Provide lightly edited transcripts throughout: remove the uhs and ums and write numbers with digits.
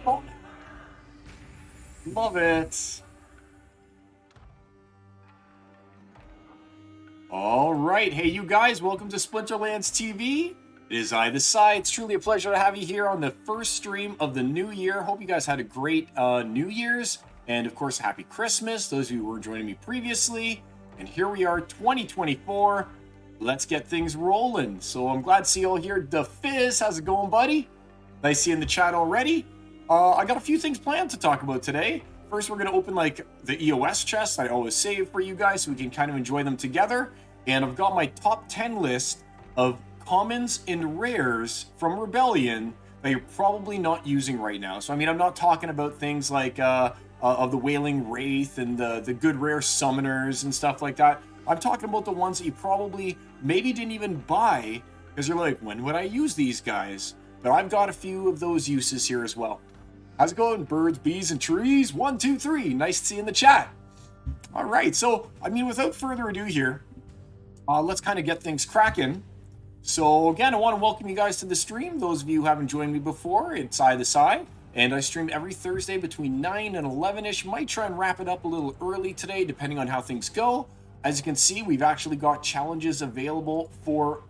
Oh, love it. All right. Hey, you guys, welcome to Splinterlands TV. It is I, the Sai. It's truly a pleasure to have you here on the first stream of the new year. Hope you guys had a great New Year's. And, of course, Happy Christmas, those of you who were joining me previously. And here we are, 2024. Let's get things rolling. So I'm glad to see you all here. The Fizz, how's it going, buddy? Nice seeing the chat already. I got a few things planned to talk about today. First, we're going to open like the EoS chests I always save for you guys so we can kind of enjoy them together. And I've got my top 10 list of commons and rares from Rebellion that you're probably not using right now. So, I mean, I'm not talking about things like of the Wailing Wraith and the good rare summoners and stuff like that. I'm talking about the ones that you probably maybe didn't even buy because you're like, when would I use these guys? But I've got a few of those uses here as well. How's it going, birds, bees, and trees? 1, 2, 3. Nice to see you in the chat. All right, so, I mean, without further ado here, let's kind of get things cracking. So, again, I want to welcome you guys to the stream. Those of you who haven't joined me before, it's I, the Sai, and I stream every Thursday between 9 and 11-ish. Might try and wrap it up a little early today, depending on how things go. As you can see, we've actually got challenges available for,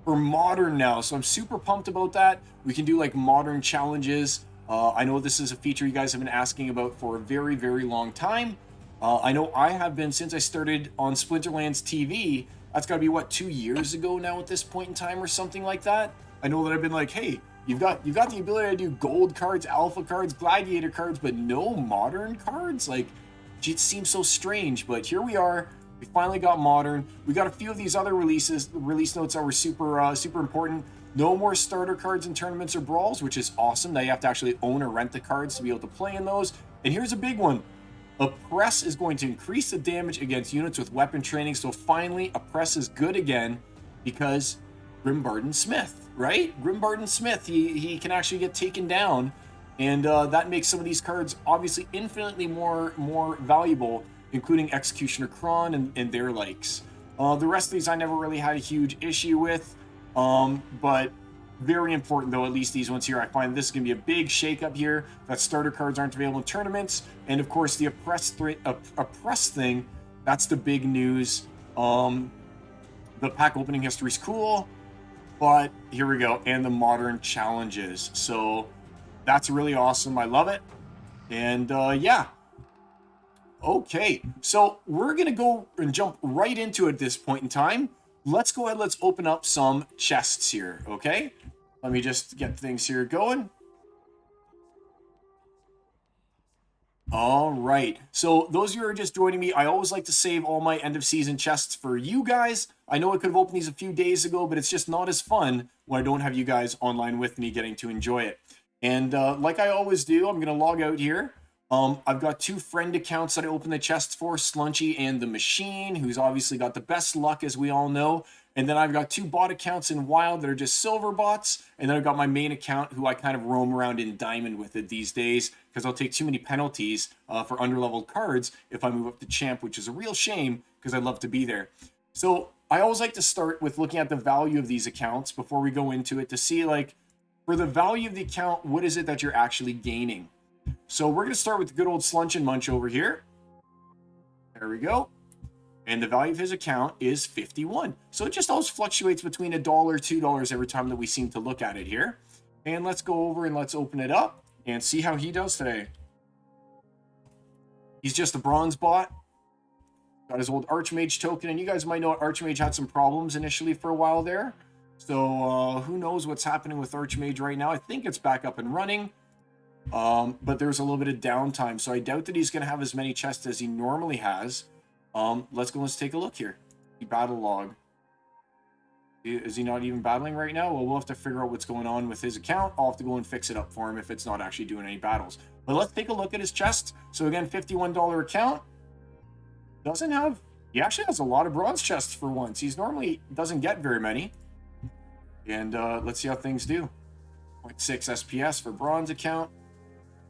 for modern now, so I'm super pumped about that. We can do like modern challenges. I know this is a feature you guys have been asking about for a very, very long time. I know I have been since I started on Splinterlands TV. That's got to be what, 2 years ago now at this point in time or something like that. I know that I've been like, hey, you've got the ability to do gold cards, alpha cards, gladiator cards, but no modern cards. Like, it seems so strange, but here we are. We finally got modern. We got a few of these other release notes that were super important. No more starter cards in tournaments or brawls, which is awesome. Now you have to actually own or rent the cards to be able to play in those. And here's a big one. Oppress is going to increase the damage against units with weapon training. So finally, Oppress is good again because Grimbarden Smith, right? Grimbarden Smith, he can actually get taken down. And that makes some of these cards obviously infinitely more valuable, including Executioner Kron and their likes. The rest of these I never really had a huge issue with, but very important though, at least these ones here. I find this is going to be a big shakeup here, that starter cards aren't available in tournaments, and of course the Oppress thing, that's the big news. The pack opening history is cool, but here we go, and the modern challenges. So that's really awesome. I love it. And yeah. Okay, so we're going to go and jump right into it at this point in time. Let's go ahead, let's open up some chests here, okay? Let me just get things here going. All right, so those of you who are just joining me, I always like to save all my end of season chests for you guys. I know I could have opened these a few days ago, but it's just not as fun when I don't have you guys online with me getting to enjoy it. And like I always do, I'm going to log out here. I've got 2 friend accounts that I open the chests for, Slunchy and the Machine, who's obviously got the best luck, as we all know. And then I've got 2 bot accounts in Wild that are just silver bots. And then I've got my main account, who I kind of roam around in Diamond with it these days, because I'll take too many penalties for underleveled cards if I move up to Champ, which is a real shame, because I'd love to be there. So I always like to start with looking at the value of these accounts before we go into it to see, like, for the value of the account, what is it that you're actually gaining? So we're going to start with the good old Slunch and Munch over here. There we go. And the value of his account is 51. So it just always fluctuates between $1, $2 every time that we seem to look at it here. And let's go over and let's open it up and see how he does today. He's just a bronze bot. Got his old Archmage token. And you guys might know Archmage had some problems initially for a while there. So who knows what's happening with Archmage right now. I think it's back up and running. But there's a little bit of downtime, so I doubt that he's going to have as many chests as he normally has. Let's take a look here. The battle log. Is he not even battling right now? Well, we'll have to figure out what's going on with his account. I'll have to go and fix it up for him if it's not actually doing any battles. But let's take a look at his chest. So again, $51 account. Doesn't have... He actually has a lot of bronze chests for once. He's normally doesn't get very many. And let's see how things do. 0.6 SPS for bronze account.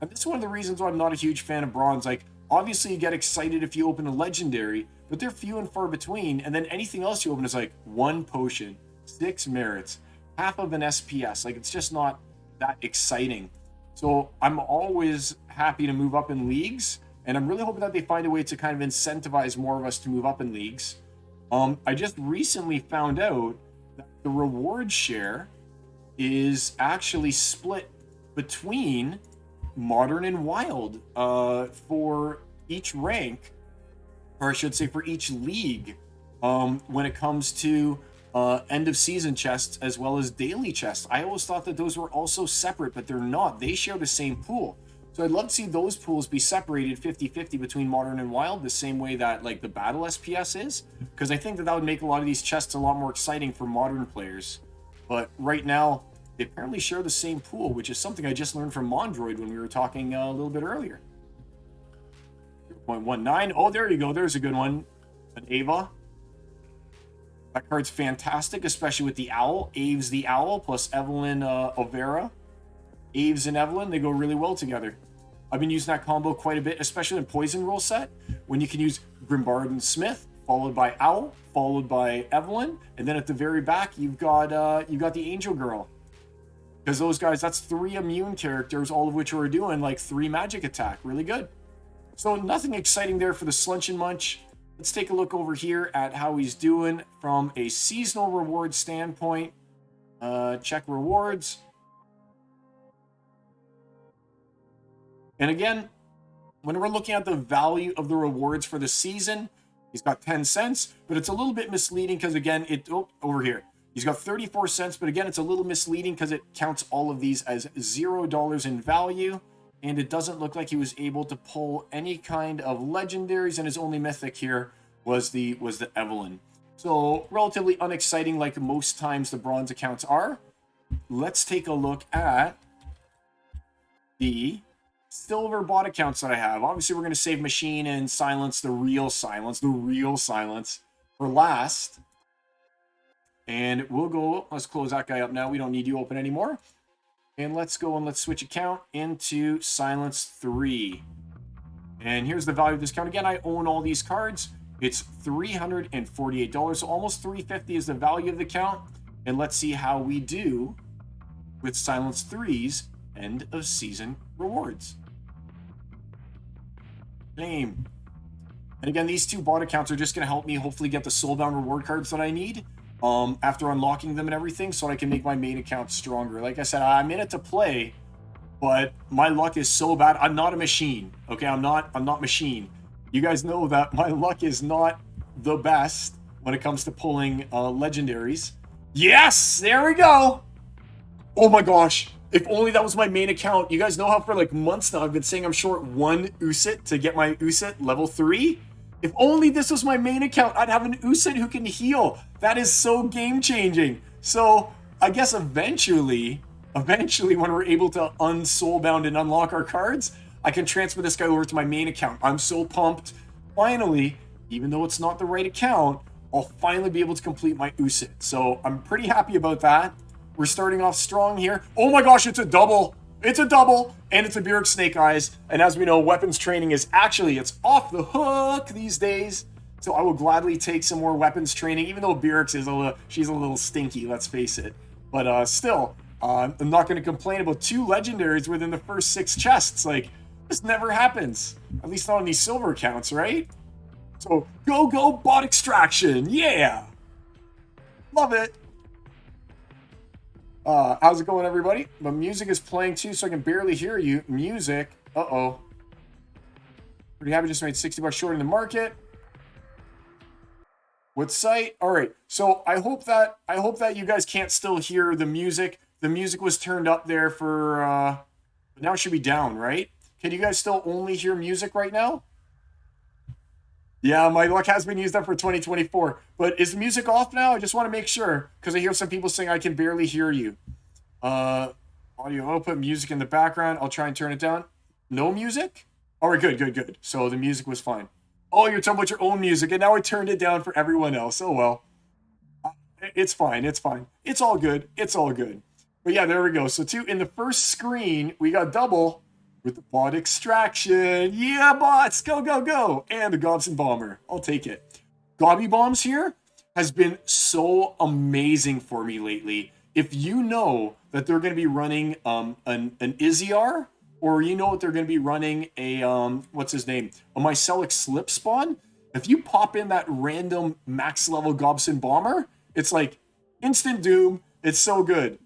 And this is one of the reasons why I'm not a huge fan of bronze. Like, obviously you get excited if you open a legendary, but they're few and far between. And then anything else you open is like 1 potion, 6 merits, half of an SPS. Like, it's just not that exciting. So I'm always happy to move up in leagues. And I'm really hoping that they find a way to kind of incentivize more of us to move up in leagues. I just recently found out that the reward share is actually split between Modern and Wild for each rank, or I should say for each league, when it comes to end of season chests as well as daily chests. I always thought that those were also separate, but they're not. They share the same pool. So I'd love to see those pools be separated 50-50 between Modern and Wild, the same way that like the Battle SPS is, because I think that that would make a lot of these chests a lot more exciting for Modern players. But right now, they apparently share the same pool, which is something I just learned from Mondroid when we were talking a little bit earlier. 0.19. Oh, there you go. There's a good one. An Ava. That card's fantastic, especially with the Owl. Aves the Owl plus Evelyn Overa. Aves and Evelyn, they go really well together. I've been using that combo quite a bit, especially in Poison Rule set, when you can use Grimbard and Smith, followed by Owl, followed by Evelyn, and then at the very back, you've got the Angel Girl. Because those guys, that's 3 immune characters, all of which are doing like 3 magic attack. Really good. So nothing exciting there for the Slunch and Munch. Let's take a look over here at how he's doing from a seasonal reward standpoint. Check rewards. And again, when we're looking at the value of the rewards for the season, he's got 10 cents, but it's a little bit misleading because again, over here. He's got 34 cents, but again, it's a little misleading because it counts all of these as $0 in value. And it doesn't look like he was able to pull any kind of legendaries, and his only mythic here was the Evelyn. So relatively unexciting, like most times the bronze accounts are. Let's take a look at the silver bot accounts that I have. Obviously, we're going to save Machine and Silence, the real Silence for last. And we'll go, let's close that guy up now. We don't need you open anymore. And let's go and let's switch account into Silence 3. And here's the value of this account. Again, I own all these cards. It's $348, so almost $350 is the value of the account. And let's see how we do with Silence 3's end of season rewards. Name. And again, these 2 bot accounts are just going to help me hopefully get the soulbound reward cards that I need after unlocking them and everything, so I can make my main account stronger. Like I said, I'm in it to play, but my luck is so bad. I'm not a machine. Okay, I'm not machine. You guys know that my luck is not the best when it comes to pulling legendaries. Yes, there we go. Oh my gosh. If only that was my main account. You guys know how for like months now I've been saying I'm short 1 Usit to get my Usit level 3? If only this was my main account, I'd have an Usit who can heal. That is so game-changing. So I guess eventually when we're able to unsoulbound and unlock our cards, I can transfer this guy over to my main account. I'm so pumped. Finally, even though it's not the right account, I'll finally be able to complete my Usit. So I'm pretty happy about that. We're starting off strong here. Oh my gosh, it's a double. It's a double, and it's a Byrrc Snake Eyes. And as we know, weapons training is actually, it's off the hook these days. So I will gladly take some more weapons training, even though Byrrc's is she's a little stinky, let's face it. But still, I'm not going to complain about 2 legendaries within the first 6 chests. Like, this never happens. At least not on these silver accounts, right? So, go bot extraction. Yeah. Love it. How's it going, everybody? My music is playing too, so I can barely hear you. Music. Uh-oh. Pretty happy, just made $60 short in the market. What site? All right. So I hope that you guys can't still hear the music. The music was turned up there for now it should be down, right? Can you guys still only hear music right now? Yeah, my luck has been used up for 2024. But is the music off now? I just want to make sure because I hear some people saying I can barely hear you. Uh, audio output, music in the background. I'll try and turn it down. No music? All right, good, good, good. So the music was fine. Oh, you're talking about your own music, and now I turned it down for everyone else. Oh well, it's fine. It's fine. It's all good. It's all good. But yeah, there we go. So two in the first screen, we got double with the bot extraction. Yeah, bots, go, go, go. And the Gobson Bomber. I'll take it. Gobby Bombs here has been so amazing for me lately. If you know that they're going to be running an Izzyar, or you know that they're going to be running a, what's his name? A Mycelic Slip Spawn, if you pop in that random max level Gobson Bomber, it's like instant doom. It's so good.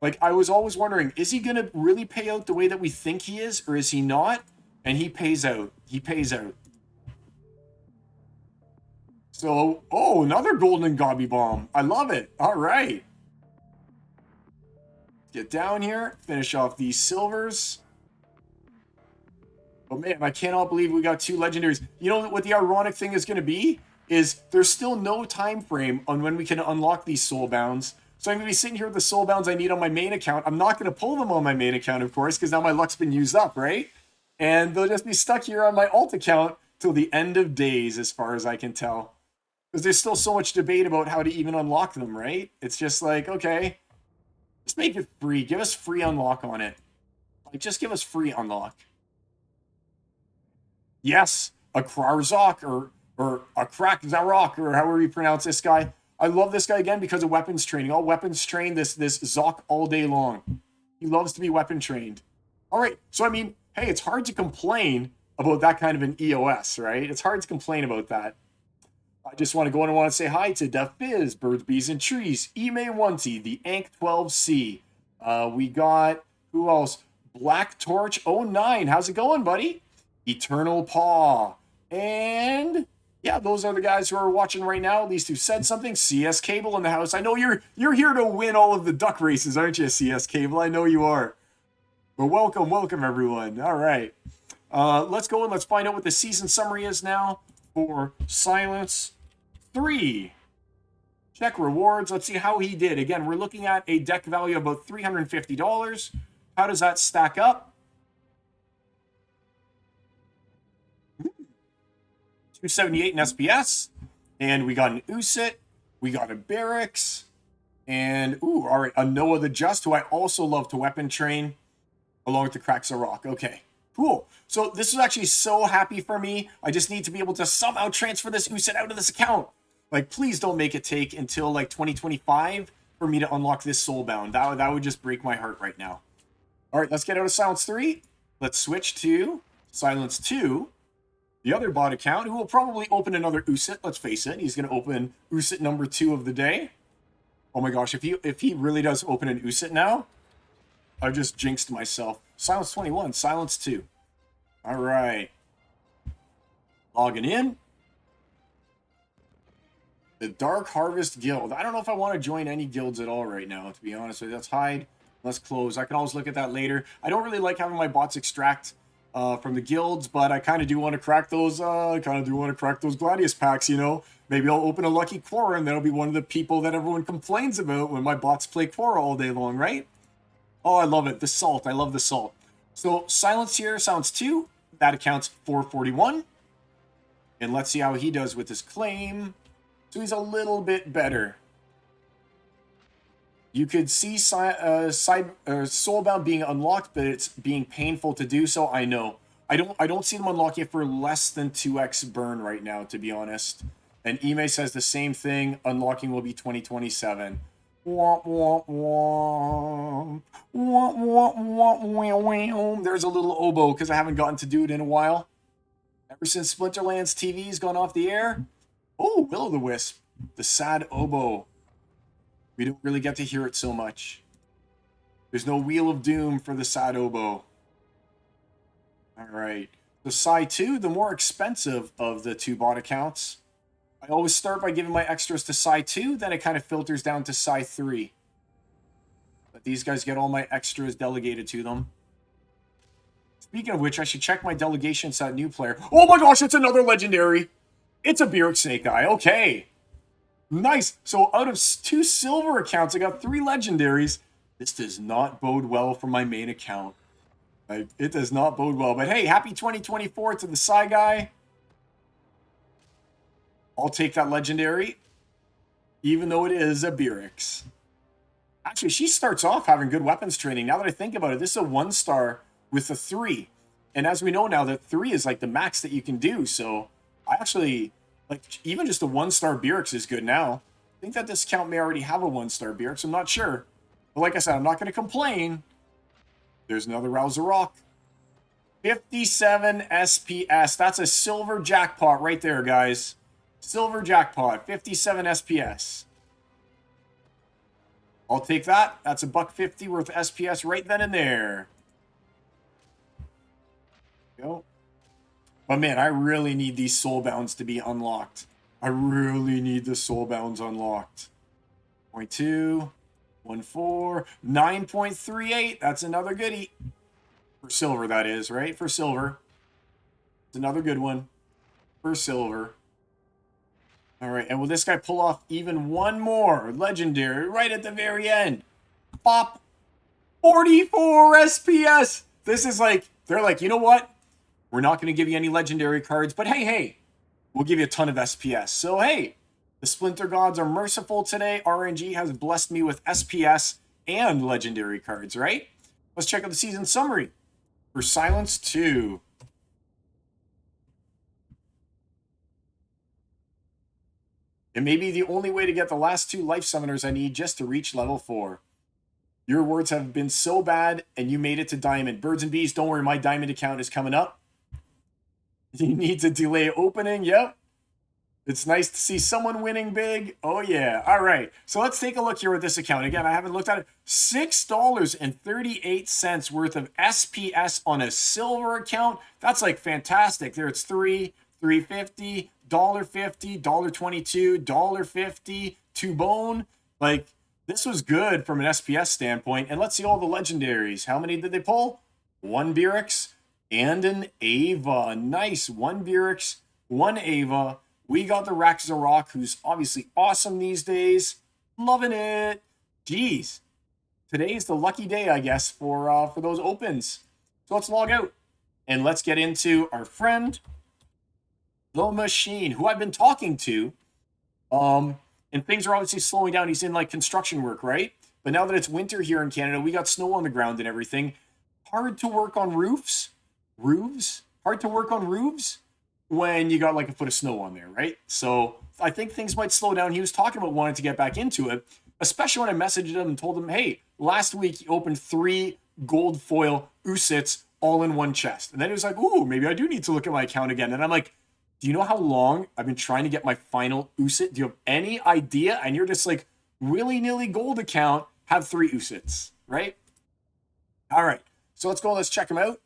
Like, I was always wondering, is he going to really pay out the way that we think he is, or is he not? And he pays out. He pays out. So, oh, another golden Gobby Bomb. I love it. All right. Get down here. Finish off these silvers. Oh, man, I cannot believe we got two legendaries. You know what the ironic thing is going to be? Is there's still no time frame on when we can unlock these soulbounds. So I'm going to be sitting here with the soulbounds I need on my main account. I'm not going to pull them on my main account, of course, because now my luck's been used up, right? And they'll just be stuck here on my alt account till the end of days, as far as I can tell. Because there's still so much debate about how to even unlock them, right? It's just like, okay, just make it free. Give us free unlock on it. Like, just give us free unlock. Yes, a Krarzok or a Krak Zarok, or however you pronounce this guy. I love this guy again because of weapons training. All weapons train this Zok all day long. He loves to be weapon trained. All right, so I mean, hey, it's hard to complain about that kind of an EoS, right? It's hard to complain about that. I just want to go in and want to say hi to Def Biz, Birds, Bees, and Trees, Ime Wanty, the Ank 12C. We got, who else? Black Torch 09. How's it going, buddy? Eternal Paw. And yeah, those are the guys who are watching right now, at least who said something. CS Cable in the house. I know you're here to win all of the duck races, aren't you, CS Cable? I know you are. But welcome, welcome, everyone. All right. Let's go and let's find out what the season summary is now for Silence 3. Check rewards. Let's see how he did. Again, we're looking at a deck value of about $350. How does that stack up? 278 in SPS, and we got an Usit, we got a Barracks, and ooh, all right, a Noah the Just, who I also love to weapon train, along with the Cracks of Rock. Okay, cool. So this is actually so happy for me. I just need to be able to somehow transfer this Usit out of this account. Like, please don't make it take until like 2025 for me to unlock this Soulbound. That would just break my heart right now. All right, let's get out of Silence 3. Let's switch to Silence 2. The other bot account, who will probably open another Usit. Let's face it, he's going to open Usit number 2 of the day. Oh my gosh, if he really does open an Usit now, I've just jinxed myself. Silence 21, Silence 2. All right. Logging in. The Dark Harvest Guild. I don't know if I want to join any guilds at all right now, to be honest with you. Let's hide. Let's close. I can always look at that later. I don't really like having my bots extract from the guilds, but I kind of do want to crack those. Gladius packs. You know, maybe I'll open a Lucky Quora, and that'll be one of the people that everyone complains about when my bots play Quora all day long, right? Oh, I love it. The salt. I love the salt. So Silence here, Silence 2. That accounts 441, and let's see how he does with his claim. So he's a little bit better. You could see Soulbound being unlocked, but it's being painful to do so. I know. I don't see them unlocking it for less than 2x burn right now, to be honest. And Ime says the same thing. Unlocking will be 2027. Womp, womp, womp. Womp, womp, womp, womp, womp. There's a little oboe because I haven't gotten to do it in a while. Ever since Splinterlands TV's gone off the air. Oh, Will-o'-the-Wisp. The sad oboe. We don't really get to hear it so much. There's no Wheel of Doom for the sad oboe. All right. So Psy 2, the more expensive of the two bot accounts. I always start by giving my extras to Psy 2, then it kind of filters down to Psy 3. But these guys get all my extras delegated to them. Speaking of which, I should check my delegations to that new player. Oh my gosh, it's another legendary! It's a Birksnake guy. Okay. Nice. So out of 2 silver accounts, I got 3 legendaries. This does not bode well for my main account. It does not bode well. But hey, happy 2024 to the Psy guy. I'll take that legendary, even though it is a Birix. Actually, she starts off having good weapons training. Now that I think about it, this is a 1-star with a 3. And as we know now, that 3 is like the max that you can do. So I actually, like, even just a 1-star Birix is good now. I think that this account may already have a 1-star Birix. I'm not sure. But like I said, I'm not going to complain. There's another Rouser Rock. 57 SPS. That's a silver jackpot right there, guys. Silver jackpot. 57 SPS. I'll take that. That's a $1.50 worth of SPS right then and there. Go. But man, I really need these soulbounds to be unlocked. I really need the soulbounds unlocked. 0.2, 1.4, 9.38. That's another goodie. For silver, that is, right? For silver. It's another good one. For silver. All right, and will this guy pull off even one more legendary right at the very end? Pop. 44 SPS. This is like, they're like, you know what? We're not going to give you any legendary cards, but hey, we'll give you a ton of SPS. So hey, the Splinter Gods are merciful today. RNG has blessed me with SPS and legendary cards, right? Let's check out the season summary for Silence 2. It may be the only way to get the last 2 life summoners I need just to reach level 4. Your rewards have been so bad, and you made it to Diamond. Birds and bees, don't worry, my Diamond account is coming up. You need to delay opening, yep. It's nice to see someone winning big. Oh, yeah. All right, so let's take a look here at this account. Again, I haven't looked at it. $6.38 worth of SPS on a silver account. That's like fantastic. There it's $3, $3.50, $1.50, $1.22, $1.50, 2 bone. Like, this was good from an SPS standpoint. And let's see all the legendaries. How many did they pull? 1 Birix and an Ava. Nice. 1 Birix, 1 Ava. We got the Raxarok, who's obviously awesome these days. Loving it. Jeez. Today's the lucky day, I guess, for those opens. So let's log out. And let's get into our friend, the Machine, who I've been talking to. And things are obviously slowing down. He's in like construction work, right? But now that it's winter here in Canada, we got snow on the ground and everything. Hard to work on roofs. Hard to work on roofs when you got like a foot of snow on there, right? So I think things might slow down. He was talking about wanting to get back into it, especially when I messaged him and told him, hey, last week he opened 3 gold foil Usits all in one chest. And then he was like, ooh, maybe I do need to look at my account again. And I'm like, do you know how long I've been trying to get my final Usit? Do you have any idea? And you're just like, willy-nilly gold account, have 3 Usits, right? All right, so let's go. Let's check him out.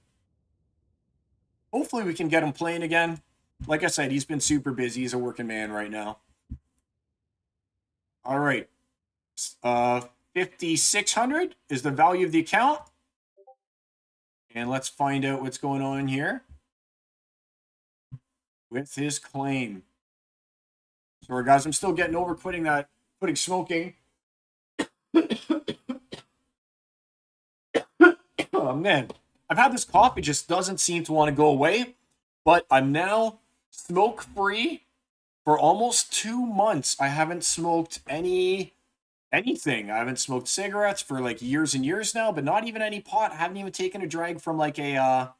Hopefully we can get him playing again. Like I said, he's been super busy. He's a working man right now. All right. 5,600 is the value of the account. And let's find out what's going on here with his claim. Sorry, guys. I'm still getting over quitting smoking. Oh, man. I've had this cough. It just doesn't seem to want to go away. But I'm now smoke-free for almost 2 months. I haven't smoked anything. I haven't smoked cigarettes for like years and years now, but not even any pot. I haven't even taken a drag from like a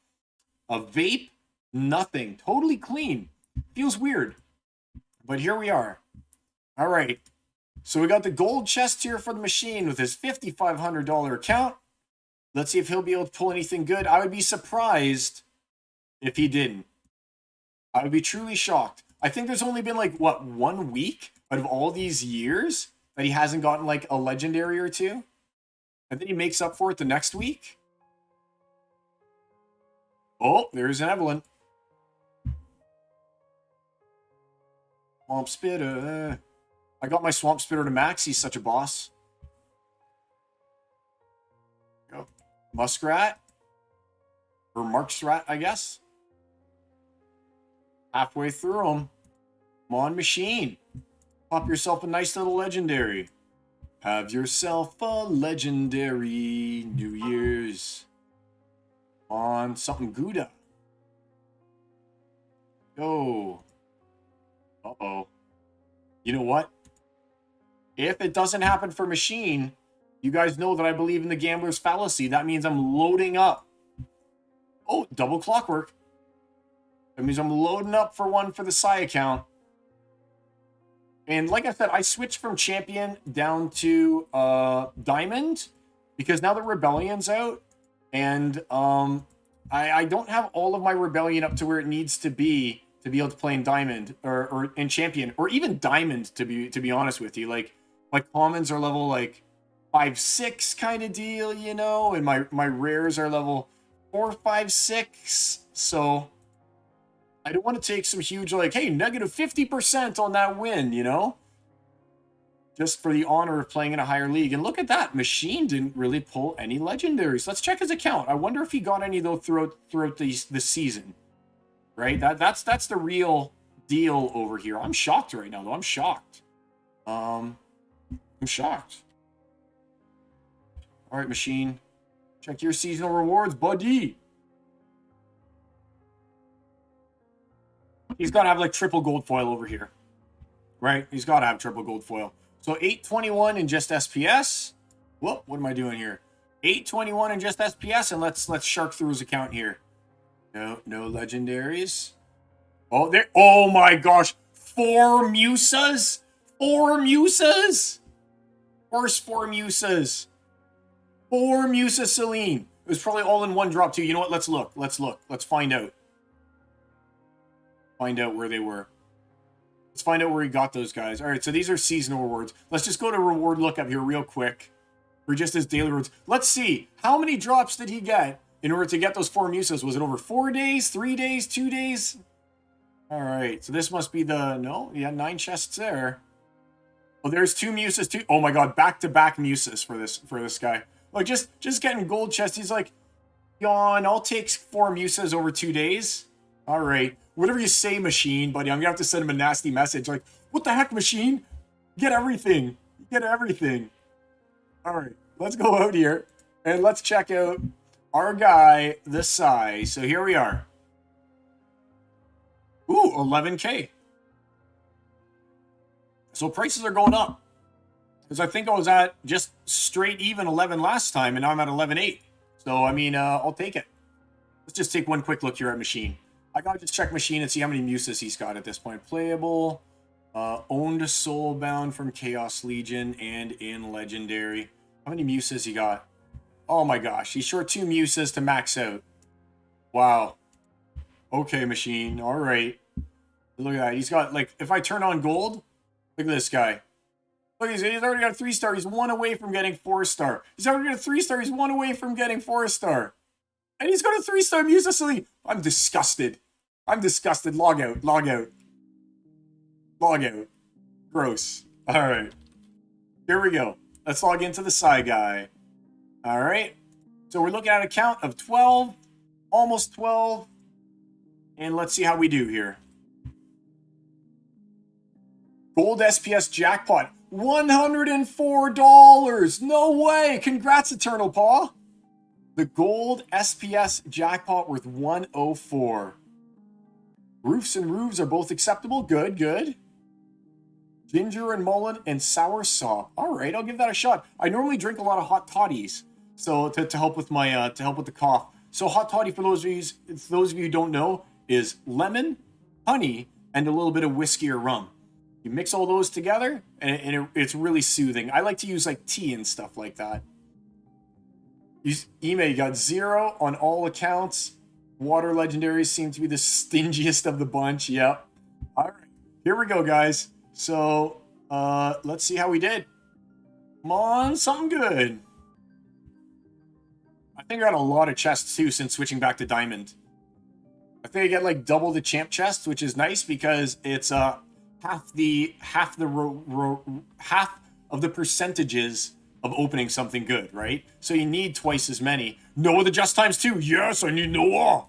vape. Nothing. Totally clean. Feels weird. But here we are. All right. So we got the gold chest here for the Machine with his $5,500 account. Let's see if he'll be able to pull anything good. I would be surprised if he didn't. I would be truly shocked. I think there's only been like, what, 1 week out of all these years that he hasn't gotten like a legendary or 2? And then he makes up for it the next week. Oh, there's an Evelyn. Swamp Spitter. I got my Swamp Spitter to max. He's such a boss. Go. Muskrat. Or Markstrat, I guess. Halfway through him. Come on, machine. Pop yourself a nice little legendary. Have yourself a legendary New Year's. On something Gouda. Go. Uh-oh. You know what? If it doesn't happen for machine, you guys know that I believe in the gambler's fallacy. That means I'm loading up. Oh, double clockwork. That means I'm loading up for one for the Psy account. And like I said, I switched from champion down to diamond because now the rebellion's out, and I don't have all of my rebellion up to where it needs to be able to play in diamond or in champion or even diamond. To be honest with you, like my commons are level like 5-6 kind of deal, you know, and my rares are level 4, 5, 6. So I don't want to take some huge, like, hey, negative 50% on that win, you know? Just for the honor of playing in a higher league. And look at that. Machine didn't really pull any legendaries. Let's check his account. I wonder if he got any, though, throughout the season. Right? That's the real deal over here. I'm shocked right now, though. I'm shocked. I'm shocked. All right, machine. Check your seasonal rewards, buddy. He's got to have like triple gold foil over here, right? He's got to have triple gold foil. So 821 in just SPS. Whoop, what am I doing here? 821 in just SPS, and let's shark through his account here. No legendaries. Oh, there. Oh my gosh, 4 Musas. 4 Musas. First 4 Musas. 4 Musa Celine. It was probably all in one drop too. You know what? Let's look. Let's find out. Find out where they were. Let's find out where he got those guys. All right, so these are seasonal rewards. Let's just go to reward lookup here real quick for just his daily rewards. Let's see. How many drops did he get in order to get those 4 Musas? Was it over 4 days, 3 days, 2 days? All right, so this must be the... No, yeah, 9 chests there. Oh, there's 2 Musas too. Oh my god, back-to-back Musas for this guy. Like, just getting gold chests. He's like, yawn, I'll take 4 Musas over 2 days. All right. Whatever you say, machine, buddy. I'm going to have to send him a nasty message. Like, what the heck, machine? Get everything. Get everything. All right. Let's go out here and let's check out our guy, the Psy. So here we are. Ooh, 11K. So prices are going up. Because I think I was at just straight even 11 last time, and now I'm at 11.8. So, I mean, I'll take it. Let's just take one quick look here at machine. I gotta just check machine and see how many Musas he's got at this point. Playable, owned Soulbound from Chaos Legion, and in Legendary. How many Musas he got? Oh my gosh, he's short 2 Musas to max out. Wow. Okay, machine. All right. Look at that. He's got, like, if I turn on gold, look at this guy. Look, he's already got a 3-star. He's 1 away from getting 4-star. He's already got a 3-star. He's 1 away from getting 4-star. And he's got a 3-star Musa Celine. I'm disgusted. I'm disgusted. Log out. Log out. Log out. Gross. All right. Here we go. Let's log into the Psy guy. All right. So we're looking at a count of 12. Almost 12. And let's see how we do here. Gold SPS jackpot. $104. No way. Congrats, Eternal Paw. The gold SPS jackpot worth 104. Roofs and roofs are both acceptable. Good, good. Ginger and mullein and sour sop. All right, I'll give that a shot. I normally drink a lot of hot toddies, so to help with my to help with the cough. So hot toddy, for those of you who don't know, is lemon, honey, and a little bit of whiskey or rum. You mix all those together, and it's really soothing. I like to use like tea and stuff like that. Ime got 0 on all accounts. Water legendaries seem to be the stingiest of the bunch. Yep. All right. Here we go, guys. So, let's see how we did. Come on, something good. I think I got a lot of chests, too, since switching back to diamond. I think I get, like, double the champ chest, which is nice because it's, half of the percentages of opening something good, right? So you need twice as many. Noah the Just Times 2. Yes, I need Noah.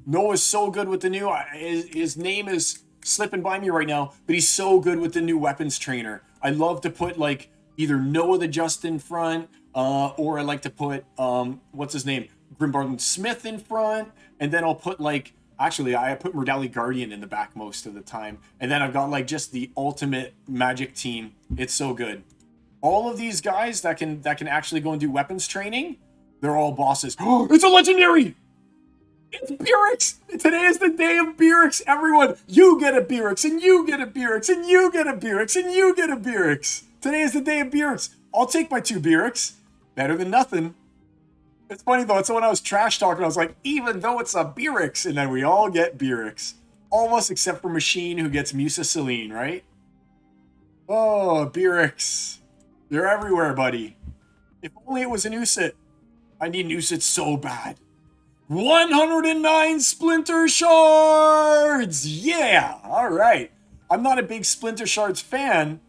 Noah's so good with the new. His name is slipping by me right now, but he's so good with the new weapons trainer. I love to put like either Noah the Just in front, or I like to put what's his name, Grimbarton Smith in front, and then I'll put like actually I put Murdali Guardian in the back most of the time, and then I've got like just the ultimate magic team. It's so good. All of these guys that can actually go and do weapons training, they're all bosses. Oh, it's a legendary! It's Beerix! Today is the day of Beerix, everyone! You get a Beerix, and you get a Beerix, and you get a Beerix, and you get a Beerix! Today is the day of Beerix. I'll take my 2 Beerix. Better than nothing. It's funny though, so when I was trash talking, I was like, even though it's a Beerix, and then we all get Beerix. All of us except for Machine, who gets Musa Celine, right? Oh, Beerix. You're everywhere, buddy. If only it was an Usit. I need an Usit so bad. 109 Splinter Shards! Yeah! Alright. I'm not a big Splinter Shards fan,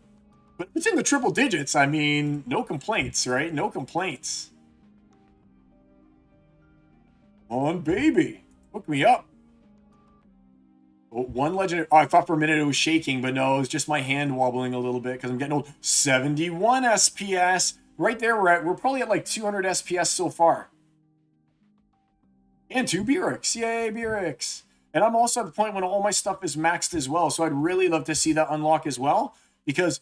but it's in the triple digits. I mean, no complaints, right? No complaints. On, baby. Hook me up. Oh, one legendary. Oh, I thought for a minute it was shaking, but no, it was just my hand wobbling a little bit because I'm getting old. 71 SPS. Right there, we're probably at like 200 SPS so far. And 2 Beerix. Yay, Beerix. And I'm also at the point when all my stuff is maxed as well. So I'd really love to see that unlock as well. Because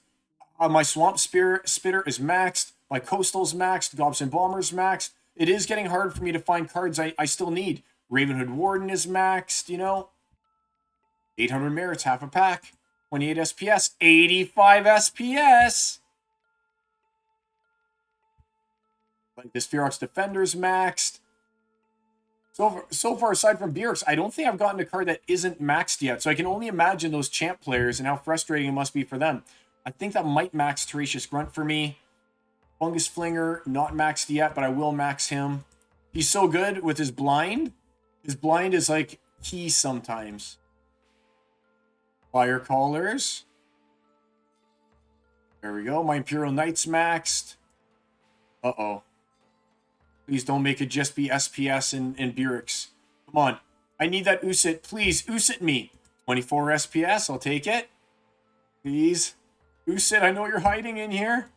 my Swamp Spitter is maxed. My Coastal's maxed. Gobson Bomber's maxed. It is getting hard for me to find cards I still need. Ravenhood Warden is maxed, you know. 800 merits, half a pack. 28 SPS. 85 SPS. Like this Ferox Defender's maxed. So far, aside from Beerix, I don't think I've gotten a card that isn't maxed yet. So I can only imagine those champ players and how frustrating it must be for them. I think that might max Tenacious Grunt for me. Fungus Flinger, not maxed yet, but I will max him. He's so good with his blind. His blind is like key sometimes. Fire Callers. There we go. My Imperial Knight's maxed. Uh-oh. Please don't make it just be SPS and Beerix. Come on. I need that Usit. Please, Usit me. 24 SPS. I'll take it. Please. Usit, I know you're hiding in here.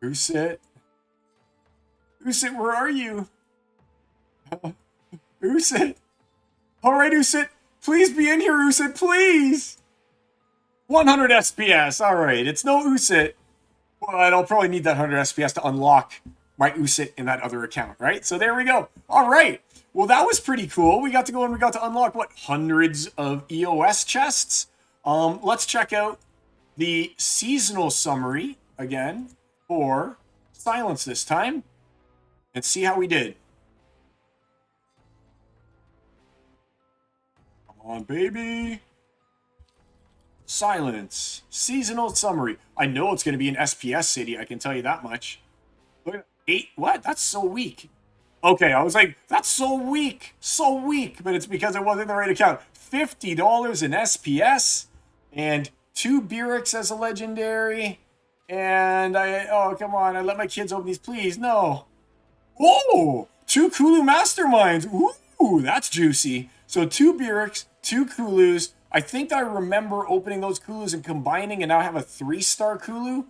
Usit. Usit, where are you? Usit. All right, Usit. Please be in here, Usit. Please. 100 SPS. All right. It's no Usit. But I'll probably need that 100 SPS to unlock my Usit in that other account, right? So there we go. All right. Well, that was pretty cool. We got to go and we got to unlock, what, hundreds of EoS chests? Let's check out the seasonal summary again for Silence this time and see how we did. Come on, baby. Silence. Seasonal summary. I know it's going to be an SPS city. I can tell you that much. Look at 8. What? That's so weak. Okay, I was like, that's so weak. So weak. But it's because it wasn't the right account. $50 in SPS. And 2 Beerix as a legendary. And oh, come on. I let my kids open these, please. No. Oh, 2 Kulu Masterminds. Ooh, that's juicy. So 2 Beerix, 2 Kulus. I think I remember opening those Kulus and combining and now I have a 3-star Kulu.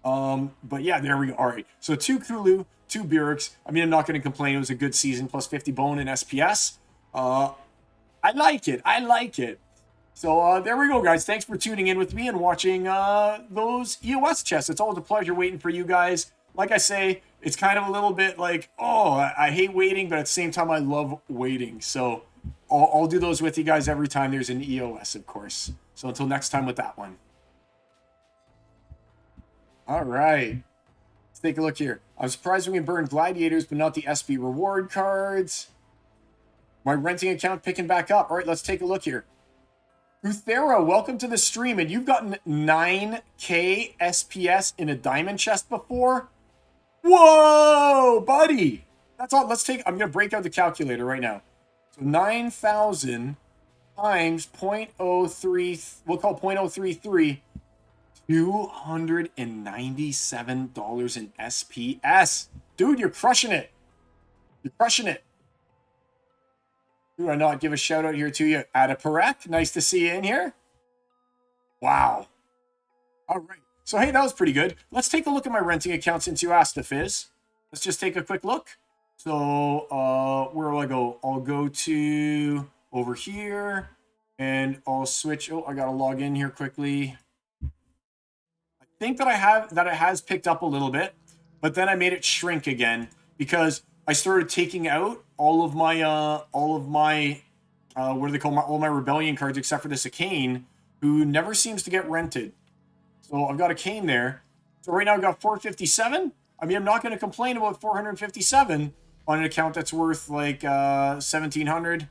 But yeah, there we go. All right. So 2 Kulu, 2 Beerix. I mean, I'm not going to complain. It was a good season, plus 50 bone in SPS. I like it. I like it. So there we go, guys. Thanks for tuning in with me and watching those EoS chests. It's always a pleasure waiting for you guys. Like I say, it's kind of a little bit like, oh, I hate waiting, but at the same time, I love waiting. So I'll do those with you guys every time there's an EoS, of course. So until next time with that one. All right. Let's take a look here. I'm surprised we can burn gladiators, but not the SB reward cards. My renting account picking back up. All right, let's take a look here. Uthera, welcome to the stream. And you've gotten 9K SPS in a diamond chest before? Whoa, buddy. That's all. Let's take, I'm going to break out the calculator right now. So 9,000 times 0.03, we'll call 0.033, $297 in SPS. Dude, you're crushing it. You're crushing it. Do I not give a shout out here to you? Adaparek, nice to see you in here. Wow. All right. So, hey, that was pretty good. Let's take a look at my renting account since you asked, Fizz. Let's just take a quick look. So, where will I go? I'll go to over here and I'll switch. Oh, I got to log in here quickly. I think that it has picked up a little bit, but then I made it shrink again because I started taking out all of my what do they call all my rebellion cards except for this Arcane, who never seems to get rented. So I've got a Kane there. So right now I've got 457. I mean, I'm not going to complain about 457 on an account that's worth like 1,700.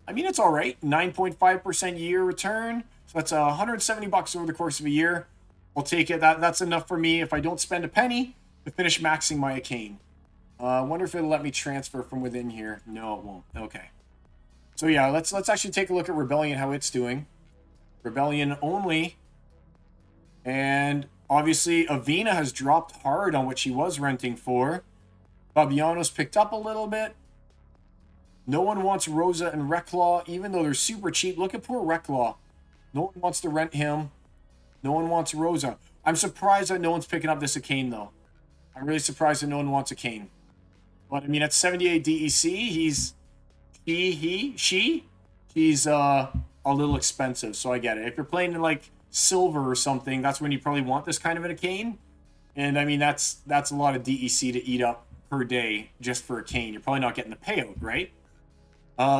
I mean, it's all right. 9.5% year return. So that's $170 over the course of a year. I'll take it. That's enough for me if I don't spend a penny to finish maxing my Arcane. I wonder if it'll let me transfer from within here. No, it won't. Okay. So yeah, let's actually take a look at Rebellion, how it's doing. Rebellion only. And obviously, Avena has dropped hard on what she was renting for. Fabiano's picked up a little bit. No one wants Rosa and Reclaw, even though they're super cheap. Look at poor Reclaw. No one wants to rent him. No one wants Rosa. I'm surprised that no one's picking up this Arcane, though. I'm really surprised that no one wants Arcane. But, I mean, at 78 DEC, she's a little expensive, so I get it. If you're playing in, like, silver or something, that's when you probably want this kind of an Arcane. And, I mean, that's a lot of DEC to eat up per day just for Arcane. You're probably not getting the payout, right?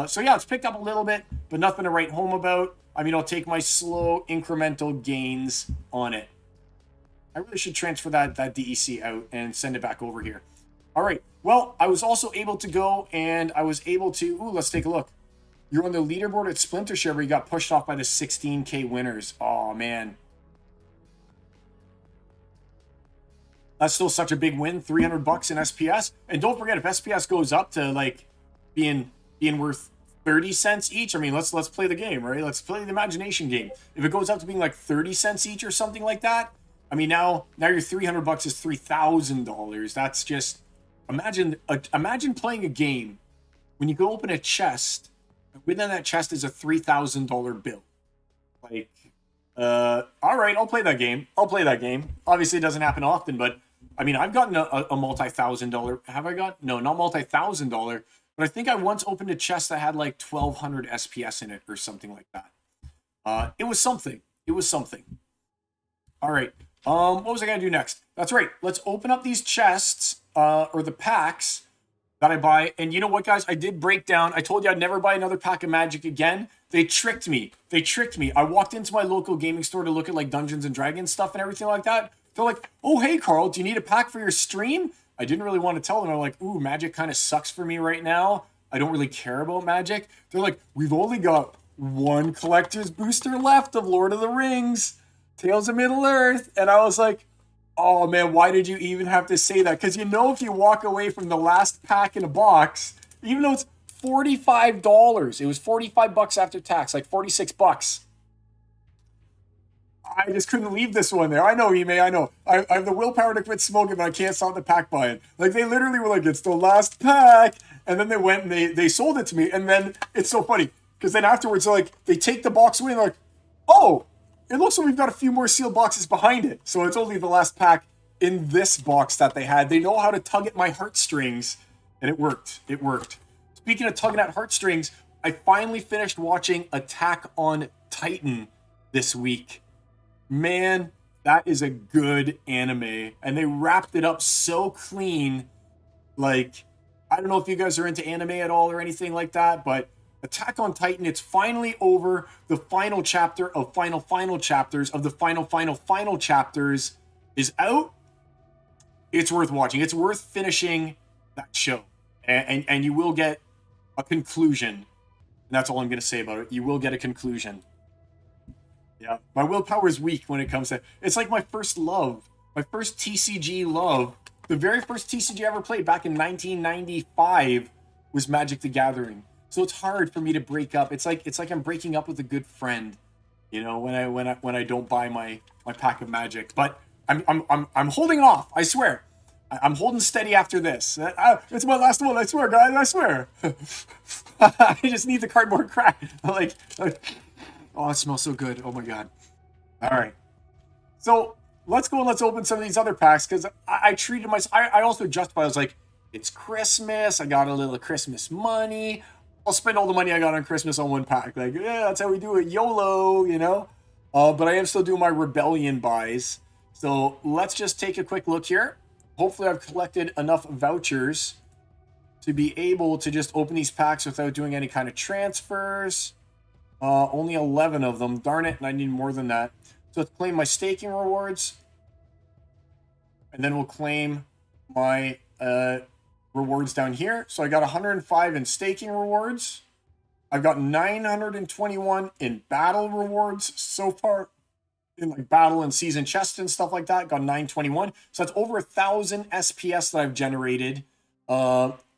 So, yeah, it's picked up a little bit, but nothing to write home about. I mean, I'll take my slow incremental gains on it. I really should transfer that DEC out and send it back over here. All right. Well, I was also able to go and I was able to... Ooh, let's take a look. You're on the leaderboard at Splinter Share, but you got pushed off by the 16K winners. Oh, man. That's still such a big win. $300 in SPS. And don't forget, if SPS goes up to, like, being worth 30 cents each, I mean, let's play the game, right? Let's play the imagination game. If it goes up to being like 30 cents each or something like that, I mean, now your $300 is $3,000. That's just... Imagine playing a game when you go open a chest, and within that chest is a $3,000 bill. Like, all right, I'll play that game. Obviously, it doesn't happen often, but I mean, I've gotten a multi-$1,000. Have I got? No, not multi-$1,000. But I think I once opened a chest that had like 1,200 SPS in it or something like that. It was something. All right. What was I going to do next? That's right. Let's open up these chests, or the packs that I buy. And you know what, guys? I did break down. I told you I'd never buy another pack of Magic again. They tricked me. I walked into my local gaming store to look at like Dungeons and Dragons stuff and everything like that. They're like, oh, hey, Carl, do you need a pack for your stream? I didn't really want to tell them. I'm like, ooh, Magic kind of sucks for me right now. I don't really care about Magic. They're like, we've only got one collector's booster left of Lord of the Rings, Tales of Middle-earth. And I was like, oh, man, why did you even have to say that? Because you know if you walk away from the last pack in a box, even though it's $45, it was $45 after tax, like $46. I just couldn't leave this one there. I know, Ime, I know. I have the willpower to quit smoking, but I can't stop the pack buying. Like, they literally were like, it's the last pack. And then they went and they sold it to me. And then it's so funny, because then afterwards, like, they take the box away and they're like, oh, it looks like we've got a few more sealed boxes behind it. So it's only the last pack in this box that they had. They know how to tug at my heartstrings, and it worked. Speaking of tugging at heartstrings, I finally finished watching Attack on Titan this week. Man, that is a good anime. And they wrapped it up so clean. Like, I don't know if you guys are into anime at all or anything like that, but Attack on Titan, it's finally over. The final chapter of final chapters of the final chapters is out. It's worth watching. It's worth finishing that show. And you will get a conclusion. And that's all I'm going to say about it. You will get a conclusion. Yeah, my willpower is weak when it comes to... It's like my first love. My first TCG love. The very first TCG I ever played back in 1995 was Magic the Gathering. So it's hard for me to break up. It's like I'm breaking up with a good friend, you know, when I don't buy my pack of Magic. But I'm holding off. I swear. I'm holding steady after this. It's my last one. I swear, guys. I swear. I just need the cardboard crack. Like, oh, it smells so good. Oh my god. All right. So let's go and let's open some of these other packs because I treated myself. I also justified. I was like, it's Christmas. I got a little Christmas money. I'll spend all the money I got on Christmas on one pack. Like, yeah, that's how we do it. YOLO, you know? But I am still doing my rebellion buys. So let's just take a quick look here. Hopefully, I've collected enough vouchers to be able to just open these packs without doing any kind of transfers. Only 11 of them. Darn it, and I need more than that. So let's claim my staking rewards. And then we'll claim my rewards down here. So I got 105 in staking rewards. I've got 921 in battle rewards so far. In like battle and season chest and stuff like that. Got 921. So that's over 1,000 SPS that I've generated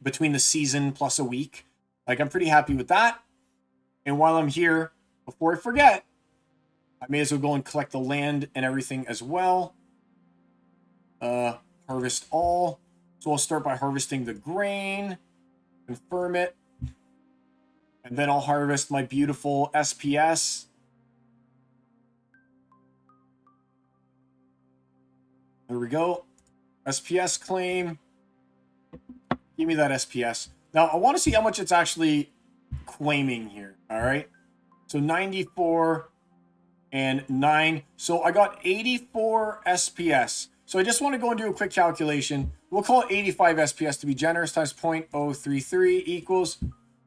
between the season plus a week. Like, I'm pretty happy with that. And while I'm here, before I forget, I may as well go and collect the land and everything as well. Harvest all. So I'll start by harvesting the grain, confirm it, and then I'll harvest my beautiful SPS. There we go. SPS claim. Give me that SPS. Now, I want to see how much it's actually claiming here. All right. So 94 and 9. So I got 84 SPS. So I just want to go and do a quick calculation. We'll call it 85 SPS to be generous, times 0.033 equals,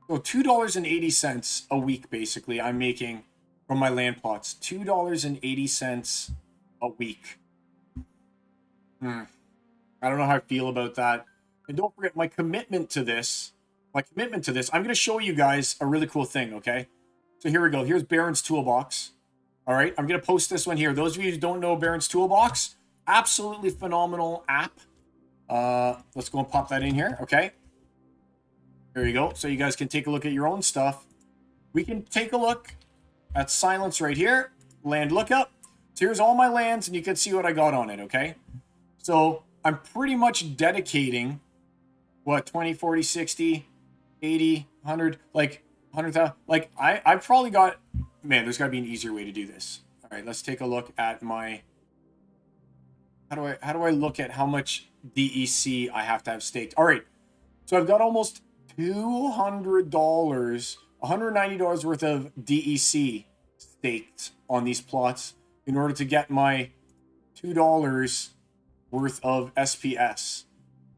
so $2.80 a week, basically, I'm making from my land plots. $2.80 a week. I don't know how I feel about that. And don't forget my commitment to this. I'm going to show you guys a really cool thing, okay? So here we go. Here's Baron's Toolbox. All right, I'm going to post this one here. Those of you who don't know Baron's Toolbox, absolutely phenomenal app. Let's go and pop that in here, okay? There you go. So you guys can take a look at your own stuff. We can take a look at Silence right here. Land lookup. So here's all my lands, and you can see what I got on it, okay? So I'm pretty much dedicating, what, 20, 40, 60, 80, 100, like 100,000. Like, I've probably got, man, there's got to be an easier way to do this. All right, let's take a look at my, how do I look at how much DEC I have to have staked? All right, so I've got almost $200, $190 worth of DEC staked on these plots in order to get my $2 worth of SPS.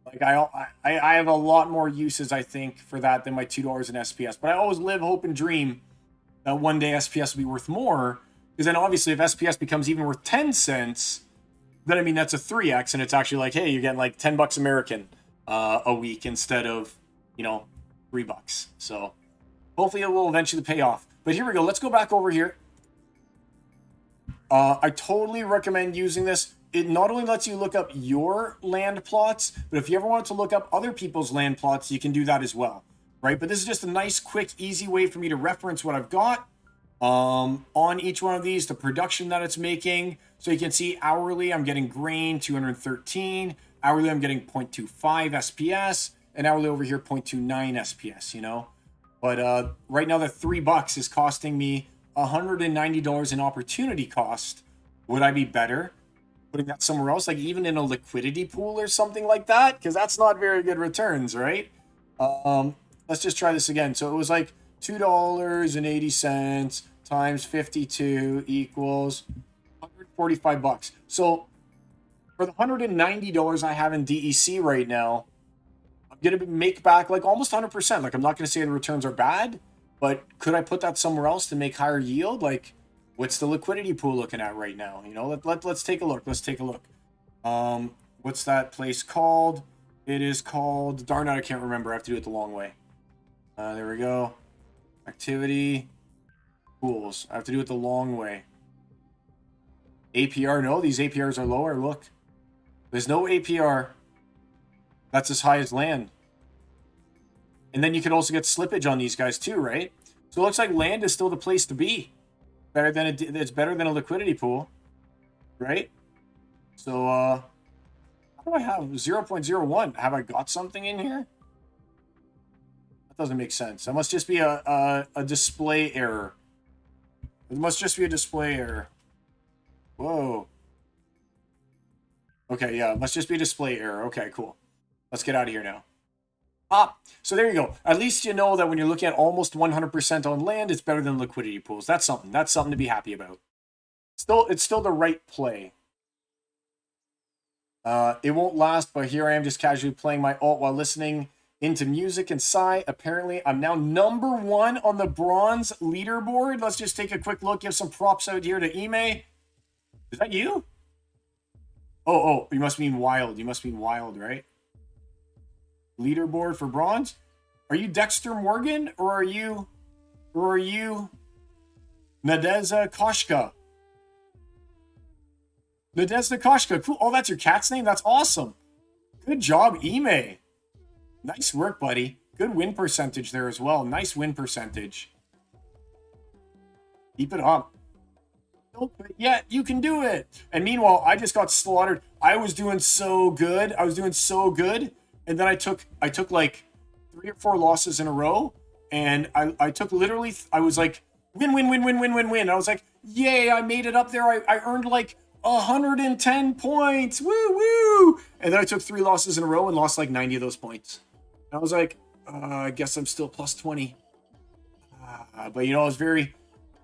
Like, I have a lot more uses, I think, for that than my $2 in SPS. But I always live, hope, and dream that one day SPS will be worth more. Because then obviously if SPS becomes even worth 10 cents, then I mean that's a 3x, and it's actually like, hey, you're getting like $10 American a week instead of, you know, $3. So hopefully it will eventually pay off. But here we go. Let's go back over here. I totally recommend using this. It not only lets you look up your land plots, but if you ever wanted to look up other people's land plots, you can do that as well, right? But this is just a nice, quick, easy way for me to reference what I've got on each one of these, the production that it's making. So you can see hourly, I'm getting grain 213. Hourly, I'm getting 0.25 SPS, and hourly over here 0.29 SPS, you know? But right now, the $3 is costing me $190 in opportunity cost. Would I be better putting that somewhere else, like even in a liquidity pool or something like that? Because that's not very good returns, right? Let's just try this again. So it was like $2.80 times 52 equals $145. So for the $190 I have in DEC right now, I'm going to make back like almost 100%. Like, I'm not going to say the returns are bad, but could I put that somewhere else to make higher yield? Like, what's the liquidity pool looking at right now? You know, let's take a look. Let's take a look. What's that place called? It is called, darn it, I can't remember. I have to do it the long way. There we go. Activity pools. I have to do it the long way. APR, no, these APRs are lower. Look, there's no APR that's as high as land. And then you can also get slippage on these guys too, right? So it looks like land is still the place to be. It's better than a liquidity pool, right? So how do I have 0.01? Have I got something in here? That doesn't make sense. That must just be a display error. It must just be a display error. Whoa. Okay, yeah, must just be a display error. Okay, cool. Let's get out of here now. So there you go. At least you know that when you're looking at almost 100% on land, it's better than liquidity pools. That's something. That's something to be happy about. It's still the right play. It won't last, but here I am just casually playing my alt while listening into music and sigh. Apparently, I'm now #1 on the bronze leaderboard. Let's just take a quick look. Give some props out here to Ime. Is that you? Oh, you must mean wild. You must mean wild, right? Leaderboard for bronze. Are you Dexter Morgan or are you Nadeza Koshka? Nadezhda Koshka. Cool. Oh, that's your cat's name? That's awesome. Good job, Ime. Nice work, buddy. Good win percentage there as well. Nice win percentage. Keep it up. Yeah, you can do it. And meanwhile, I just got slaughtered. I was doing so good. And then I took like 3 or 4 losses in a row. And I took literally, I was like, win. I was like, yay, I made it up there. I earned like 110 points. Woo. And then I took 3 losses in a row and lost like 90 of those points. And I was like, I guess I'm still plus 20. But you know, it was very,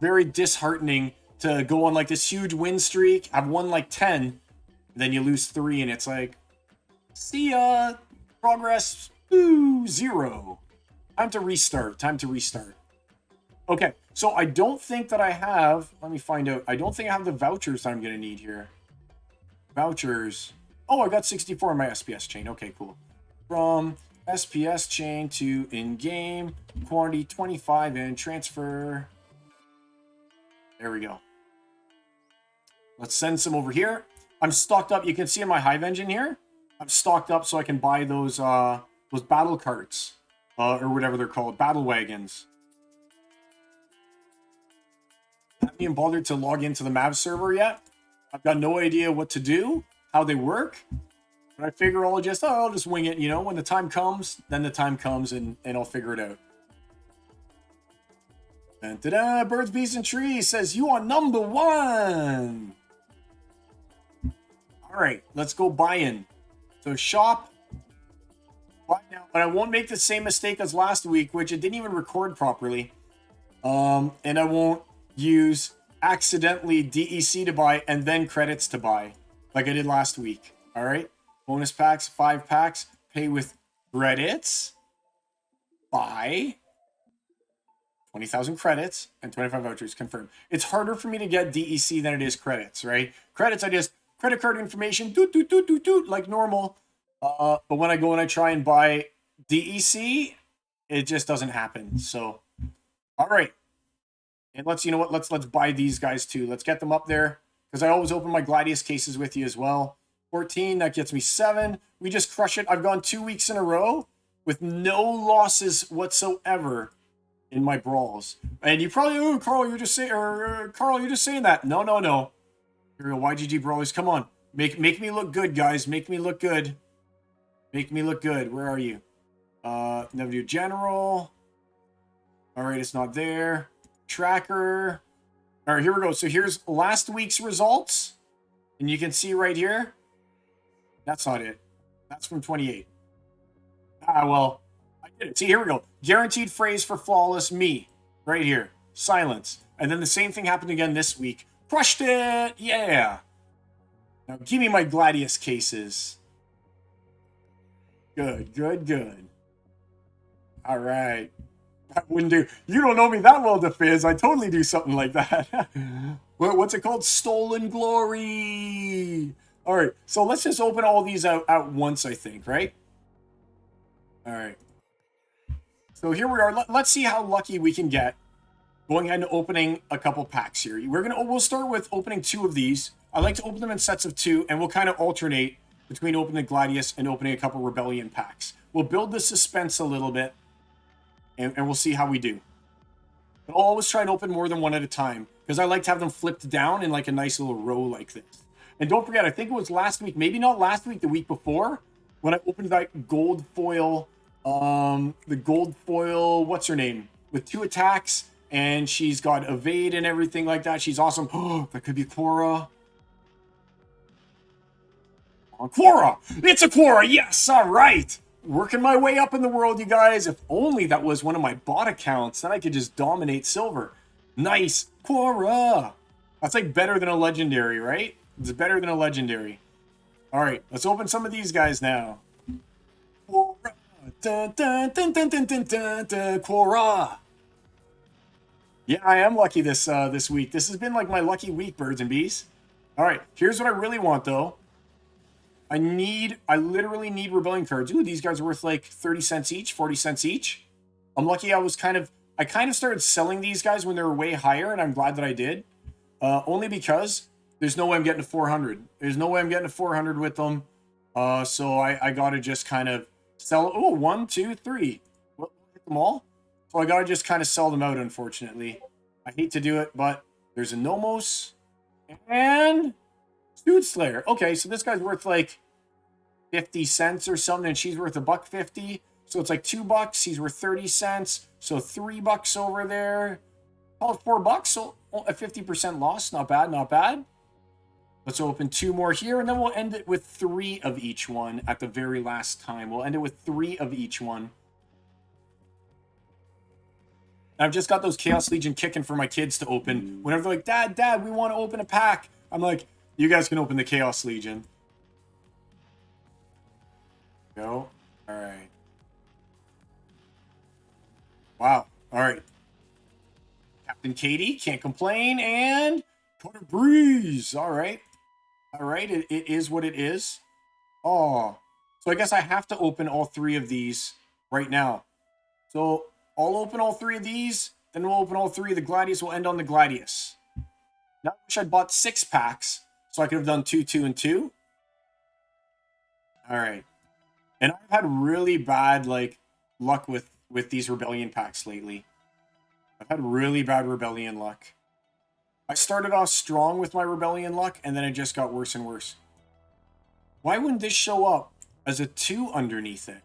very disheartening to go on like this huge win streak. I've won like 10, then you lose 3, and it's like, see ya, progress, 0. Time to restart. Okay, so I don't think that I have, let me find out. I don't think I have the vouchers that I'm going to need here. Vouchers. Oh, I got 64 in my SPS chain. Okay, cool. From SPS chain to in-game, quantity 25 and transfer. There we go. Let's send some over here. I'm stocked up. You can see in my Hive engine here, I'm stocked up so I can buy those battle carts, or whatever they're called, battle wagons. I haven't even bothered to log into the Mav server yet. I've got no idea what to do, how they work. But I figure I'll just wing it, you know. When the time comes, then the time comes, and I'll figure it out. And ta-da! Birds, Bees, and Trees says you are #1. All right, let's go buy-in. So shop, buy now, but I won't make the same mistake as last week, which it didn't even record properly. And I won't use accidentally DEC to buy and then credits to buy, like I did last week. All right, bonus packs, 5 packs, pay with credits, buy 20,000 credits and 25 vouchers confirmed. It's harder for me to get DEC than it is credits, right? Credits, I just credit card information, like normal. But when I go and I try and buy DEC, it just doesn't happen. So, all right. And you know what? Let's buy these guys too. Let's get them up there because I always open my Gladius cases with you as well. 14, that gets me 7. We just crush it. I've gone 2 weeks in a row with no losses whatsoever in my brawls. And you probably, Carl, you're just saying that. No. Here we go, YGG Brawlers, come on. Make me look good, guys. Make me look good. Where are you? Never do general. All right, it's not there. Tracker. All right, here we go. So here's last week's results. And you can see right here. That's not it. That's from 28. Well, I did it. See, here we go. Guaranteed phrase for flawless me. Right here. Silence. And then the same thing happened again this week. Crushed it! Yeah! Now give me my Gladius cases. Good. All right. That wouldn't do. You don't know me that well, DeFizz. I totally do something like that. What's it called? Stolen glory! All right, so let's just open all these out at once, I think, right? All right. So here we are. Let's see how lucky we can get going ahead and opening a couple packs here. We'll start with opening 2 of these. I like to open them in sets of 2, and we'll kind of alternate between opening Gladius and opening a couple Rebellion packs. We'll build the suspense a little bit, and we'll see how we do. But I'll always try and open more than one at a time, because I like to have them flipped down in like a nice little row like this. And don't forget, I think it was last week, maybe not last week, the week before, when I opened that gold foil, what's her name? With 2 attacks, and she's got evade and everything like that. She's awesome. Oh, that could be Cora. Quora! It's a Quora! Yes! All right! Working my way up in the world, you guys. If only that was one of my bot accounts, then I could just dominate silver. Nice! Quora! That's like better than a legendary, right? It's better than a legendary. All right, let's open some of these guys now. Quora! Dun, dun, dun, dun, dun, dun, dun, dun, Quora! Yeah, I am lucky this week. This has been like my lucky week, birds and bees. All right, here's what I really want, though. I literally need rebellion cards. Ooh, these guys are worth like 30 cents each, 40 cents each. I'm lucky I kind of started selling these guys when they were way higher, and I'm glad that I did. Only because there's no way I'm getting to 400. There's no way I'm getting to 400 with them. So I gotta just kind of sell. Oh, 1, 2, 3. Well, hit them all. So I gotta just kind of sell them out, unfortunately. I hate to do it, but there's a Nomos and Dude Slayer. Okay, so this guy's worth like 50 cents or something, and she's worth $1.50. So it's like $2. He's worth 30 cents. So $3 over there. Call it $4. So a 50% loss. Not bad, not bad. Let's open 2 more here, and then we'll end it with 3 of each one at the very last time. We'll end it with 3 of each one. I've just got those Chaos Legion kicking for my kids to open. Whenever they're like, Dad, we want to open a pack. I'm like, you guys can open the Chaos Legion. Go. All right. Wow. All right. Captain Katie, can't complain. And Cutter Breeze. All right. All right. It is what it is. Oh. So I guess I have to open all 3 of these right now. So I'll open all 3 of these. Then we'll open all 3 of the Gladius. We'll end on the Gladius. Now I wish I'd bought 6 packs. So I could have done 2, 2, and 2. All right. And I've had really bad luck with these Rebellion packs lately. I've had really bad Rebellion luck. I started off strong with my Rebellion luck, and then it just got worse and worse. Why wouldn't this show up as a 2 underneath it?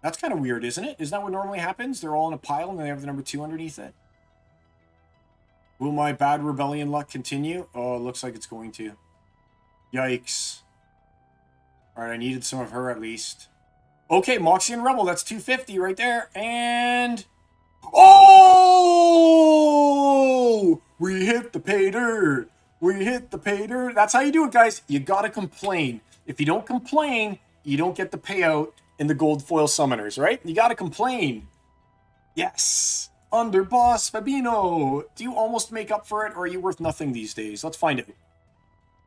That's kind of weird, isn't it? Isn't that what normally happens? They're all in a pile, and they have the number 2 underneath it. Will my bad Rebellion luck continue? Oh, it looks like it's going to. Yikes. Alright, I needed some of her at least. Okay, Moxie and Rebel, that's 250 right there. And... oh! We hit the pay dirt. We hit the pay dirt. That's how you do it, guys. You gotta complain. If you don't complain, you don't get the payout in the gold foil summoners, right? You gotta complain. Yes. Underboss Fabino. Do you almost make up for it, or are you worth nothing these days? Let's find out.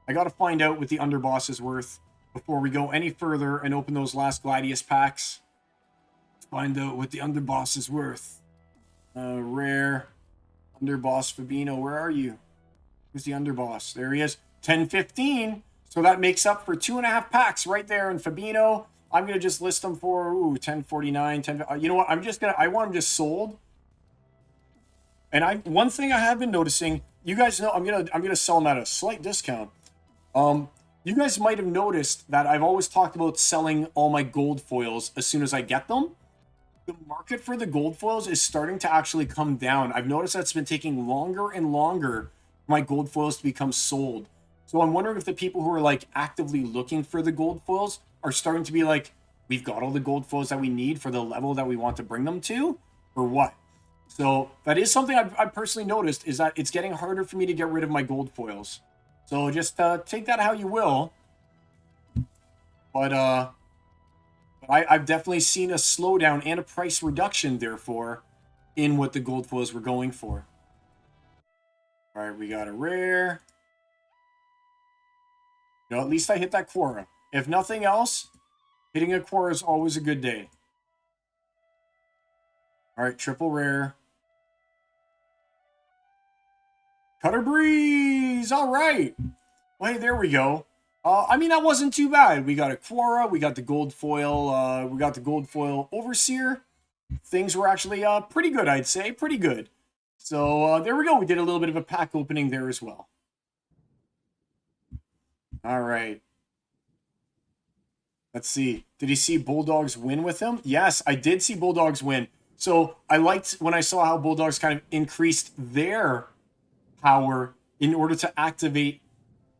I gotta find out what the Underboss is worth before we go any further and open those last Gladius packs. Let's find out what the Underboss is worth. Rare. Underboss Fabino, where are you? Who's the Underboss? There he is. 1015. So that makes up for 2.5 packs right there in Fabino. I'm gonna just list them for 1049. 10. You know what? I want them just sold. And one thing I have been noticing, you guys know I'm gonna sell them at a slight discount. You guys might have noticed that I've always talked about selling all my gold foils as soon as I get them. The market for the gold foils is starting to actually come down. I've noticed that it's been taking longer and longer for my gold foils to become sold. So I'm wondering if the people who are like actively looking for the gold foils are starting to be like, we've got all the gold foils that we need for the level that we want to bring them to, or what? So that is something I've personally noticed, is that it's getting harder for me to get rid of my gold foils. So just take that how you will. But I've definitely seen a slowdown and a price reduction, therefore, in what the gold foils were going for. All right, we got a rare. You know, at least I hit that Quora. If nothing else, hitting a Quora is always a good day. All right, triple rare. Cutter Breeze! All right. Well, hey, there we go. I mean, that wasn't too bad. We got a Quora, we got the gold foil, Overseer. Things were actually pretty good, I'd say. Pretty good. So there we go. We did a little bit of a pack opening there as well. All right. Let's see. Did he see Bulldogs win with him? Yes, I did see Bulldogs win. So I liked when I saw how Bulldogs kind of increased their power in order to activate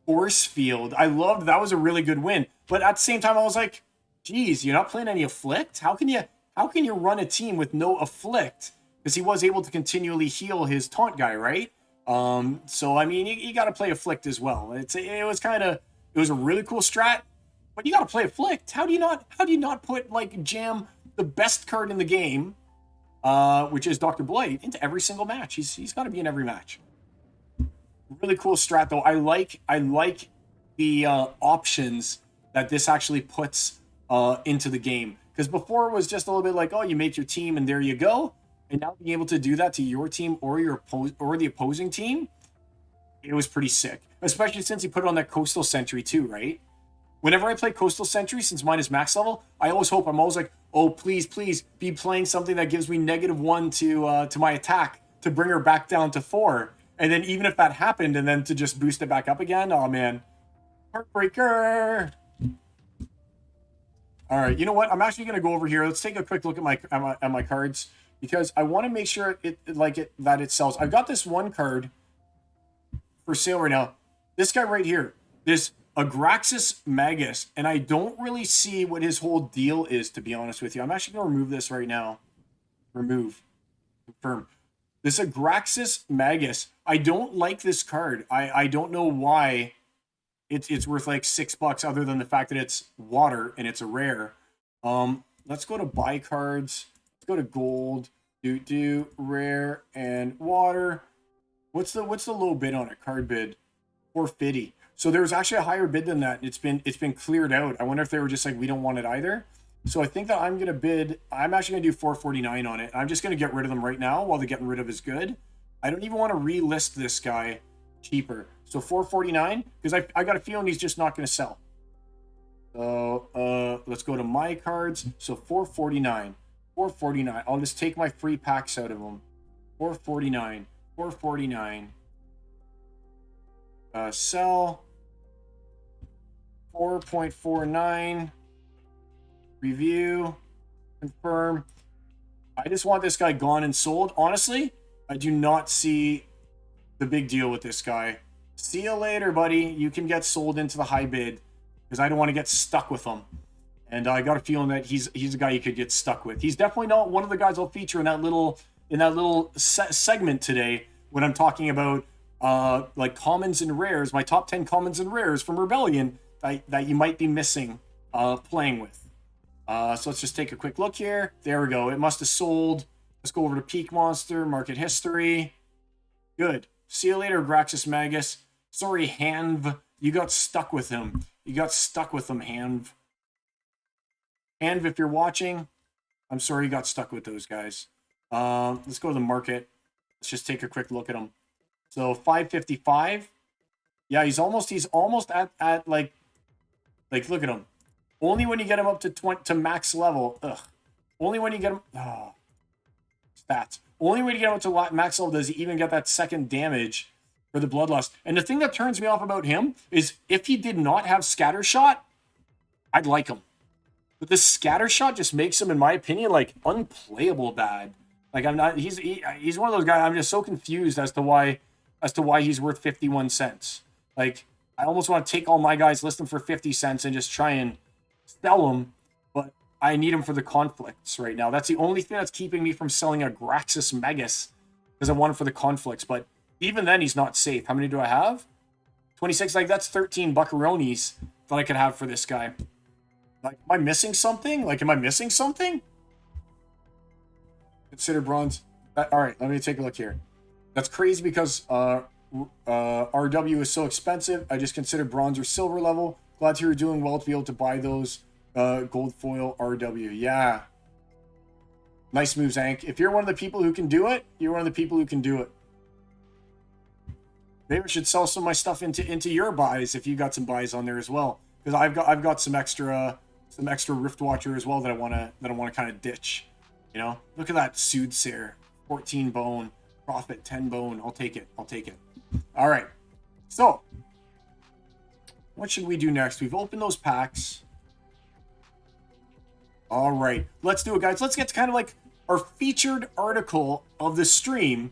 Force Field. I loved that. Was a really good win. But at the same time, I was like, geez, you're not playing any Afflict? How can you run a team with no Afflict? Because he was able to continually heal his taunt guy, right? So I mean, you got to play Afflict as well. It was a really cool strat, but you got to play Afflict. How do you not put like jam the best card in the game, which is Dr. Blight, into every single match? He's got to be in every match. Really cool strat though. I like the options that this actually puts into the game, because before it was just a little bit like, oh, you make your team and there you go. And now being able to do that to your team or the opposing team, it was pretty sick. Especially since he put it on that Coastal Sentry too, right? Whenever I play Coastal Sentry, since mine is max level, I'm always like, oh, please, please be playing something that gives me -1 to my attack to bring her back down to 4. And then even if that happened, and then to just boost it back up again, oh man, heartbreaker. All right, you know what? I'm actually going to go over here. Let's take a quick look at my cards, because I want to make sure that it sells. I've got this one card for sale right now. This guy right here, this Agraxis Magus, and I don't really see what his whole deal is, to be honest with you. I'm actually going to remove this right now. Remove. Confirm. This Agraxis Magus, I don't like this card. I don't know why it's worth like $6, other than the fact that it's water and it's a rare. Let's go to buy cards. Let's go to gold. Do rare and water. What's the low bid on it? Card bid 450. So there was actually a higher bid than that. It's been cleared out. I wonder if they were just like, we don't want it either. So I think that I'm actually gonna do 449 on it. I'm just gonna get rid of them right now while the getting rid of is good. I don't even want to relist this guy cheaper. So 449, because I got a feeling he's just not gonna sell. So let's go to my cards. So 449. 449. I'll just take my free packs out of them. 449. 449. Sell. 4.49. Review. Confirm. I just want this guy gone and sold. Honestly, I do not see the big deal with this guy. See you later, buddy. You can get sold into the high bid, because I don't want to get stuck with him. And I got a feeling that he's a guy you could get stuck with. He's definitely not one of the guys I'll feature in that little segment today, when I'm talking about like commons and rares, my top 10 commons and rares from Rebellion that you might be missing playing with. So let's just take a quick look here. There we go. It must have sold. Let's go over to Peak Monster, Market History. Good. See you later, Agraxis Magus. Sorry, Hanv. You got stuck with him. Hanv. Hanv, if you're watching, I'm sorry you got stuck with those guys. Let's go to the market. Let's just take a quick look at him. So 555. Yeah, he's almost at like look at him. Only when you get him up to max level. Ugh. Only when you get him. Oh. Stats. Only when you get him up to max level does he even get that second damage for the Bloodlust. And the thing that turns me off about him is, if he did not have Scattershot, I'd like him. But this Scattershot just makes him, in my opinion, like unplayable bad. Like he's one of those guys. I'm just so confused as to why he's worth 51 cents. Like, I almost want to take all my guys, list them for 50 cents, and just try and sell them, but I need them for the conflicts right now. That's the only thing that's keeping me from selling a Agraxis Magus, because I want him for the conflicts. But even then, he's not safe. How many do I have? 26. Like, that's 13 buckaronis that I could have for this guy. Like, am I missing something? Consider bronze. All right, let me take a look here. That's crazy, because RW is so expensive. I just considered bronze or silver level. Glad to hear you're doing well to be able to buy those gold foil RW. Yeah. Nice moves, Ank. If you're one of the people who can do it, you're one of the people who can do it. Maybe I should sell some of my stuff into your buys, if you got some buys on there as well. Because I've got some extra Rift Watcher as well that I wanna kind of ditch. You know? Look at that Soothsayer. 14 bone. Profit 10 bone. I'll take it. All right. So, what should we do next? We've opened those packs. All right. Let's do it, guys. Let's get to kind of like our featured article of the stream,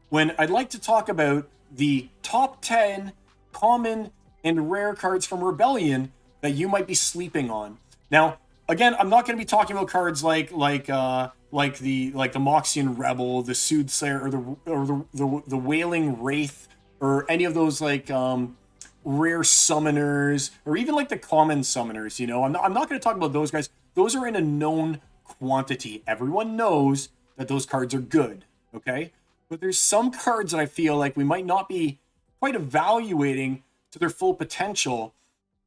when I'd like to talk about the top 10 common and rare cards from Rebellion that you might be sleeping on. Now, again, I'm not going to be talking about cards like the Moxian Rebel, the Soothsayer, or the Wailing Wraith, or any of those like rare summoners, or even like the common summoners. You know, I'm not going to talk about those guys. Those are in a known quantity. Everyone knows that those cards are good. Okay, but there's some cards that I feel like we might not be quite evaluating to their full potential.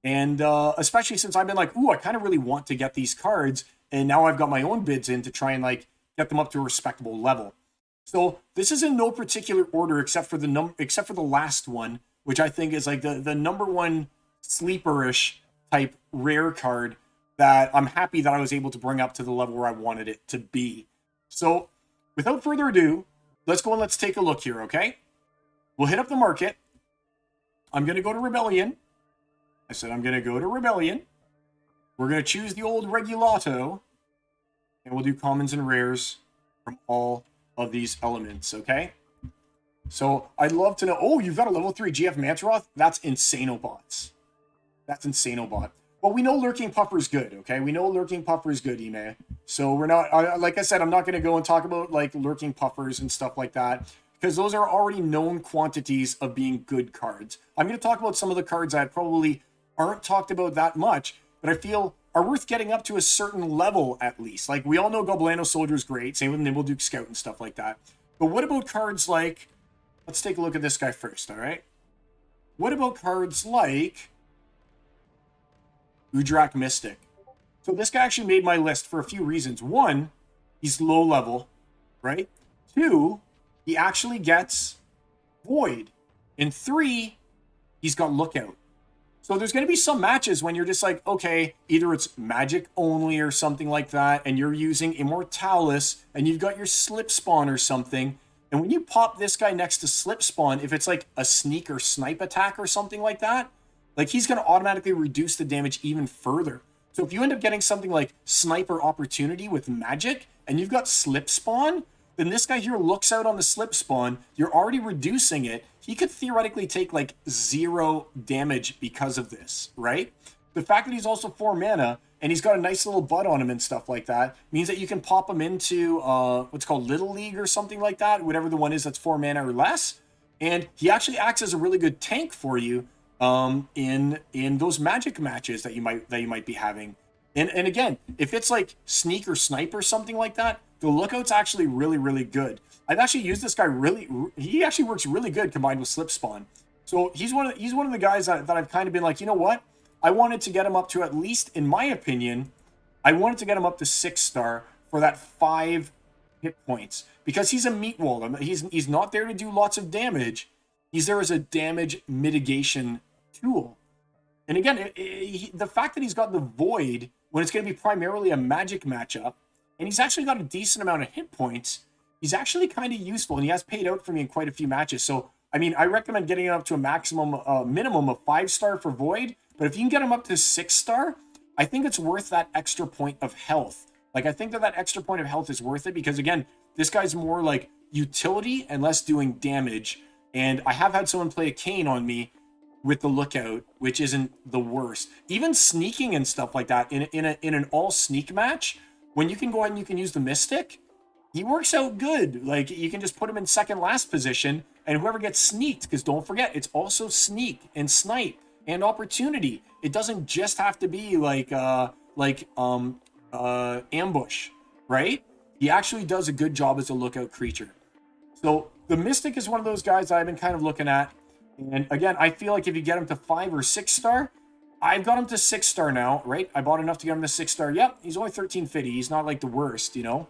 And especially since I've been like, ooh, I kind of really want to get these cards. And now I've got my own bids in to try and like get them up to a respectable level. So this is in no particular order except for the last one, which I think is like the number one sleeperish type rare card that I'm happy that I was able to bring up to the level where I wanted it to be. So without further ado, let's go and let's take a look here, okay? We'll hit up the market. I'm going to go to Rebellion. I said I'm going to go to Rebellion. We're going to choose the old Regulato. And we'll do commons and rares from all of these elements, okay? So I'd love to know... Oh, you've got a level 3 GF Mantaroth? That's Insanobots. That's Insanobot. Well, we know Lurking Puffer's good, okay? We know Lurking Puffer is good, Ime. So we're not... like I said, I'm not going to go and talk about like Lurking Puffers and stuff like that, because those are already known quantities of being good cards. I'm going to talk about some of the cards that probably aren't talked about that much, but I feel are worth getting up to a certain level at least. Like, we all know Goblano Soldier is great, same with Nimble Duke Scout and stuff like that. But what about cards like... Let's take a look at this guy first, all right? What about cards like Udrak Mystic? So this guy actually made my list for a few reasons. One, he's low level, right? Two, he actually gets Void. And three, he's got Lookout. So there's going to be some matches when you're just like, okay, either it's magic only or something like that, and you're using Immortalis, and you've got your Slip Spawn or something, and when you pop this guy next to Slip Spawn, if it's like a sneak or snipe attack or something like that, like he's going to automatically reduce the damage even further. So if you end up getting something like Sniper Opportunity with magic, and you've got Slip Spawn, then this guy here looks out on the Slip Spawn, you're already reducing it, he could theoretically take like 0 damage because of this, right? The fact that he's also 4 mana, and he's got a nice little butt on him and stuff like that, means that you can pop him into what's called Little League or something like that, whatever the one is that's 4 mana or less, and he actually acts as a really good tank for you in those magic matches that you might be having. And again, if it's like Sneak or Snipe or something like that, the Lookout's actually really, really good. I've actually used this guy he actually works really good combined with Slip Spawn. So he's one of the guys that I've kind of been like, you know what? I wanted to get him up to, at least in my opinion, I wanted to get him up to 6-star for that 5 hit points. Because he's a meat wall. He's not there to do lots of damage. He's there as a damage mitigation tool. And again, the fact that he's got the Void when it's going to be primarily a magic matchup, and he's actually got a decent amount of hit points, he's actually kind of useful, and he has paid out for me in quite a few matches. So, I mean, I recommend getting him up to a minimum of 5-star for Void, but if you can get him up to 6-star, I think it's worth that extra point of health. Like, I think that extra point of health is worth it, because again, this guy's more like utility and less doing damage, and I have had someone play a Cane on me with the Lookout, which isn't the worst. Even sneaking and stuff like that in an all sneak match, when you can go ahead and you can use the Mystic, he works out good. Like, you can just put him in second last position, and whoever gets sneaked, because don't forget, it's also sneak and snipe and opportunity. It doesn't just have to be like ambush, right? He actually does a good job as a Lookout creature. So the Mystic is one of those guys that I've been kind of looking at. And again, I feel like if you get him to 5 or 6-star, I've got him to 6-star now, right? I bought enough to get him to 6-star. Yep, he's only 1350. He's not like the worst, you know?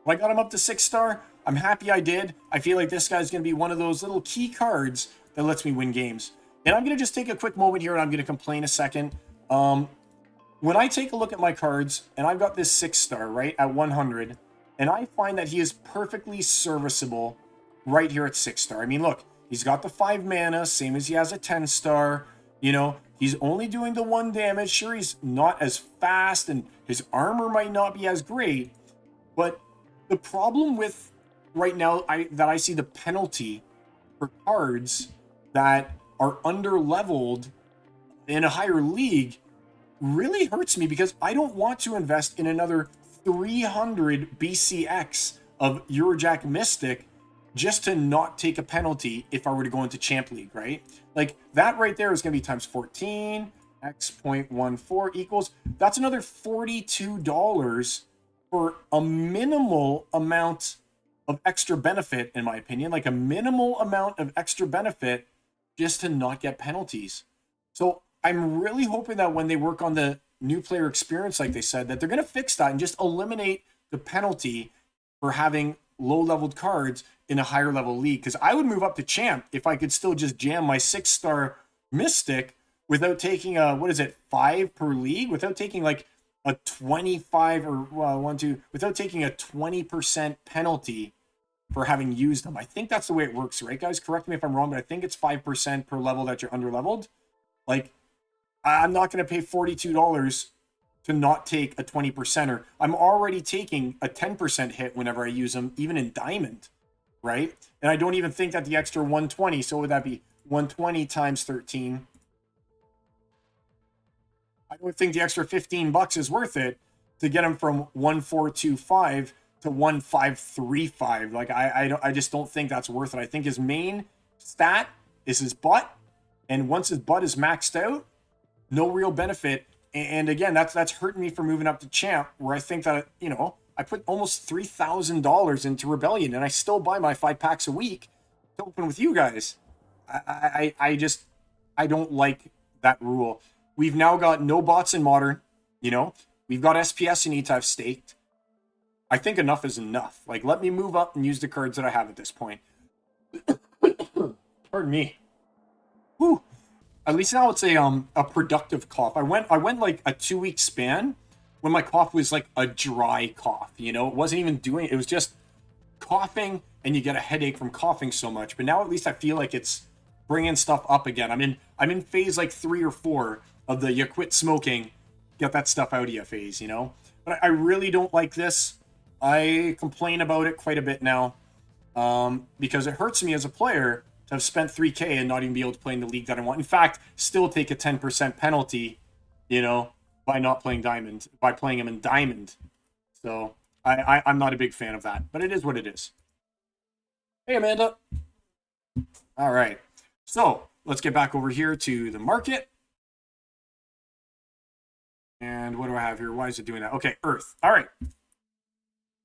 If I got him up to 6-star, I'm happy I did. I feel like this guy's going to be one of those little key cards that lets me win games. And I'm going to just take a quick moment here, and I'm going to complain a second. When I take a look at my cards, and I've got this 6-star, right, at 100, and I find that he is perfectly serviceable right here at 6-star. I mean, look, he's got the 5 mana, same as he has a 10-star. You know, he's only doing the 1 damage. Sure, he's not as fast, and his armor might not be as great. But the problem with right now that I see the penalty for cards that are under-leveled in a higher league really hurts me, because I don't want to invest in another 300 BCX of Eurojack Mystic just to not take a penalty if I were to go into Champ League, right? Like, that right there is going to be times 14, x 0.14 equals, that's another $42 for a minimal amount of extra benefit, in my opinion, like a minimal amount of extra benefit just to not get penalties. So I'm really hoping that when they work on the new player experience, like they said, that they're going to fix that and just eliminate the penalty for having low-leveled cards in a higher-level league. Because I would move up to Champ if I could still just jam my 6-star Mystic without taking a, 5 per league? Without taking like a 25 or, without taking a 20% penalty for having used them. I think that's the way it works, right, guys? Correct me if I'm wrong, but I think it's 5% per level that you're under-leveled. Like, I'm not going to pay $42 to not take a 20%er. I'm already taking a 10% hit whenever I use them, even in Diamond, right? And I don't even think that the extra 120, so would that be 120 times 13? I don't think the extra $15 is worth it to get him from 1425 to 1535. Like, I just don't think that's worth it. I think his main stat is his butt, and once his butt is maxed out, no real benefit. And again, that's hurting me for moving up to Champ, where I think that, you know, I put almost $3,000 into Rebellion, and I still buy my 5 packs a week to open with you guys. I don't like that rule. We've now got no bots in Modern, you know. We've got SPS and ETIF staked. I think enough is enough. Like, let me move up and use the cards that I have at this point. Pardon me. Whew. At least now it's a productive cough. I went like a 2-week span when my cough was like a dry cough, you know? It wasn't even doing it. It was just coughing, and you get a headache from coughing so much. But now at least I feel like it's bringing stuff up again. I'm in phase like 3 or 4 of the you quit smoking, get that stuff out of you phase, you know? But I really don't like this. I complain about it quite a bit now, because it hurts me as a player to have spent $3K and not even be able to play in the league that I want. In fact, still take a 10% penalty, you know, by not playing Diamond, by playing him in Diamond. So I'm not a big fan of that, but it is what it is. Hey, Amanda. All right. So let's get back over here to the market. And what do I have here? Why is it doing that? Okay, Earth. All right.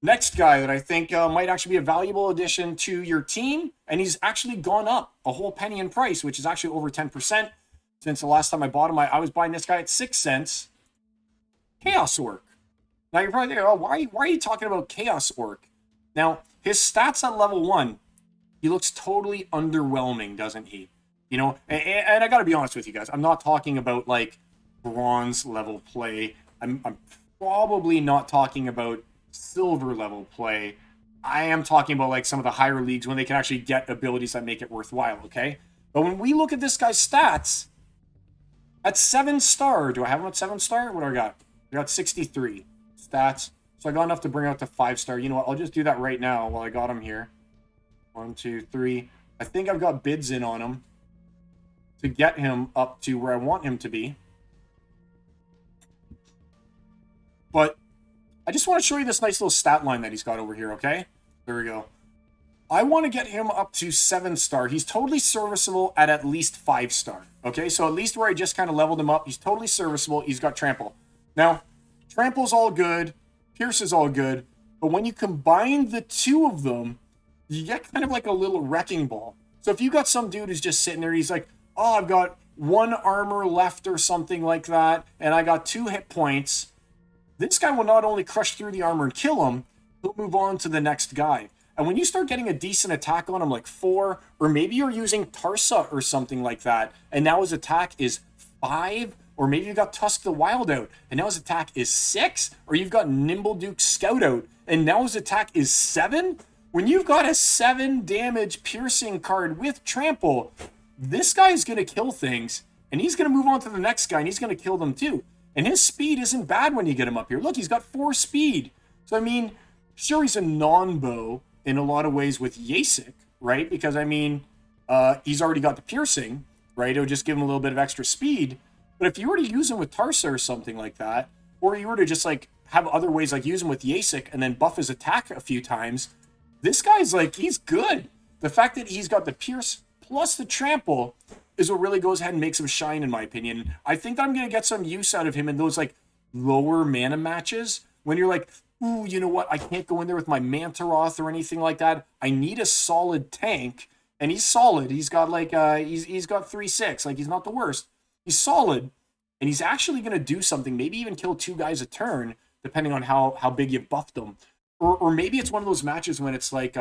Next guy that I think might actually be a valuable addition to your team, and he's actually gone up a whole penny in price, which is actually over 10% since the last time I bought him. I was buying this guy at 6 cents. Chaos Orc. Now you're probably thinking, oh, why are you talking about Chaos Orc? Now, his stats at level 1, he looks totally underwhelming, doesn't he? You know, and I got to be honest with you guys. I'm not talking about like bronze level play. I'm probably not talking about silver level play. I am talking about like some of the higher leagues when they can actually get abilities that make it worthwhile, okay? But when we look at this guy's stats, at 7-star, do I have him at 7-star? What do I got? I got 63 stats. So I got enough to bring out to 5-star. You know what? I'll just do that right now while I got him here. 1, 2, 3. I think I've got bids in on him to get him up to where I want him to be. But I just want to show you this nice little stat line that he's got over here, okay? There we go. I want to get him up to 7-star. He's totally serviceable at least 5-star, okay? So at least where I just kind of leveled him up, he's totally serviceable. He's got Trample. Now, Trample's all good. Pierce is all good. But when you combine the two of them, you get kind of like a little wrecking ball. So if you got some dude who's just sitting there, he's like, oh, I've got 1 armor left or something like that, and I got 2 hit points. This guy will not only crush through the armor and kill him, he'll move on to the next guy. And when you start getting a decent attack on him, like 4, or maybe you're using Tarsa or something like that, and now his attack is 5, or maybe you got Tusk the Wild out, and now his attack is 6, or you've got Nimble Duke Scout out, and now his attack is 7. When you've got a 7 damage piercing card with Trample, this guy is going to kill things, and he's going to move on to the next guy, and he's going to kill them too. And his speed isn't bad when you get him up here. Look, he's got 4 speed. So, I mean, sure, he's a non-bow in a lot of ways with Yasik, right? Because, I mean, he's already got the piercing. right? It would just give him a little bit of extra speed. But if you were to use him with Tarsa or something like that, or you were to just like have other ways like use him with Yasik and then buff his attack a few times, this guy's like, he's good. The fact that he's got the Pierce plus the Trample is what really goes ahead and makes him shine, in my opinion. I think that I'm going to get some use out of him in those like lower mana matches when you're like, ooh, you know what? I can't go in there with my Mantaroth or anything like that. I need a solid tank, and he's solid. He's got like he's got 3/6. Like he's not the worst. He's solid, and he's actually going to do something. Maybe even kill 2 guys a turn, depending on how big you buffed them. Or maybe it's one of those matches when it's like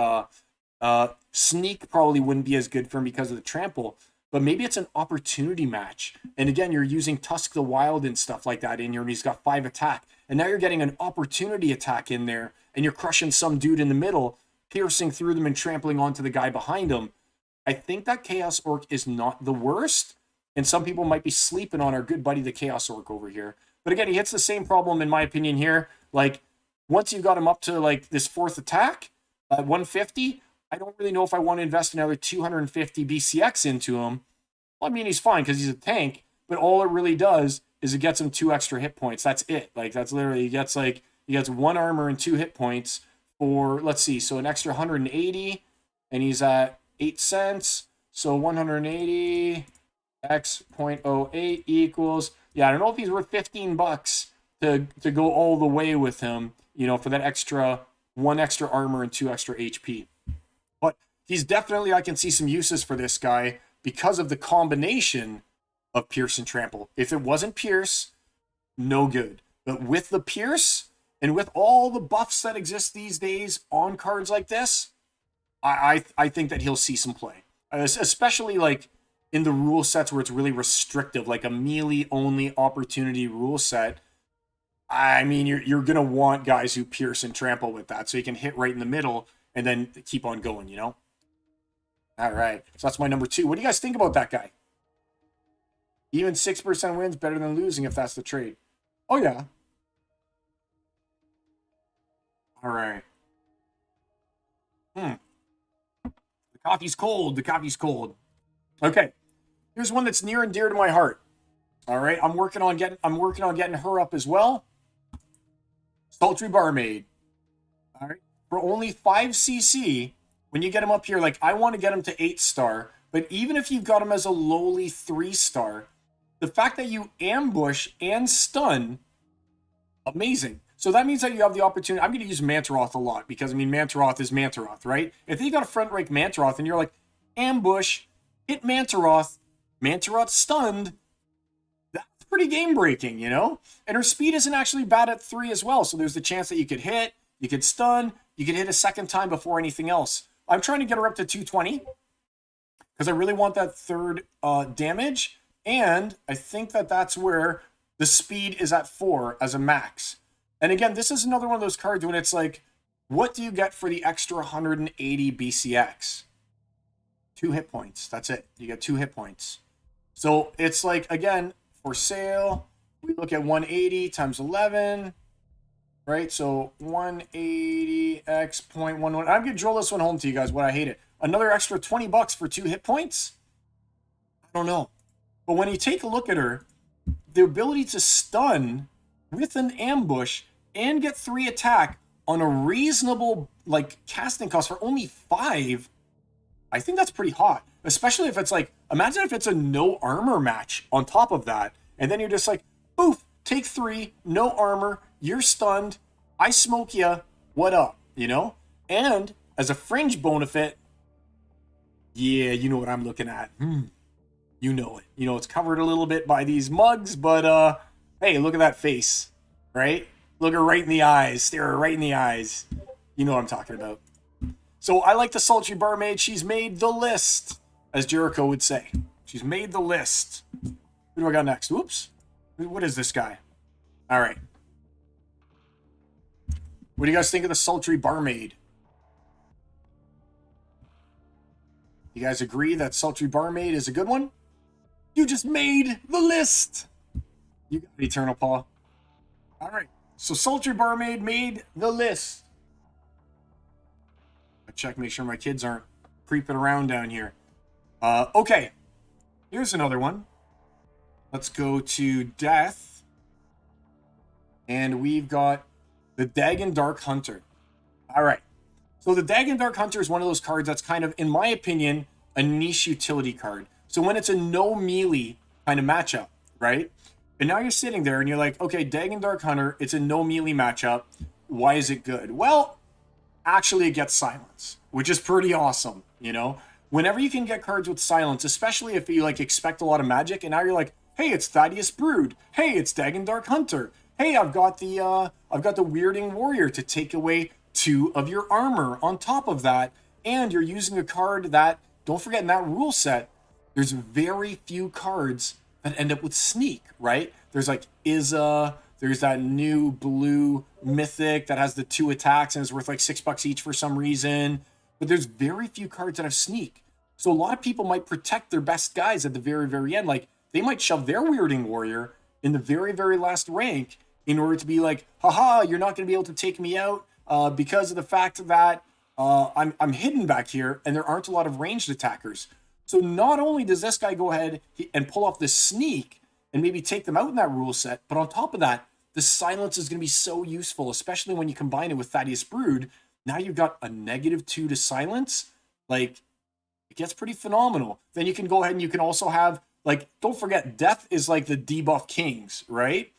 Sneak probably wouldn't be as good for him because of the Trample. But maybe it's an opportunity match. And again, you're using Tusk the Wild and stuff like that in here, and he's got 5 attack. And now you're getting an opportunity attack in there, and you're crushing some dude in the middle, piercing through them and trampling onto the guy behind him. I think that Chaos Orc is not the worst, and some people might be sleeping on our good buddy, the Chaos Orc over here. But again, he hits the same problem, in my opinion, here. Like, once you got him up to, like, this 4th attack at 150, I don't really know if I want to invest another 250 BCX into him. Well, I mean, he's fine because he's a tank, but all it really does is it gets him 2 extra hit points. That's it. Like, that's literally, he gets 1 armor and 2 hit points for, let's see, so an extra 180, and he's at 8 cents. So 180 x 0.08 equals, yeah, I don't know if he's worth 15 bucks to go all the way with him, you know, for that extra 1 extra armor and 2 extra HP. But he's definitely, I can see some uses for this guy because of the combination of Pierce and Trample. If it wasn't Pierce, no good. But with the Pierce and with all the buffs that exist these days on cards like this, I think that he'll see some play. Especially like in the rule sets where it's really restrictive, like a melee only opportunity rule set. I mean, you're going to want guys who Pierce and Trample with that so you can hit right in the middle and then keep on going, you know? All right. So that's my number 2. What do you guys think about that guy? Even 6% wins better than losing if that's the trade. Oh, yeah. All right. The coffee's cold. The coffee's cold. Okay. Here's one that's near and dear to my heart. All right. I'm working on getting her up as well. Sultry Barmaid. All right. For only 5 CC, when you get him up here, like I want to get him to 8-star, but even if you've got him as a lowly 3-star, the fact that you ambush and stun, amazing. So that means that you have the opportunity. I'm going to use Mantaroth a lot because, I mean, Mantaroth is Mantaroth, right? If you got a front rank Mantaroth and you're like, ambush, hit Mantaroth, Mantaroth stunned, that's pretty game breaking, you know? And her speed isn't actually bad at 3 as well. So there's the chance that you could hit, you could stun, you could hit a second time before anything else. I'm trying to get her up to 220 because I really want that 3rd damage. And I think that that's where the speed is at 4 as a max. And again, this is another one of those cards when it's like, what do you get for the extra 180 BCX? 2 hit points. That's it. You get 2 hit points. So it's like, again, for sale, we look at 180 times 11, right? So 180 x 0.11. I'm going to drill this one home to you guys, what I hate it. Another extra 20 bucks for 2 hit points? I don't know. But when you take a look at her, the ability to stun with an ambush and get 3 attack on a reasonable like casting cost for only 5, I think that's pretty hot. Especially if it's like, imagine if it's a no armor match on top of that, and then you're just like, boof, take 3, no armor, you're stunned, I smoke ya, what up, you know? And as a fringe bonefit, yeah, you know what I'm looking at. You know it. You know, it's covered a little bit by these mugs, but hey, look at that face, right? Look her right in the eyes, stare her right in the eyes. You know what I'm talking about. So I like the Sultry Barmaid. She's made the list, as Jericho would say. She's made the list. Who do I got next? Whoops. What is this guy? All right. What do you guys think of the Sultry Barmaid? You guys agree that Sultry Barmaid is a good one? You just made the list. You got it, Eternal Paw. All right. So Sultry Barmaid made the list. I check, make sure my kids aren't creeping around down here. Okay. Here's another one. Let's go to Death. And we've got the Dagon Dark Hunter. All right. So the Dagon Dark Hunter is one of those cards that's kind of, in my opinion, a niche utility card. So when it's a no melee kind of matchup, right? And now you're sitting there and you're like, okay, Dagon Dark Hunter, it's a no melee matchup. Why is it good? Well, actually it gets silence, which is pretty awesome, you know? Whenever you can get cards with silence, especially if you like expect a lot of magic, and now you're like, hey, it's Thaddeus Brood. Hey, it's Dagon Dark Hunter. Hey, I've got the Weirding Warrior to take away 2 of your armor on top of that, and you're using a card that, don't forget, in that rule set, there's very few cards that end up with sneak, right? There's like Izza, there's that new blue mythic that has the 2 attacks and is worth like $6 each for some reason, but there's very few cards that have sneak. So a lot of people might protect their best guys at the very, very end. Like, they might shove their Weirding Warrior in the very, very last rank in order to be like, haha, you're not going to be able to take me out because of the fact that I'm hidden back here and there aren't a lot of ranged attackers. So not only does this guy go ahead and pull off this sneak and maybe take them out in that rule set, but on top of that, the silence is going to be so useful, especially when you combine it with Thaddeus Brood. Now you've got a -2 to silence. Like, it gets pretty phenomenal. Then you can go ahead and you can also have, like, don't forget, Death is like the debuff kings, right?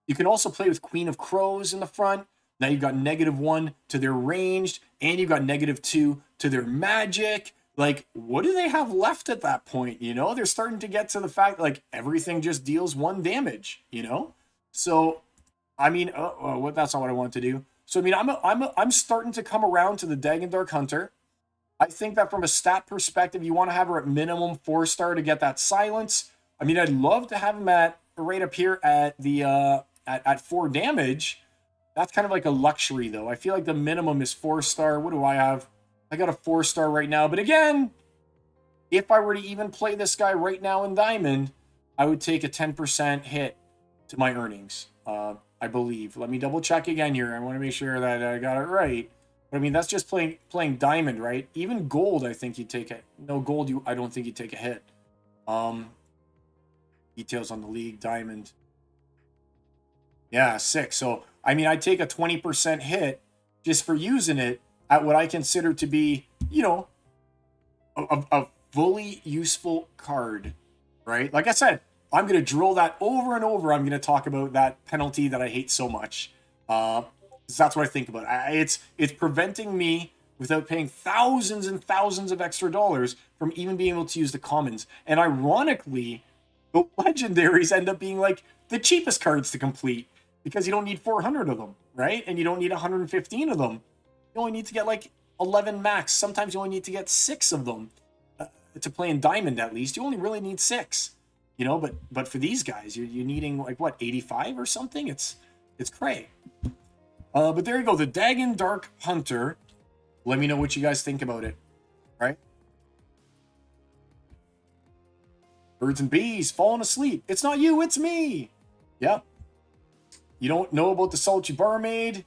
You can also play with Queen of Crows in the front. Now you've got -1 to their ranged, and you've got -2 to their magic. Like, what do they have left at that point? You know, they're starting to get to the fact, like, everything just deals 1 damage, you know? So, I mean, that's not what I want to do. So, I mean, I'm starting to come around to the Dagon Dark Hunter. I think that from a stat perspective, you want to have her at minimum 4-star to get that silence. I mean, I'd love to have him at right up here at the at 4 damage. That's kind of like a luxury, though. I feel like the minimum is 4-star. What do I have? I got a 4-star right now. But again, if I were to even play this guy right now in Diamond, I would take a 10% hit to my earnings, I believe. Let me double check again here. I want to make sure that I got it right. But I mean, that's just playing Diamond, right? Even Gold, I think you'd take it. No, Gold, I don't think you'd take a hit. Details on the league, Diamond. Yeah, 6. So, I mean, I'd take a 20% hit just for using it at what I consider to be, you know, a fully useful card, right? Like I said, I'm going to drill that over and over. I'm going to talk about that penalty that I hate so much. That's what I think about it. It's preventing me, without paying thousands and thousands of extra dollars, from even being able to use the commons. And ironically, the legendaries end up being like the cheapest cards to complete, because you don't need 400 of them, right? And you don't need 115 of them. You only need to get like 11 max. Sometimes you only need to get 6 of them to play in Diamond. At least you only really need 6, you know. But for these guys, you're needing like what, 85 or something. It's cray. But there you go, the Dagon Dark Hunter. Let me know what you guys think about it, right? Birds and bees falling asleep. It's not you, it's me. Yep. You don't know about the Sultry Barmaid.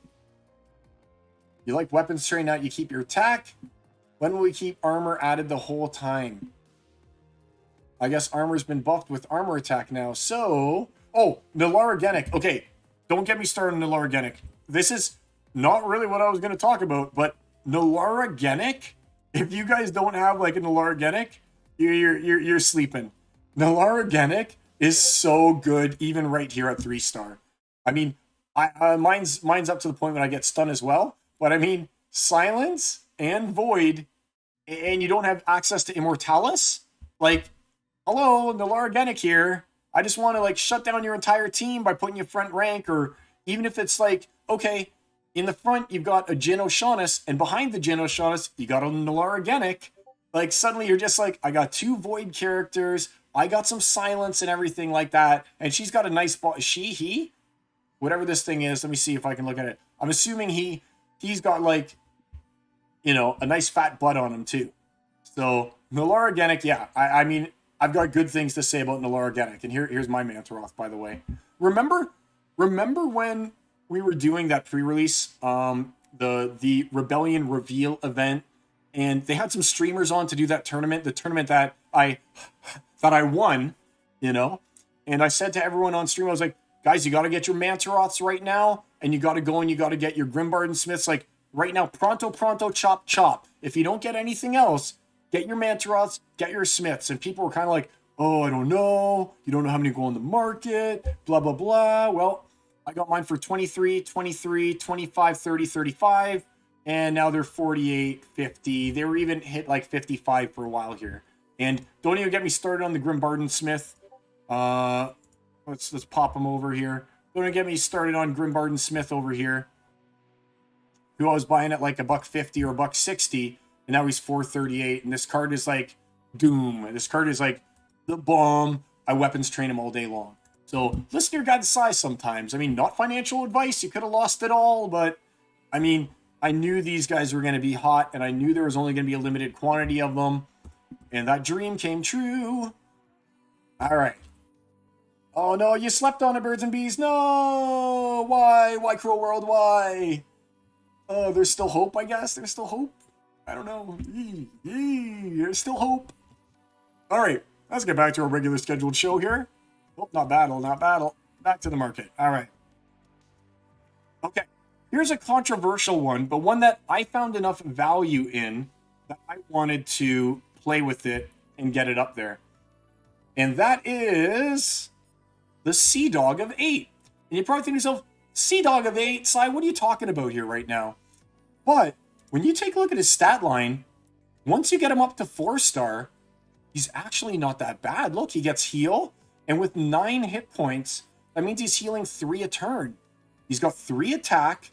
You like weapons train out, you keep your attack. When will we keep armor added the whole time? I guess armor's been buffed with armor attack now. So, oh, Nilara Genic. Okay, don't get me started on Nilara Genic. This is not really what I was going to talk about, but Nilara Genic, if you guys don't have like a Nilara Genic, you're sleeping. Nilara Genic is so good, even right here at 3-star. I mean, mine's up to the point when I get stun as well. But I mean, silence and void, and you don't have access to Immortalis. Like, hello, Nilara Genic here. I just want to like shut down your entire team by putting you front rank, or even if it's like, okay, in the front you've got a Jin O'Shaughnessy, and behind the Jin O'Shaughnessy you got a Nilara Genic. Like, suddenly you're just like, I got 2 void characters, I got some silence and everything like that, and she's got a nice ball. He, whatever this thing is. Let me see if I can look at it. I'm assuming he's got like, you know, a nice fat butt on him too. So Nilara Genic, yeah. I mean, I've got good things to say about Nilara Genic, and here's my Mantaroth, by the way. Remember when we were doing that pre-release, the Rebellion reveal event, and they had some streamers on to do that tournament, the tournament that I that I won, you know? And I said to everyone on stream, I was like, guys, you got to get your Mantaroths right now, and you got to go and you got to get your Grimbarden Smiths, like, right now, pronto, chop, chop. If you don't get anything else, get your Mantaroths, get your Smiths. And people were kind of like, oh, I don't know. You don't know how many go on the market, blah, blah, blah. Well, I got mine for 23, 23, 25, 30, 35. And now they're 48, 50. They were even hit like 55 for a while here. And don't even get me started on the Grimbarden Smith. Let's pop them over here. Don't even get me started on Grimbarden Smith over here, who I was buying at like $1.50 or $1.60, and now he's 438. And this card is like doom. This card is like the bomb. I weapons train him all day long. So listen to your guys' size sometimes. I mean, not financial advice. You could have lost it all, but I mean, I knew these guys were going to be hot, and I knew there was only going to be a limited quantity of them, and that dream came true. All right. Oh no, you slept on it, birds and bees. No! Why? Why, cruel world? Why? There's still hope, I guess. There's still hope. I don't know. There's still hope. All right, let's get back to our regular scheduled show here. Oh, not battle, not battle. Back to the market. All right. Okay, here's a controversial one, but one that I found enough value in that I wanted to play with it and get it up there. And that is the Sea Dog of 8. And you probably think to yourself, Sea Dog of 8? Sai, what are you talking about here right now? But when you take a look at his stat line, once you get him up to 4-star, he's actually not that bad. Look, he gets heal, and with 9 hit points, that means he's healing 3 a turn. He's got 3 attack,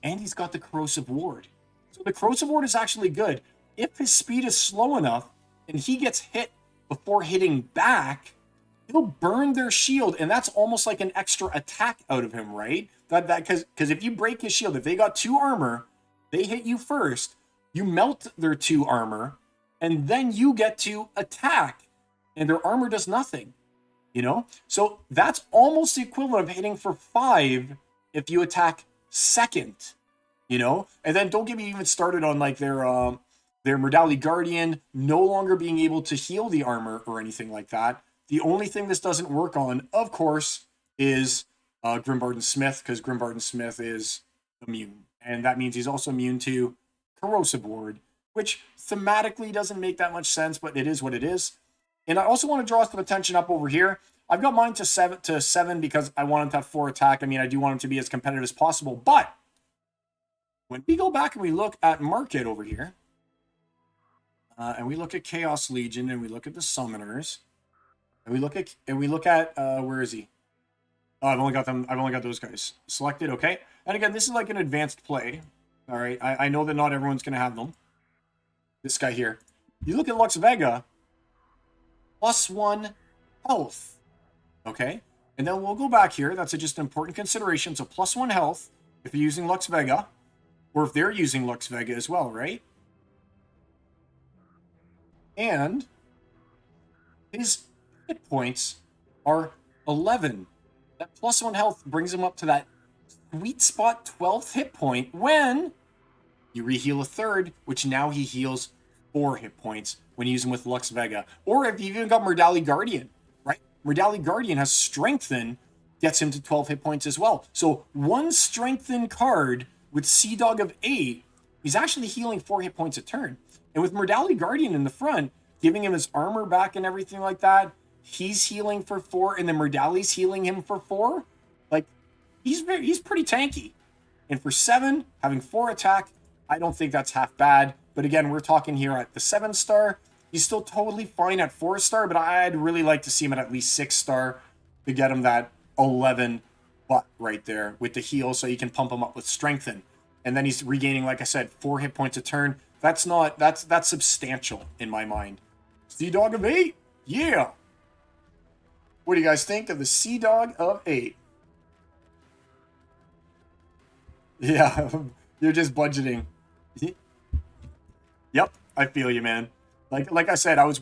and he's got the Corrosive Ward. So the Corrosive Ward is actually good. If his speed is slow enough, and he gets hit before hitting back, he'll burn their shield, and that's almost like an extra attack out of him, right? Because if you break his shield, if they got 2 armor, they hit you first, you melt their 2 armor, and then you get to attack, and their armor does nothing, you know? So that's almost the equivalent of hitting for 5 if you attack second, you know? And then don't get me even started on like their Mordali Guardian no longer being able to heal the armor or anything like that. The only thing this doesn't work on, of course, is Grimbarden Smith, because Grimbarden Smith is immune. And that means he's also immune to Corrosive Ward, which thematically doesn't make that much sense, but it is what it is. And I also want to draw some attention up over here. I've got mine to 7 because I want him to have 4 attack. I mean, I do want him to be as competitive as possible. But when we go back and we look at market over here, and we look at Chaos Legion, and we look at the Summoners, and we look at where is he? Oh, I've only got those guys selected. Okay. And again, this is like an advanced play. All right. I know that not everyone's going to have them. This guy here. You look at Lux Vega, +1 health. Okay. And then we'll go back here. That's just an important consideration. So +1 health if you're using Lux Vega, or if they're using Lux Vega as well, right? And his hit points are 11. That +1 health brings him up to that sweet spot 12th hit point when you reheal a 3rd, which now he heals 4 hit points when you use him with Lux Vega. Or if you've even got Mordali Guardian, right? Mordali Guardian has Strengthen, gets him to 12 hit points as well. So one Strengthen card with Sea Dog of 8, he's actually healing 4 hit points a turn. And with Mordali Guardian in the front, giving him his armor back and everything like that, he's healing for 4, and then Mordali's healing him for 4. Like, he's pretty tanky. And for 7, having 4 attack, I don't think that's half bad. But again, we're talking here at the 7-star. He's still totally fine at 4-star, but I'd really like to see him at least 6-star to get him that 11 butt right there with the heal, so you can pump him up with Strengthen. And then he's regaining, like I said, 4 hit points a turn. That's substantial in my mind. Sea Dog of 8, yeah. What do you guys think of the Sea Dog of 8? Yeah, you're just budgeting. Yep, I feel you, man. Like I said, I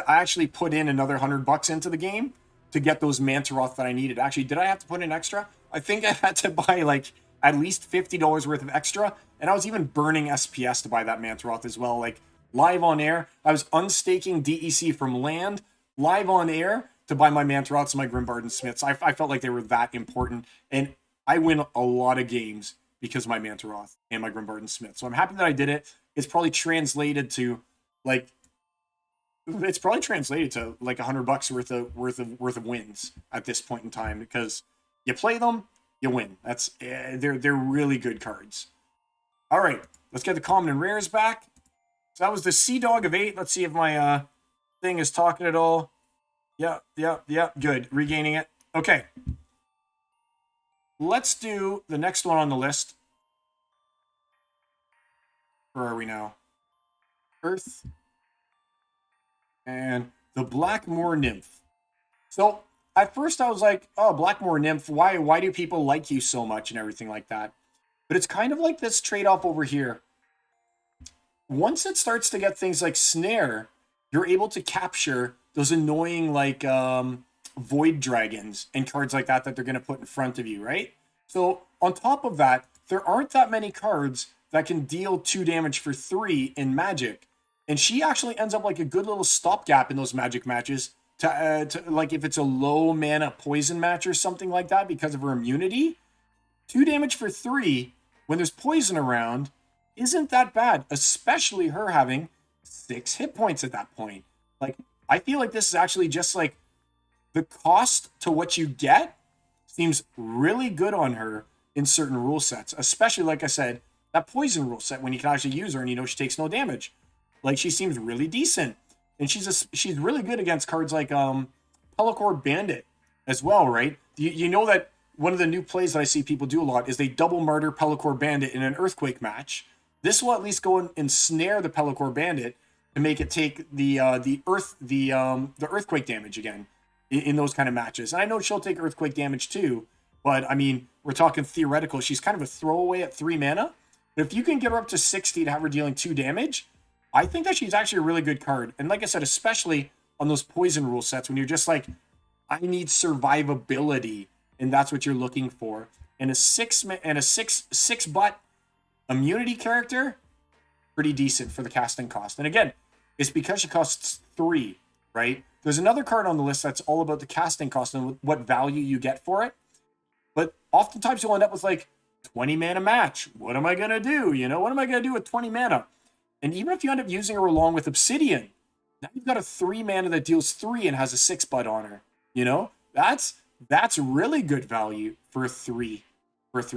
actually put in another $100 into the game to get those Mantaroth that I needed. Actually, did I have to put in extra? I think I had to buy like at least $50 worth of extra, and I was even burning SPS to buy that Mantaroth as well. Like live on air, I was unstaking DEC from land, live on air to buy my Mantroths and my Grimbarden Smiths. I felt like they were that important, and I win a lot of games because of my Mantaroth and my Grimbarden Smith. So I'm happy that I did it. It's probably translated to like like $100 worth of wins at this point in time, because you play them, you win. That's they're really good cards. All right, let's get the common and rares back. So that was the Sea Dog of 8. Let's see if my thing is talking at all. Yeah, good. Regaining it. Okay. Let's do the next one on the list. Where are we now? Earth. And the Blackmoor Nymph. So at first I was like, oh, Blackmoor Nymph, why do people like you so much and everything like that? But it's kind of like this trade-off over here. Once it starts to get things like Snare, you're able to capture those annoying like Void Dragons and cards like that they're going to put in front of you, right? So on top of that, there aren't that many cards that can deal 2 damage for 3 in Magic. And she actually ends up like a good little stopgap in those Magic matches to like if it's a low mana poison match or something like that because of her immunity. 2 damage for 3 when there's poison around isn't that bad, especially her having 6 hit points at that point. Like, I feel like this is actually just like the cost to what you get seems really good on her in certain rule sets, especially, like I said, that poison rule set when you can actually use her and you know she takes no damage. Like, she seems really decent. And she's really good against cards like Pelacor Bandit as well, right? You know that one of the new plays that I see people do a lot is they double murder Pelacor Bandit in an Earthquake match. This will at least go and ensnare the Pelacor Bandit to make it take the Earthquake damage again in those kind of matches. And I know she'll take Earthquake damage too, but I mean, we're talking theoretical. She's kind of a throwaway at 3 mana. But if you can get her up to 60 to have her dealing 2 damage, I think that she's actually a really good card. And like I said, especially on those poison rule sets when you're just like, I need survivability, and that's what you're looking for. And a six butt immunity character, pretty decent for the casting cost. And again, it's because she costs 3, right? There's another card on the list that's all about the casting cost and what value you get for it. But oftentimes you'll end up with like 20 mana match. What am I going to do? You know, what am I going to do with 20 mana? And even if you end up using her along with Obsidian, now you've got a 3 mana that deals 3 and has a 6 butt on her. You know, that's really good value for a 3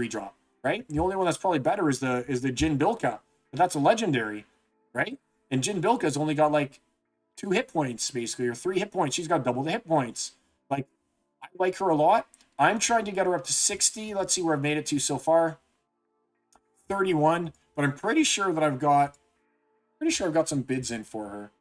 drop, right? The only one that's probably better is the Jin Bilka, but that's a legendary, right? And Jin Bilka's only got like 2 hit points basically, or 3 hit points. She's got double the hit points. Like, I like her a lot. I'm trying to get her up to 60. Let's see where I've made it to so far. 31, but I'm pretty sure I've got some bids in for her.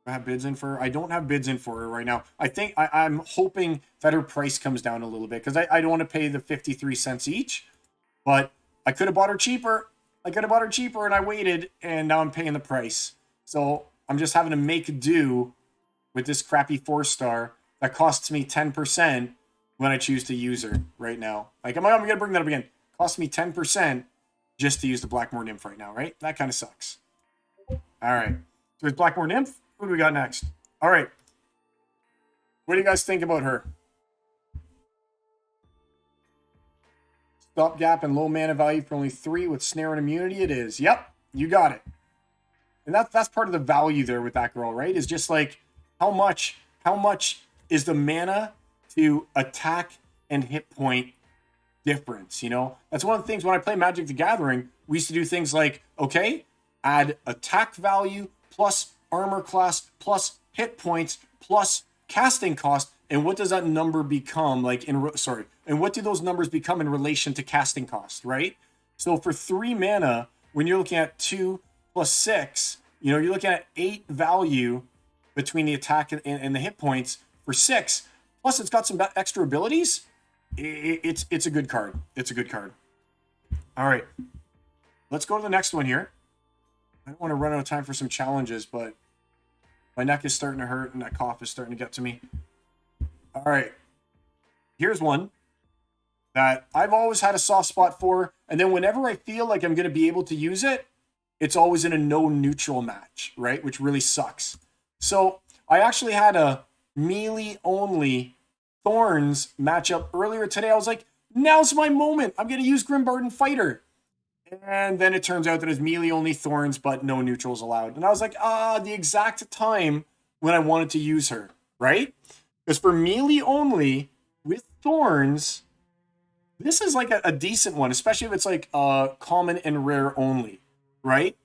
I have bids in for her. I don't have bids in for her right now. I think I'm hoping that her price comes down a little bit because I don't want to pay the 53 cents each, but I could have bought her cheaper. And I waited, and now I'm paying the price. So I'm just having to make do with this crappy 4-star that costs me 10% when I choose to use her right now. Like, I'm going to bring that up again. Costs me 10% just to use the Blackmoor Nymph right now, right? That kind of sucks. All right. So it's Blackmoor Nymph. What do we got next? All right. What do you guys think about her? Stopgap and low mana value for only 3 with snare and immunity. It is. Yep, you got it. And that's part of the value there with that girl, right? Is just like how much is the mana to attack and hit point difference, you know? That's one of the things when I play Magic the Gathering, we used to do things like, okay, add attack value plus armor class plus hit points plus casting cost, and what does that number become and what do those numbers become in relation to casting cost, right? So for 3 mana, when you're looking at 2 plus 6, you know, you're looking at 8 value between the attack and the hit points for 6, plus it's got some extra abilities. It's a good card. It's a good card. All right, let's go to the next one here. I don't want to run out of time for some challenges, but my neck is starting to hurt and that cough is starting to get to me. All right. Here's one that I've always had a soft spot for. And then whenever I feel like I'm going to be able to use it, it's always in a no neutral match, right? Which really sucks. So I actually had a melee only Thorns matchup earlier today. I was like, now's my moment. I'm going to use Grimbarden Fighter. And then it turns out that it's melee only Thorns, but no neutrals allowed. And I was like, the exact time when I wanted to use her, right? Because for melee only with Thorns, this is like a decent one, especially if it's like common and rare only, right?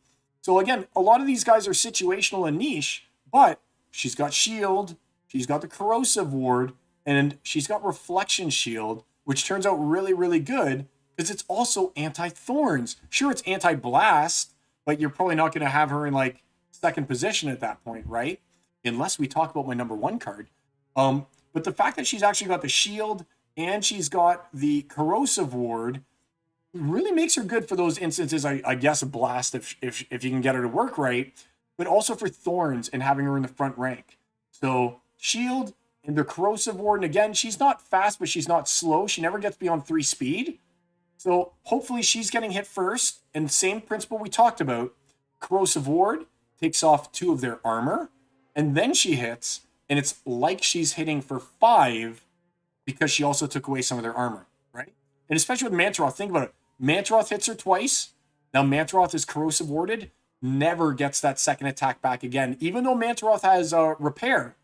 So again, a lot of these guys are situational and niche, but she's got shield, she's got the corrosive ward, and she's got reflection shield, which turns out really, really good because it's also anti-thorns. Sure, it's anti-blast, but you're probably not going to have her in like second position at that point, right? Unless we talk about my number one card. But the fact that she's actually got the shield and she's got the corrosive ward really makes her good for those instances, I guess, a blast if you can get her to work right, but also for thorns and having her in the front rank. So shield and the corrosive ward, and again, she's not fast, but she's not slow. She never gets beyond 3 speed. So hopefully she's getting hit first. And same principle we talked about. Corrosive ward takes off 2 of their armor, and then she hits, and it's like she's hitting for 5 because she also took away some of their armor, right? And especially with Mantaroth, think about it. Mantaroth hits her twice. Now Mantaroth is corrosive warded, never gets that second attack back again. Even though Mantaroth has repair,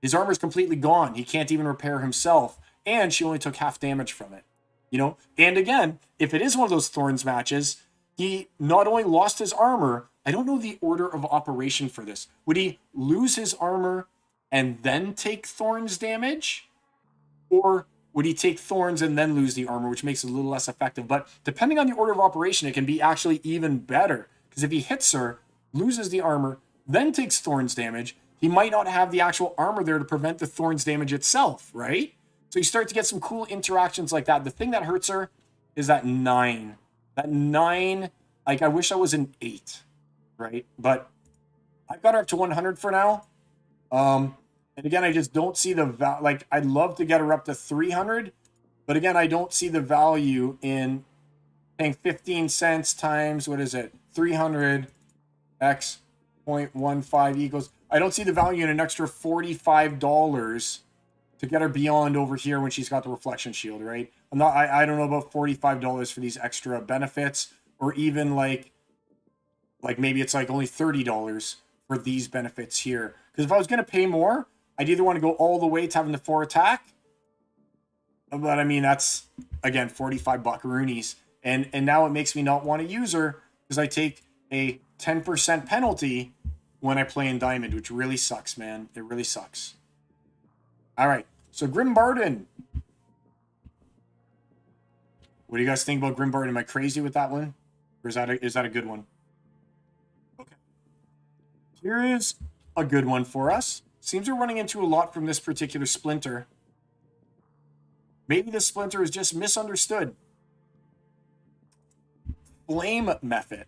his armor is completely gone. He can't even repair himself, and she only took half damage from it. You know, and again, if it is one of those Thorns matches, he not only lost his armor, I don't know the order of operation for this. Would he lose his armor and then take Thorns damage? Or would he take Thorns and then lose the armor, which makes it a little less effective? But depending on the order of operation, it can be actually even better. Because if he hits her, loses the armor, then takes Thorns damage, he might not have the actual armor there to prevent the Thorns damage itself, right? So you start to get some cool interactions like that. The thing that hurts her is that 9. That 9, like, I wish I was an 8, right? But I've got her up to 100 for now. And again, I just don't see the value. Like, I'd love to get her up to 300, but again, I don't see the value in paying 15 cents times, what is it? 300 x 0.15 equals. I don't see the value in an extra $45 to get her beyond over here when she's got the reflection shield, right? I don't know about $45 for these extra benefits, or even like maybe it's like only $30 for these benefits here. Because if I was going to pay more, I'd either want to go all the way to having the 4 attack, but I mean, that's, again, 45 buckaroonies. And now it makes me not want to use her because I take a 10% penalty when I play in Diamond, which really sucks, man. It really sucks. All right, so Grimbarden. What do you guys think about Grimbarden? Am I crazy with that one? Or is that a good one? Okay. Here is a good one for us. Seems we're running into a lot from this particular Splinter. Maybe the Splinter is just misunderstood. Flame Method.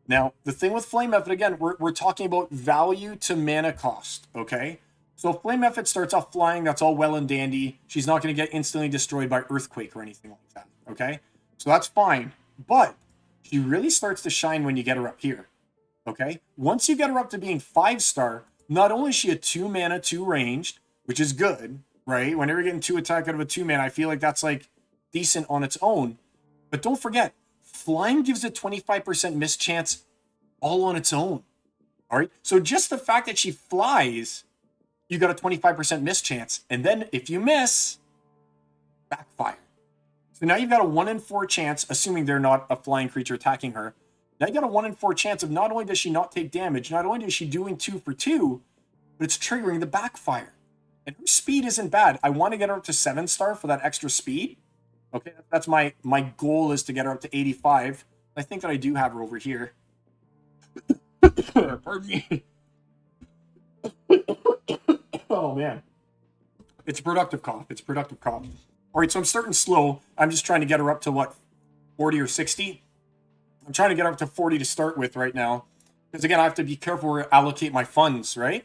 Now, the thing with Flame Method, again, we're talking about value to mana cost, okay? So Flame Method starts off flying, that's all well and dandy. She's not going to get instantly destroyed by Earthquake or anything like that, okay? So that's fine. But she really starts to shine when you get her up here, okay? Once you get her up to being 5-star, not only is she a 2 mana, 2 ranged, which is good, right? Whenever you're getting 2 attack out of a 2 mana, I feel like that's like decent on its own. But don't forget, flying gives a 25% miss chance all on its own. All right. So just the fact that she flies, you got a 25% miss chance. And then if you miss, backfire. So now you've got a 1 in 4 chance, assuming they're not a flying creature attacking her. Now you got a 1 in 4 chance of not only does she not take damage, not only is she doing 2 for 2, but it's triggering the backfire. And her speed isn't bad. I want to get her up to 7-star for that extra speed. Okay, that's my goal, is to get her up to 85. I think that I do have her over here. Pardon me. Oh, man. It's a productive cough. It's a productive cough. All right, so I'm starting slow. I'm just trying to get her up to, what, 40 or 60? I'm trying to get her up to 40 to start with right now. Because, again, I have to be careful where I allocate my funds, right?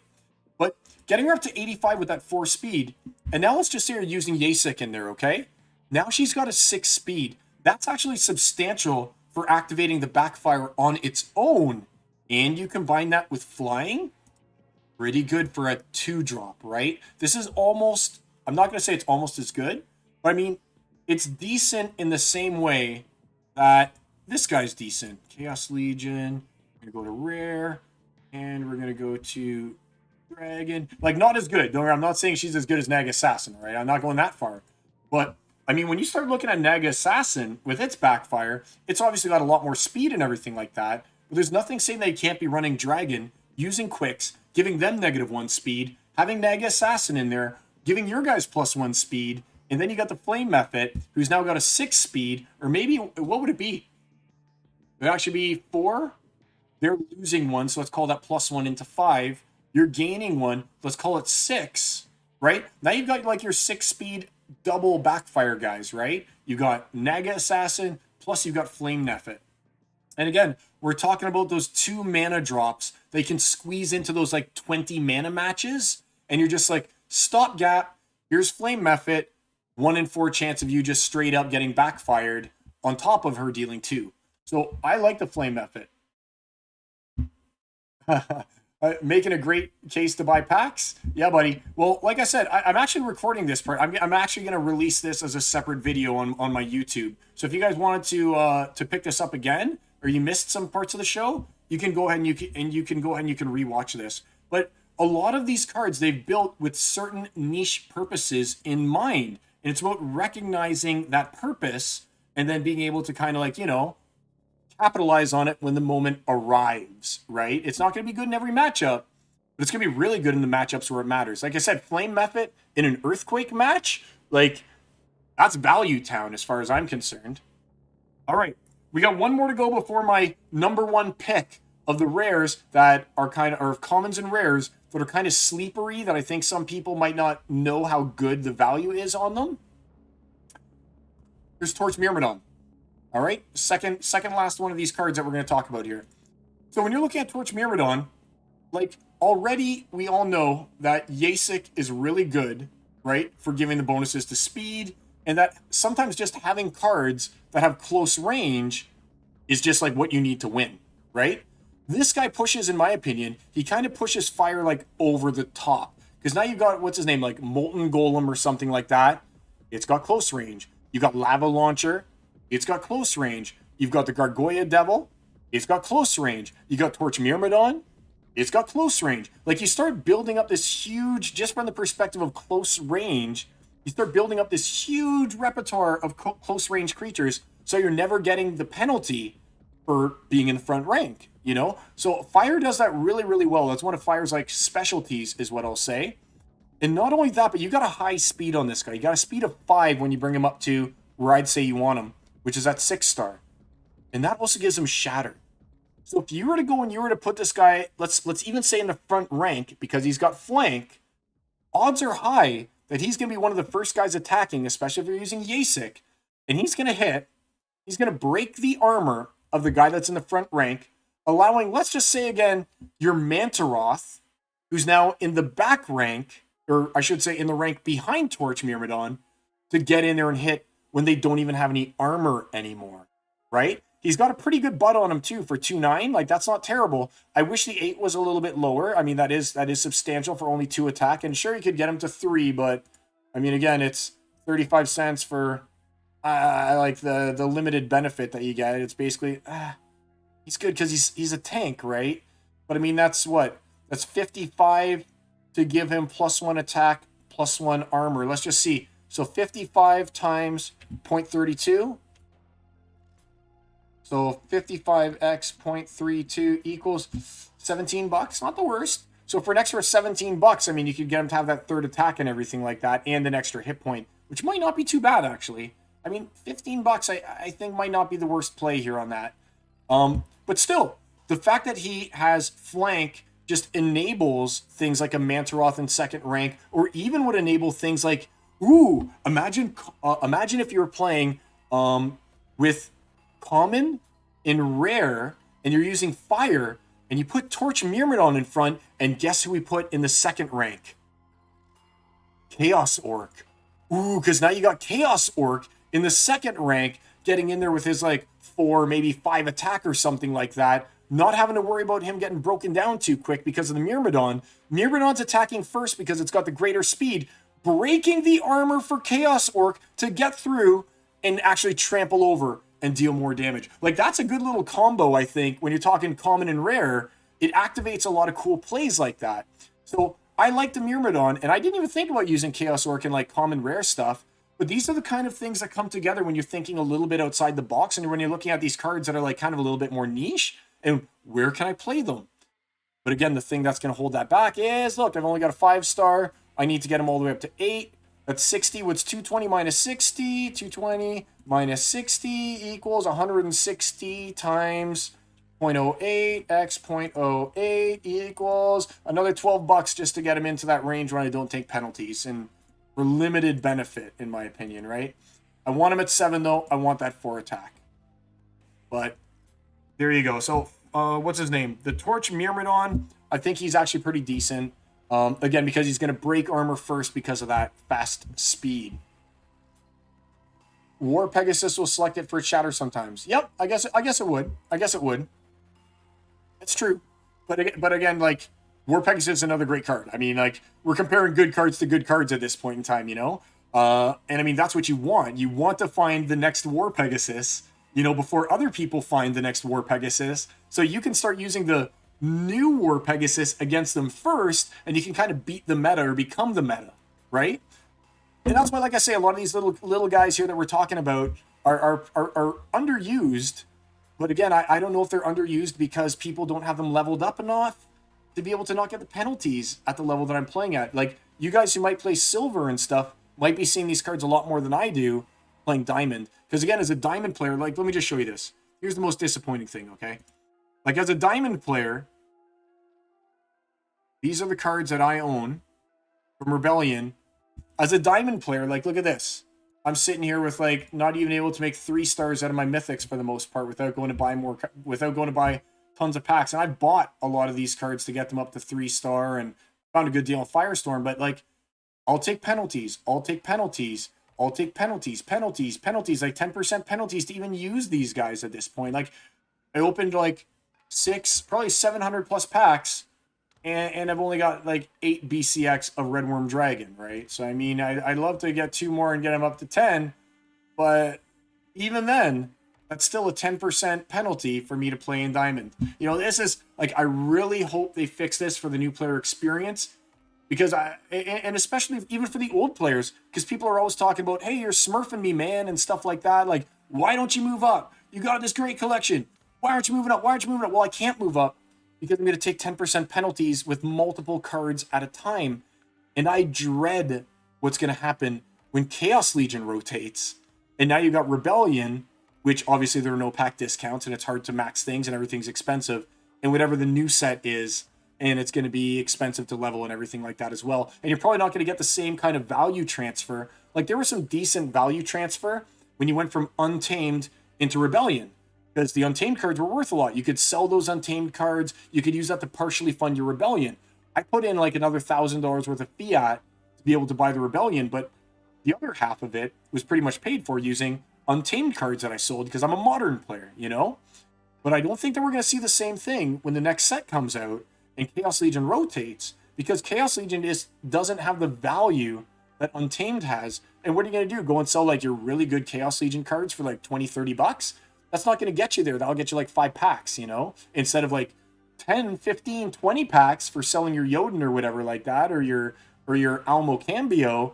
But getting her up to 85 with that 4 speed. And now let's just say you're using Yasek in there, okay? Now she's got a 6 speed. That's actually substantial for activating the backfire on its own. And you combine that with flying, Pretty good for a 2-drop, right? This is almost, I'm not going to say it's almost as good, but I mean, it's decent in the same way that this guy's decent. Chaos Legion, we're going to go to rare, and we're going to go to dragon. Like, not as good. Don't worry, I'm not saying she's as good as Naga Assassin, right? I'm not going that far. But, I mean, when you start looking at Naga Assassin with its backfire, it's obviously got a lot more speed and everything like that, but there's nothing saying they can't be running dragon, using quicks, giving them -1 speed, having Naga Assassin in there, giving your guys +1 speed, and then you got the Flame Method, who's now got a 6 speed, or maybe, what would it be? It would actually be 4. They're losing 1, so let's call that +1 into 5. You're gaining 1, let's call it 6, right? Now you've got like your 6 speed double backfire guys, right? You got Naga Assassin, plus you've got Flame Method. And again, we're talking about those 2 mana drops. They can squeeze into those like 20 mana matches. And you're just like, stopgap, here's Flame Method, 1 in 4 chance of you just straight up getting backfired on top of her dealing 2. So I like the Flame Method. Making a great case to buy packs. Yeah, buddy. Well, like I said, I'm actually recording this part. I'm actually going to release this as a separate video on my YouTube. So if you guys wanted to pick this up again, or you missed some parts of the show, you can go ahead and you can rewatch this. But a lot of these cards they've built with certain niche purposes in mind, and it's about recognizing that purpose and then being able to kind of like, you know, capitalize on it when the moment arrives, right? It's not going to be good in every matchup, but it's going to be really good in the matchups where it matters. Like I said, Flame Method in an Earthquake match, like, that's value town as far as I'm concerned. All right, we got one more to go before my #1 pick of the rares that are kind of, or commons and rares that are kind of sleepery, that I think some people might not know how good the value is on them. Here's Torch Myrmidon. All right, second last one of these cards that we're going to talk about here. So when you're looking at Torch Myrmidon, like, already we all know that Yasic is really good, right, for giving the bonuses to speed, and that sometimes just having cards that have close range is just like what you need to win, right? This guy pushes, in my opinion, he kind of pushes fire like over the top. Because now you've got, what's his name, like Molten Golem or something like that. It's got close range. You got Lava Launcher. It's got close range. You've got the Gargoyle Devil. It's got close range. You got Torch Myrmidon. It's got close range. Like, you start building up this huge, just from the perspective of close range, you start building up this huge repertoire of close range creatures, so you're never getting the penalty for being in the front rank, you know? So Fire does that really, really well. That's one of Fire's, like, specialties, is what I'll say. And not only that, but you got a high speed on this guy. You got a speed of 5 when you bring him up to where I'd say you want him, which is at 6-star. And that also gives him Shatter. So if you were to go and you were to put this guy, let's even say in the front rank, because he's got flank, odds are high that he's going to be one of the first guys attacking, especially if you're using Yasic. And he's going to hit. He's going to break the armor of the guy that's in the front rank, allowing, let's just say again, your Mantaroth, who's now in the back rank, or I should say in the rank behind Torch Myrmidon, to get in there and hit when they don't even have any armor anymore, right? He's got a pretty good butt on him too for 2-9. Like, that's not terrible. I wish the 8 was a little bit lower. I mean, that is substantial for only 2 attack. And sure, you could get him to 3, but I mean, again, it's 35 cents for like the limited benefit that you get. It's basically he's good because he's a tank, right? But I mean, that's what? That's 55 to give him +1 attack, +1 armor. Let's just see. So 55 times 0.32. So 55x 0.32 equals $17. Not the worst. So for an extra $17, I mean, you could get him to have that 3rd attack and everything like that, and an extra hit point, which might not be too bad, actually. I mean, $15, I think might not be the worst play here on that. But still, the fact that he has flank just enables things like a Mantaroth in 2nd rank, or even would enable things like, ooh, imagine if you were playing with common in rare, and you're using Fire, and you put Torch Myrmidon in front, and guess who we put in the 2nd rank? Chaos Orc. Ooh, because now you got Chaos Orc in the 2nd rank, getting in there with his like 4, maybe 5 attack or something like that. not having to worry about him getting broken down too quick because of the Myrmidon. Myrmidon's attacking first because it's got the greater speed, breaking the armor for Chaos Orc to get through and actually trample over and deal more damage. Like, that's a good little combo, I think, when you're talking common and rare. It activates a lot of cool plays like that. So I like the Myrmidon, and I didn't even think about using Chaos Orc in like common rare stuff. But these are the kind of things that come together when you're thinking a little bit outside the box and when you're looking at these cards that are like kind of a little bit more niche and where can I play them? But again, the thing that's going to hold that back is, look, I've only got a 5-star. I need to get them all the way up to 8. That's 60. What's 220 minus 60? 220 minus 60 equals 160 times 0.08 x 0.08 equals another $12 just to get them into that range when I don't take penalties. And for limited benefit, in my opinion, right? I want him at 7, though. I want that 4 attack. But there you go. So, what's his name? The Torch Myrmidon, I think he's actually pretty decent. Again, because he's going to break armor first because of that fast speed. War Pegasus will select it for Shatter sometimes. Yep, I guess it would. I guess it would. It's true. But again, like, War Pegasus is another great card. I mean, like, we're comparing good cards to good cards at this point in time, you know? And I mean, that's what you want. You want to find the next War Pegasus, you know, before other people find the next War Pegasus. So you can start using the new War Pegasus against them first, and you can kind of beat the meta or become the meta, right? And that's why, like I say, a lot of these little guys here that we're talking about are underused. But again, I don't know if they're underused because people don't have them leveled up enough to be able to not get the penalties at the level that I'm playing at. Like, you guys who might play silver and stuff might be seeing these cards a lot more than I do playing diamond. Because again, as a diamond player, like, let me just show you this. Here's the most disappointing thing, okay? Like, as a diamond player, these are the cards that I own from Rebellion. As a diamond player, like, look at this. I'm sitting here with, like, not even able to make 3 stars out of my mythics for the most part without going to buy tons of packs. And I bought a lot of these cards to get them up to 3-star and found a good deal on Firestorm. But, like, I'll take penalties. I'll take penalties. I'll take penalties. Penalties. Like, 10% penalties to even use these guys at this point. Like, I opened, like, 6, probably 700 plus packs. And I've only got like 8 BCX of Red Worm Dragon, right? So, I mean, I'd love to get 2 more and get them up to 10. But even then, that's still a 10% penalty for me to play in Diamond. You know, this is, like, I really hope they fix this for the new player experience. Because and especially even for the old players, because people are always talking about, hey, you're smurfing me, man, and stuff like that. Like, why don't you move up? You got this great collection. Why aren't you moving up? Why aren't you moving up? Well, I can't move up because I'm going to take 10% penalties with multiple cards at a time. And I dread what's going to happen when Chaos Legion rotates. And now you've got Rebellion, which obviously there are no pack discounts and it's hard to max things and everything's expensive. And whatever the new set is, and it's going to be expensive to level and everything like that as well. And you're probably not going to get the same kind of value transfer. Like, there was some decent value transfer when you went from Untamed into Rebellion. Because the Untamed cards were worth a lot. You could sell those Untamed cards. You could use that to partially fund your Rebellion. I put in like another $1,000 worth of fiat to be able to buy the Rebellion, but the other half of it was pretty much paid for using Untamed cards that I sold because I'm a modern player, you know? But I don't think that we're going to see the same thing when the next set comes out and Chaos Legion rotates, because Chaos Legion doesn't have the value that Untamed has. And what are you going to do? Go and sell like your really good Chaos Legion cards for like $20-$30? That's not going to get you there. That'll get you like 5 packs, you know, instead of like 10, 15, 20 packs for selling your Jotun or whatever like that, or your Almo Cambio.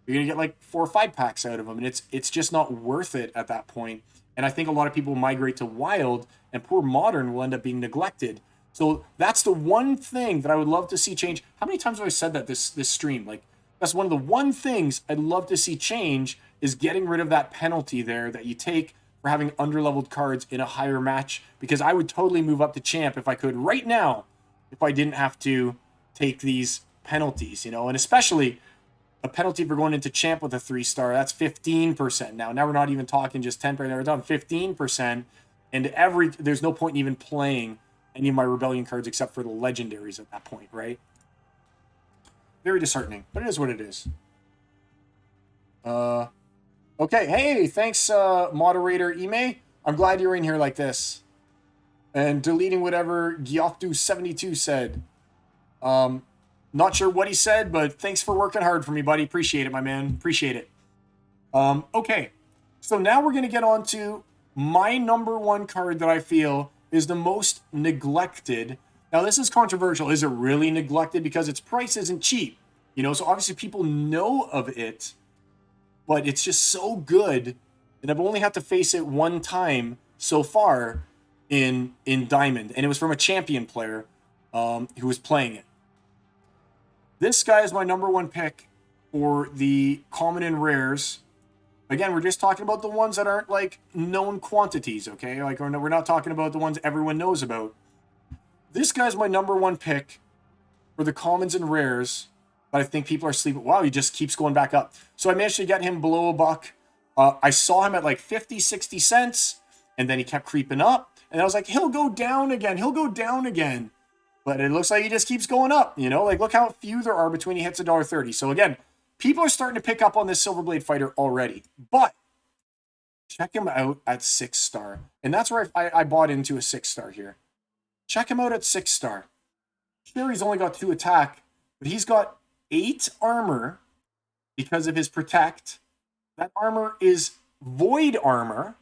You're going to get like 4 or 5 packs out of them. And it's just not worth it at that point. And I think a lot of people migrate to Wild, and poor Modern will end up being neglected. So that's the one thing that I would love to see change. How many times have I said that this stream? Like, that's one of the one things I'd love to see change, is getting rid of that penalty there that you take for having underleveled cards in a higher match, because I would totally move up to champ if I could right now, if I didn't have to take these penalties, you know. And especially a penalty for going into champ with a 3-star, that's 15% now. Now we're not even talking just 10%, we're talking 15%, and there's no point in even playing any of my Rebellion cards except for the legendaries at that point, right? Very disheartening, but it is what it is. Okay, hey, thanks, moderator Ime. I'm glad you're in here like this. and deleting whatever Gyoftu72 said. Not sure what he said, but thanks for working hard for me, buddy. Appreciate it, my man. Appreciate it. Okay, so now we're going to get on to my number one card that I feel is the most neglected. Now, this is controversial. Is it really neglected? Because its price isn't cheap. You know, so obviously people know of it, but it's just so good. And I've only had to face it one time so far in Diamond. And it was from a champion player who was playing it. This guy is my number one pick for the common and rares. Again, we're just talking about the ones that aren't like known quantities, okay? Like we're not talking about the ones everyone knows about. This guy's my number one pick for the commons and rares, but I think people are sleeping. Wow, he just keeps going back up. So I managed to get him below $1. I saw him at like 50, 60 cents, and then he kept creeping up. And I was like, he'll go down again. He'll go down again. But it looks like he just keeps going up, you know? Like, look how few there are between he hits $1.30. So again, people are starting to pick up on this Silverblade fighter already. But check him out at 6-star. And that's where I bought into a 6-star here. Check him out at 6-star. Sure, he's only got 2 attack, but he's got 8 armor because of his protect. That armor is void armor.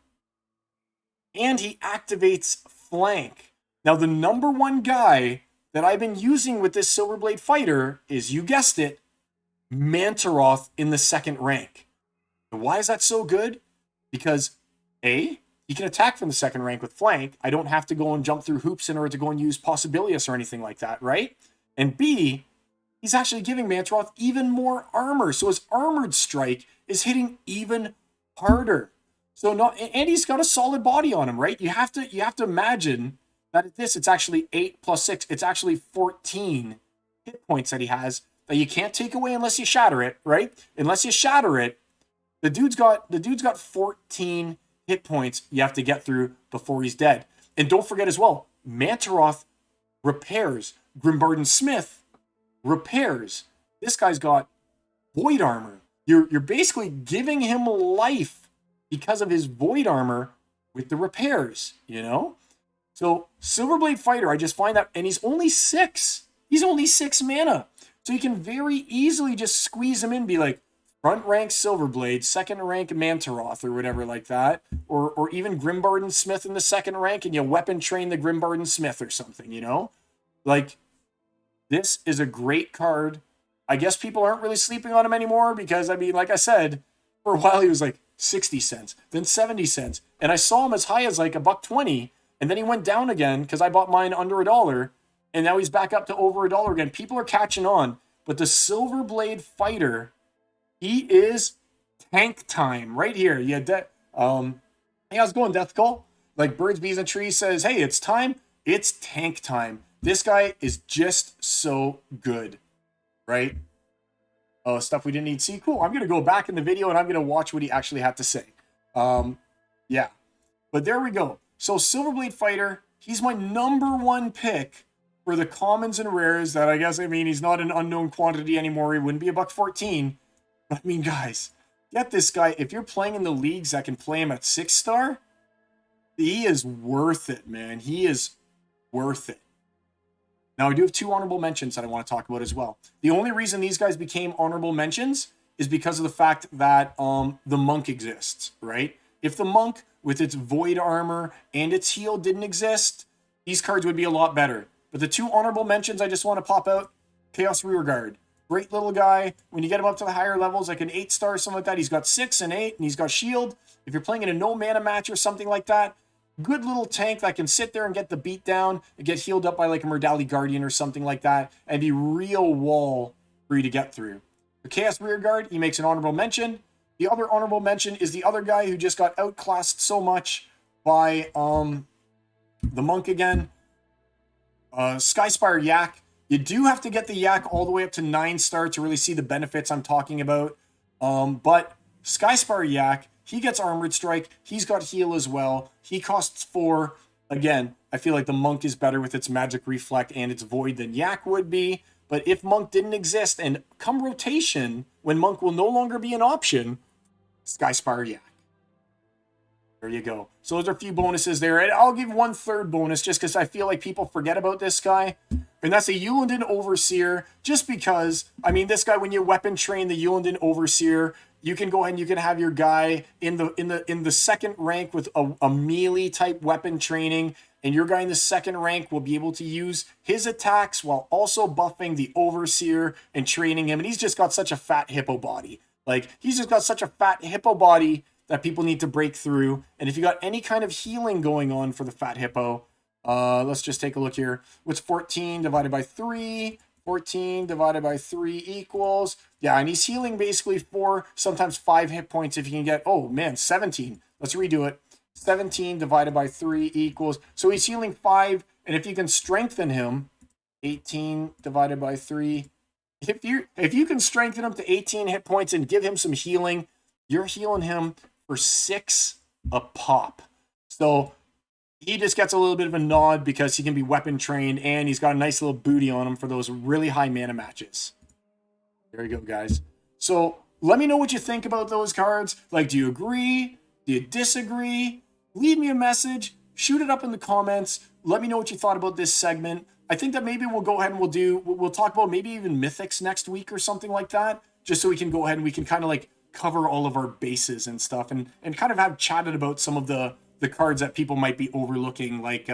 And he activates flank. Now, the number one guy that I've been using with this Silverblade fighter is, you guessed it, Mantaroth in the 2nd rank. And why is that so good? Because A, he can attack from the 2nd rank with flank. I don't have to go and jump through hoops in order to go and use Possibilius or anything like that, right? And B, he's actually giving Mantaroth even more armor. So his armored strike is hitting even harder. So and he's got a solid body on him, right? You have to imagine that at this, it's actually 8 plus 6. It's actually 14 hit points that he has that you can't take away unless you shatter it, right? Unless you shatter it, the dude's got 14 hit points you have to get through before he's dead. And don't forget as well, Mantaroth repairs. Grimbarden Smith repairs. This guy's got void armor. You're basically giving him life because of his void armor with the repairs, you know? So Silverblade Fighter, I just find that, and he's only 6. He's only 6 mana. So you can very easily just squeeze him in, be like, front rank Silverblade, 2nd rank Mantaroth, or whatever like that. Or even Grimbarden Smith in the 2nd rank, and you weapon train the Grimbarden Smith or something, you know? Like, this is a great card. I guess people aren't really sleeping on him anymore because, I mean, like I said, for a while he was like 60 cents, then 70 cents. And I saw him as high as like $1.20, and then he went down again because I bought mine under $1, and now he's back up to over $1 again. People are catching on, but the Silverblade Fighter, he is tank time right here. Yeah, hey, how's it going, Death Call? Like Birds, Bees, and Trees says, hey, it's time. It's tank time. This guy is just so good, right? Oh, stuff we didn't need to see. Cool. I'm going to go back in the video and I'm going to watch what he actually had to say. Yeah. But there we go. So Silverblade Fighter, he's my number one pick for the commons and rares that I guess, I mean, he's not an unknown quantity anymore. He wouldn't be $1.14. But I mean, guys, get this guy. If you're playing in the leagues that can play him at 6-star, he is worth it, man. He is worth it. Now, I do have 2 honorable mentions that I want to talk about as well. The only reason these guys became honorable mentions is because of the fact that the Monk exists, right? If the Monk, with its void armor and its heal, didn't exist, these cards would be a lot better. But the 2 honorable mentions I just want to pop out, Chaos Rearguard. Great little guy. When you get him up to the higher levels, like an 8-star or something like that, he's got 6 and 8, and he's got shield. If you're playing in a no-mana match or something like that, good little tank that can sit there and get the beat down and get healed up by like a Murdali Guardian or something like that, and be real wall for you to get through. The Chaos Rearguard, he makes an honorable mention. The other honorable mention is the other guy who just got outclassed so much by the Monk again. Skyspire Yak. You do have to get the Yak all the way up to 9-star to really see the benefits I'm talking about. But Skyspire Yak, he gets Armored Strike. He's got heal as well. He costs 4. Again, I feel like the Monk is better with its Magic Reflect and its Void than Yak would be. But if Monk didn't exist, and come rotation, when Monk will no longer be an option, Skyspire Yak. There you go. So those are a few bonuses there. And I'll give one third bonus just because I feel like people forget about this guy. And that's a Ulandin Overseer. Just because, I mean, this guy, when you weapon train the Ulandin Overseer, you can go ahead and you can have your guy in the second rank with a melee type weapon training. And your guy in the second rank will be able to use his attacks while also buffing the Overseer and training him. And he's just got such a fat hippo body. Like, he's just got such a fat hippo body that people need to break through. And if you got any kind of healing going on for the fat hippo, let's just take a look here. What's 14 divided by 3? 14 divided by 3 equals, yeah, and he's healing basically 4, sometimes 5 hit points if you can get, oh man, 17. Let's redo it. 17 divided by 3 equals, so he's healing 5, and if you can strengthen him, 18 divided by 3, if you can strengthen him to 18 hit points and give him some healing, you're healing him for 6 a pop. So he just gets a little bit of a nod because he can be weapon trained and he's got a nice little booty on him for those really high mana matches. There you go, guys. So let me know what you think about those cards. Like, do you agree? Do you disagree? Leave me a message. Shoot it up in the comments. Let me know what you thought about this segment. I think that maybe we'll go ahead and we'll talk about maybe even mythics next week or something like that, just so we can go ahead and we can kind of like cover all of our bases and stuff and kind of have chatted about some of the cards that people might be overlooking, like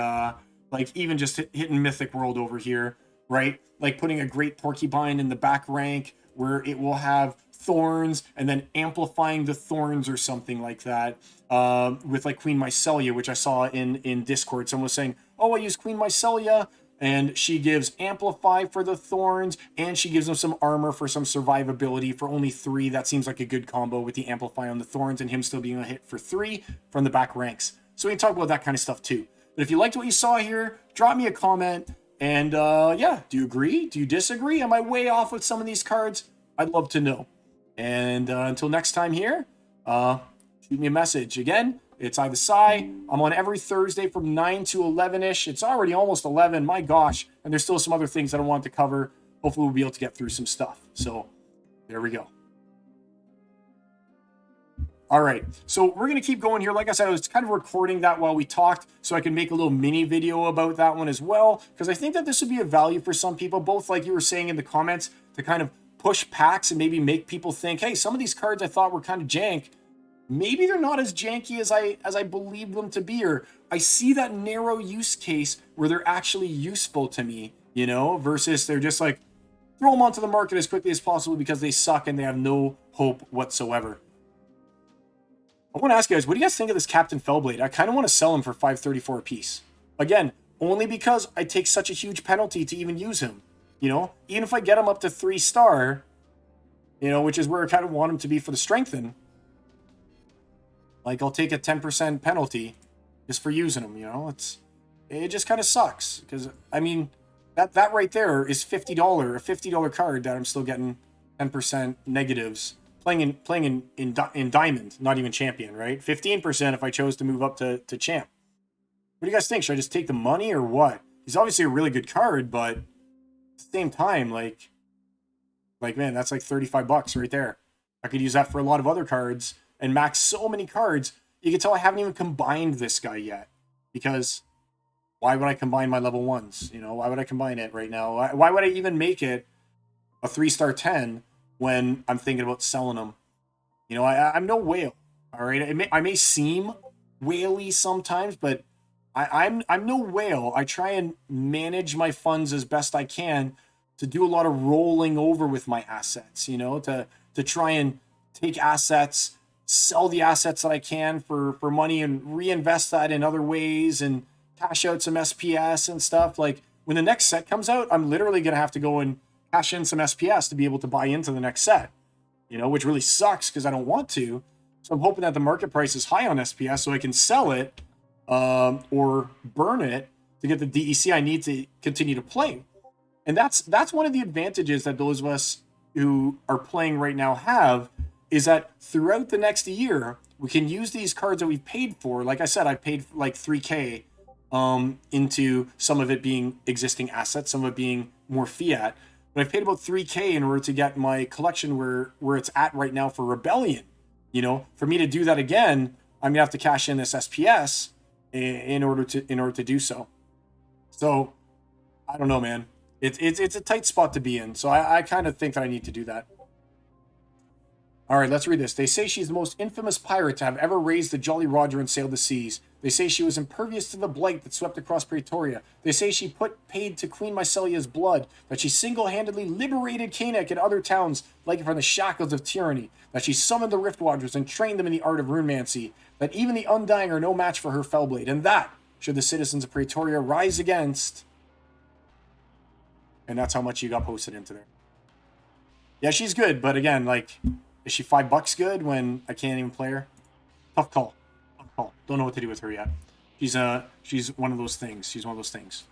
even just hitting Mythic World over here, right? Like putting a Great Porcupine in the back rank where it will have thorns and then amplifying the thorns or something like that, with like Queen Mycelia, which I saw in Discord. Someone was saying, oh, I use Queen Mycelia, and she gives Amplify for the Thorns, and she gives them some armor for some survivability for only 3. That seems like a good combo with the Amplify on the Thorns and him still being a hit for 3 from the back ranks. So we can talk about that kind of stuff too. But if you liked what you saw here, drop me a comment. And yeah, do you agree? Do you disagree? Am I way off with some of these cards? I'd love to know. And until next time here, shoot me a message. Again, it's I the Psy. I'm on every Thursday from 9 to 11-ish. It's already almost 11. My gosh. And there's still some other things that I want to cover. Hopefully we'll be able to get through some stuff. So there we go. All right. So we're going to keep going here. Like I said, I was kind of recording that while we talked so I can make a little mini video about that one as well, because I think that this would be a value for some people, both like you were saying in the comments, to kind of push packs and maybe make people think, hey, some of these cards I thought were kind of jank, maybe they're not as janky as I believe them to be, or I see that narrow use case where they're actually useful to me, you know, versus they're just like, throw them onto the market as quickly as possible because they suck and they have no hope whatsoever. I want to ask you guys, what do you guys think of this Captain Fellblade? I kind of want to sell him for $534 a piece. Again, only because I take such a huge penalty to even use him. You know, even if I get him up to 3-star, you know, which is where I kind of want him to be for the strengthen, like I'll take a 10% penalty just for using him, you know. It just kind of sucks because, I mean, that right there is $50, a $50 card that I'm still getting 10% negatives. Playing in Diamond, not even Champion, right? 15% if I chose to move up to Champ. What do you guys think? Should I just take the money or what? He's obviously a really good card, but at the same time, like man, that's like $35 right there. I could use that for a lot of other cards and max so many cards. You can tell I haven't even combined this guy yet, because why would I combine my level 1s? You know, why would I combine it right now? Why would I even make it a 3-star 10 when I'm thinking about selling them? You know, I'm no whale, all right? I may seem whaley sometimes, but I'm no whale. I try and manage my funds as best I can to do a lot of rolling over with my assets, you know, to try and take assets, sell the assets that I can for money and reinvest that in other ways and cash out some SPS and stuff. Like when the next set comes out, I'm literally going to have to go and cash in some SPS to be able to buy into the next set, you know, which really sucks because I don't want to. So I'm hoping that the market price is high on SPS so I can sell it or burn it to get the DEC I need to continue to play. And that's one of the advantages that those of us who are playing right now have, is that throughout the next year, we can use these cards that we've paid for. Like I said, I paid like $3K into some of it being existing assets, some of it being more fiat. But I've paid about $3K in order to get my collection where it's at right now for Rebellion. You know, for me to do that again, I'm gonna have to cash in this SPS in order to do so. So I don't know, man. It's a tight spot to be in. So I kind of think that I need to do that. All right, let's read this. They say she's the most infamous pirate to have ever raised the Jolly Roger and sailed the seas. They say she was impervious to the blight that swept across Pretoria. They say she paid to Queen Mycelia's blood, that she single-handedly liberated Canuck and other towns like from the shackles of tyranny, that she summoned the Rift Watchers and trained them in the art of runemancy, that even the Undying are no match for her Fellblade, and that, should the citizens of Pretoria rise against... And that's how much you got posted into there. Yeah, she's good, but again, like... Is she $5 good when I can't even play her? Tough call. Tough call. Don't know what to do with her yet. She's one of those things. She's one of those things.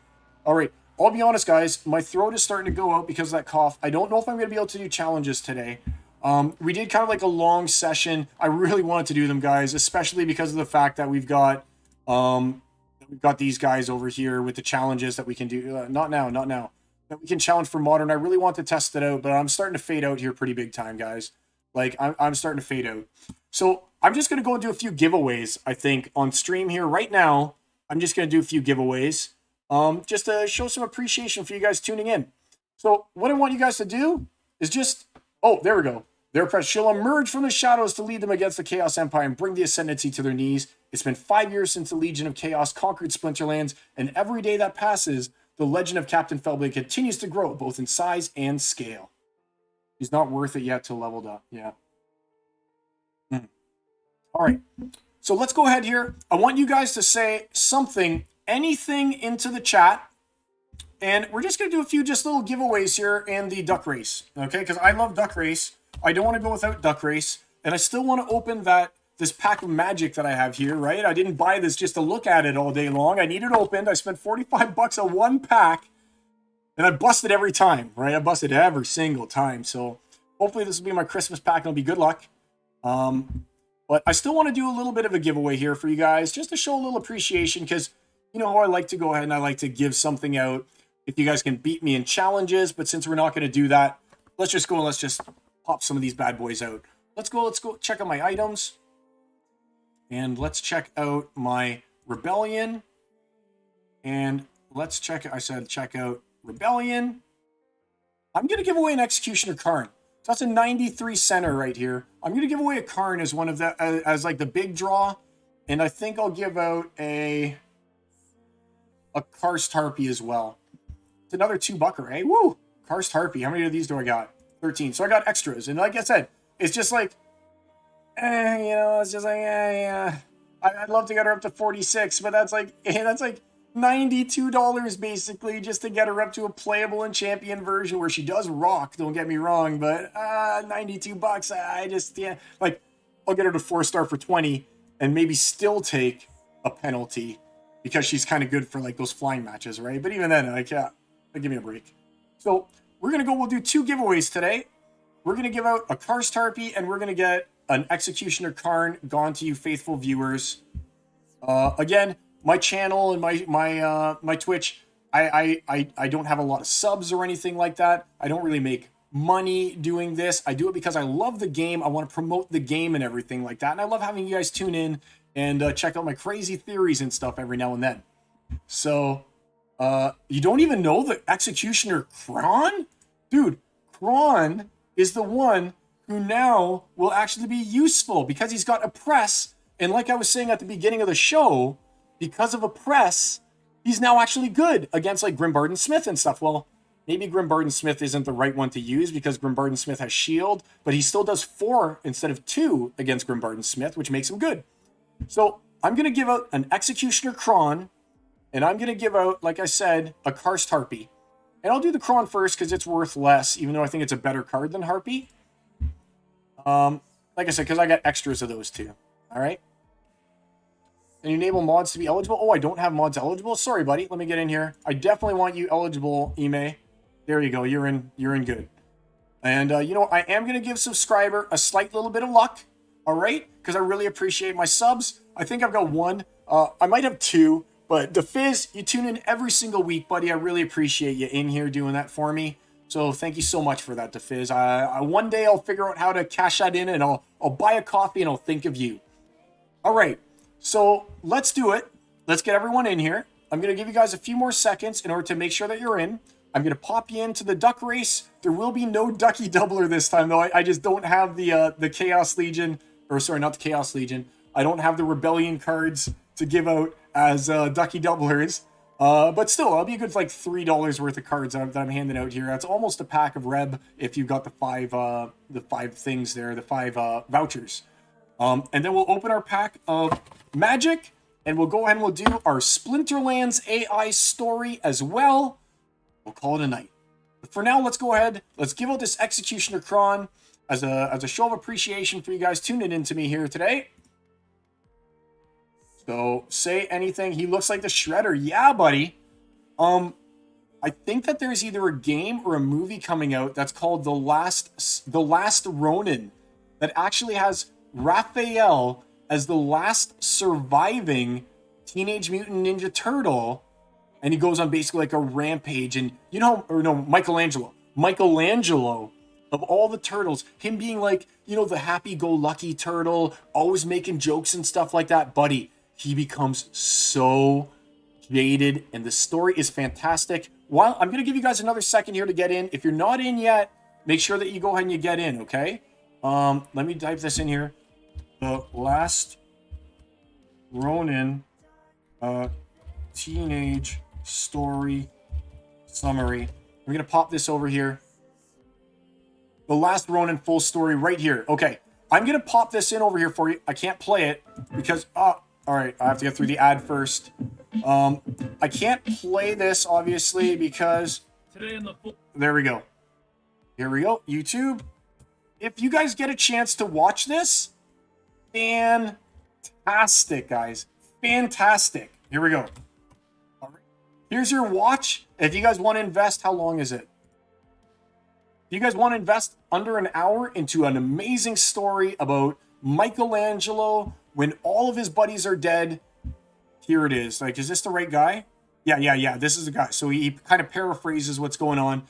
All right. I'll be honest, guys. My throat is starting to go out because of that cough. I don't know if I'm going to be able to do challenges today. We did kind of like a long session. I really wanted to do them, guys, especially because of the fact that we've got these guys over here with the challenges that we can do. Not now. That we can challenge for modern. I really want to test it out, but I'm starting to fade out here pretty big time, guys. Like, I'm starting to fade out. So I'm just going to go and do a few giveaways, I think, on stream here right now. I'm just going to do a few giveaways just to show some appreciation for you guys tuning in. So what I want you guys to do is just... Oh, there we go. Their press. She'll emerge from the shadows to lead them against the Chaos Empire and bring the Ascendancy to their knees. It's been 5 years since the Legion of Chaos conquered Splinterlands, and every day that passes, the legend of Captain Fellblade continues to grow, both in size and scale. He's not worth it yet till leveled up. Yeah. All right. So let's go ahead here. I want you guys to say something, anything into the chat. And we're just going to do a few just little giveaways here in the Duck Race. Okay? Because I love Duck Race. I don't want to go without Duck Race. And I still want to open this pack of magic that I have here, right? I didn't buy this just to look at it all day long. I need it opened. I spent $45 on one pack. And I busted every time, right? I busted every single time. So hopefully this will be my Christmas pack and it'll be good luck. But I still want to do a little bit of a giveaway here for you guys, just to show a little appreciation, because you know how I like to go ahead and I like to give something out if you guys can beat me in challenges. But since we're not going to do that, let's just go and let's just pop some of these bad boys out. Let's go check out my items. And let's check out my Rebellion. And let's check out Rebellion. I'm going to give away an Executioner Karn. So that's a 93 center right here. I'm going to give away a Karn as one of the, as like the big draw. And I think I'll give out a Karst Harpy as well. It's another $2, eh? Woo! Karst Harpy. How many of these do I got? 13. So I got extras. And like I said, it's just like, it's just like, yeah. I'd love to get her up to 46, but that's like $92 basically just to get her up to a playable and champion version where she does rock, don't get me wrong, but $92, I just, yeah, like, I'll get her to 4-star for 20 and maybe still take a penalty because she's kind of good for like those flying matches, right? But even then, like, yeah, give me a break. So we'll do 2 giveaways today. We're going to give out a Karst Harpy and we're going to get an Executioner Karn gone to you faithful viewers. Again, my channel and my Twitch, I don't have a lot of subs or anything like that. I don't really make money doing this. I do it because I love the game. I want to promote the game and everything like that. And I love having you guys tune in and check out my crazy theories and stuff every now and then. So, you don't even know the Executioner Kron? Dude, Kron is the one who now will actually be useful because he's got a press. And like I was saying at the beginning of the show, because of a press, he's now actually good against like Grimbarden Smith and stuff. Well, maybe Grimbarden Smith isn't the right one to use because Grimbarden Smith has shield, but he still does 4 instead of 2 against Grimbarden Smith, which makes him good. So I'm going to give out an Executioner Kron, and I'm going to give out, like I said, a Karst Harpy. And I'll do the Kron first because it's worth less, even though I think it's a better card than Harpy. Like I said, because I got extras of those two. All right. And you enable mods to be eligible. Oh, I don't have mods eligible. Sorry, buddy. Let me get in here. I definitely want you eligible, Ime. There you go. You're in good. And you know, I am going to give subscriber a slight little bit of luck. All right. Because I really appreciate my subs. I think I've got 1. I might have 2. But the Fizz, you tune in every single week, buddy. I really appreciate you in here doing that for me. So thank you so much for that, DeFizz. One day I'll figure out how to cash that in, and I'll buy a coffee and I'll think of you. All right, so let's do it. Let's get everyone in here. I'm going to give you guys a few more seconds in order to make sure that you're in. I'm going to pop you into the duck race. There will be no ducky doubler this time, though. I just don't have the Chaos Legion, or sorry, not the Chaos Legion. I don't have the Rebellion cards to give out as ducky doublers. But still, I'll be a good like $3 worth of cards that I'm handing out here. That's almost a pack of Reb if you've got the five things there, the five vouchers. And then we'll open our pack of Magic, and we'll go ahead and we'll do our Splinterlands AI story as well. We'll call it a night. But for now, let's go ahead. Let's give out this Executioner Kron as a show of appreciation for you guys tuning in to me here today. So say anything. He looks like the Shredder. Yeah, buddy. I think that there's either a game or a movie coming out that's called The Last Ronin that actually has Raphael as the last surviving Teenage Mutant Ninja Turtle, and he goes on basically like a rampage. And you know, or no, Michelangelo of all the turtles, him being like, you know, the happy-go-lucky turtle, always making jokes and stuff like that, buddy. He becomes so jaded, and the story is fantastic. Well, I'm gonna give you guys another second here to get in. If you're not in yet, make sure that you go ahead and you get in, okay? Let me type this in here. The Last Ronin Teenage Story Summary. We're going to pop this over here. The Last Ronin full story right here. Okay, I'm going to pop this in over here for you. I can't play it because, all right, I have to get through the ad first. I can't play this, obviously, because... There we go. Here we go, YouTube. If you guys get a chance to watch this, fantastic, guys. Fantastic. Here we go. All right. Here's your watch. If you guys want to invest, how long is it? If you guys want to invest under an hour into an amazing story about Michelangelo when all of his buddies are dead, here it is. Like, is this the right guy? Yeah. This is the guy. So he kind of paraphrases what's going on.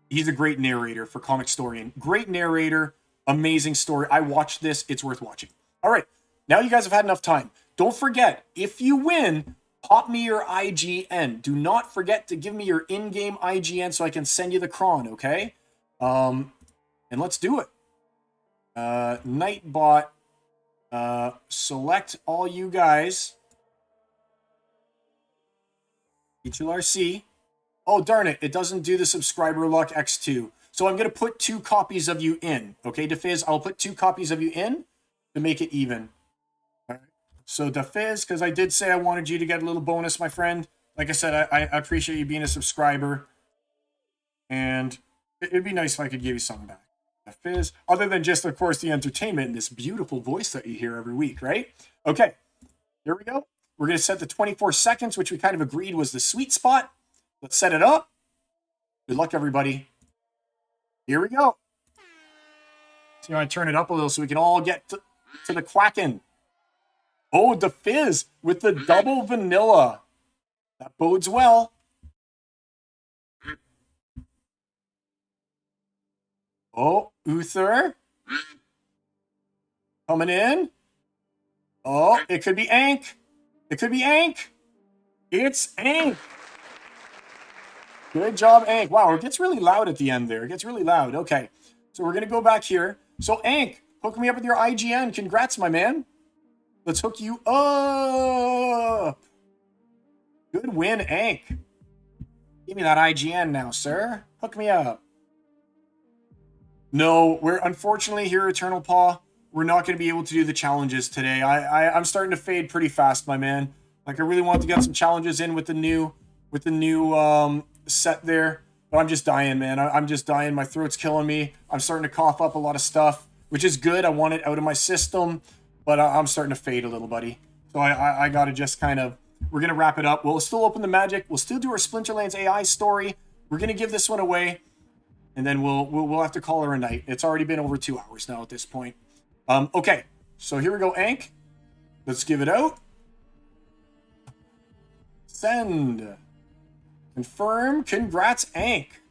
He's a great narrator for Comic Storian. Great narrator. Amazing story. I watched this. It's worth watching. All right. Now you guys have had enough time. Don't forget, if you win, pop me your IGN. Do not forget to give me your in-game IGN so I can send you the Kron, okay? And let's do it. Nightbot. Select all you guys. HLRC. Oh, darn it. It doesn't do the subscriber luck X2. So I'm going to put 2 copies of you in. Okay, DeFizz, I'll put 2 copies of you in to make it even. All right. So DeFizz, because I did say I wanted you to get a little bonus, my friend. Like I said, I appreciate you being a subscriber. And it'd be nice if I could give you something back. DeFizz, other than just, of course, the entertainment and this beautiful voice that you hear every week, right? Okay, here we go. We're going to set the 24 seconds, which we kind of agreed was the sweet spot. Let's set it up. Good luck, everybody. Here we go. So you want to turn it up a little so we can all get to the quacking. Oh, DeFizz with the double vanilla. That bodes well. Oh, Uther. Coming in. Oh, it could be Ank. It could be Ank. It's Ank. Good job, Ank. Wow, it gets really loud at the end there. It gets really loud. Okay, so we're going to go back here. So, Ank, hook me up with your IGN. Congrats, my man. Let's hook you up. Good win, Ank. Give me that IGN now, sir. Hook me up. No, we're unfortunately here, Eternal Paw. We're not going to be able to do the challenges today. I'm starting to fade pretty fast, my man. Like, I really want to get some challenges in with the new set there, but I'm just dying, man. I'm just dying. My throat's killing me. I'm starting to cough up a lot of stuff, which is good. I want it out of my system, but I'm starting to fade a little, buddy. So I got to just kind of, we're going to wrap it up. We'll still open the magic. We'll still do our Splinterlands AI story. We're going to give this one away, and then we'll have to call her a night. It's already been over 2 hours now at this point. Okay, so here we go, Ank. Let's give it out. Send. Confirm. Congrats, Ank.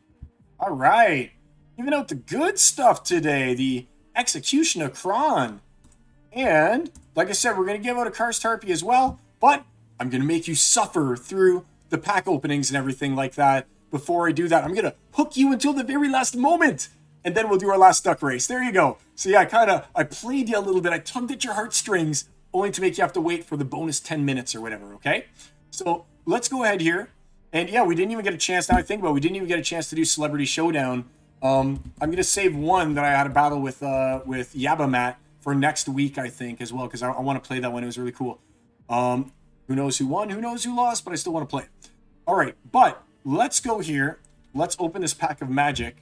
All right. Giving out the good stuff today. The Executioner Kron. And like I said, we're going to give out a Karst Harpy as well, but I'm going to make you suffer through the pack openings and everything like that. Before I do that, I'm going to hook you until the very last moment, and then we'll do our last duck race. There you go. So yeah, I played you a little bit. I tugged at your heartstrings only to make you have to wait for the bonus 10 minutes or whatever, okay? So let's go ahead here. And yeah, we didn't even get a chance, now I think about it, we didn't even get a chance to do Celebrity Showdown. I'm going to save one that I had a battle with Yabamat for next week, I think, as well, because I want to play that one. It was really cool. Who knows who won, who knows who lost, but I still want to play. All right, but let's go here. Let's open this pack of magic.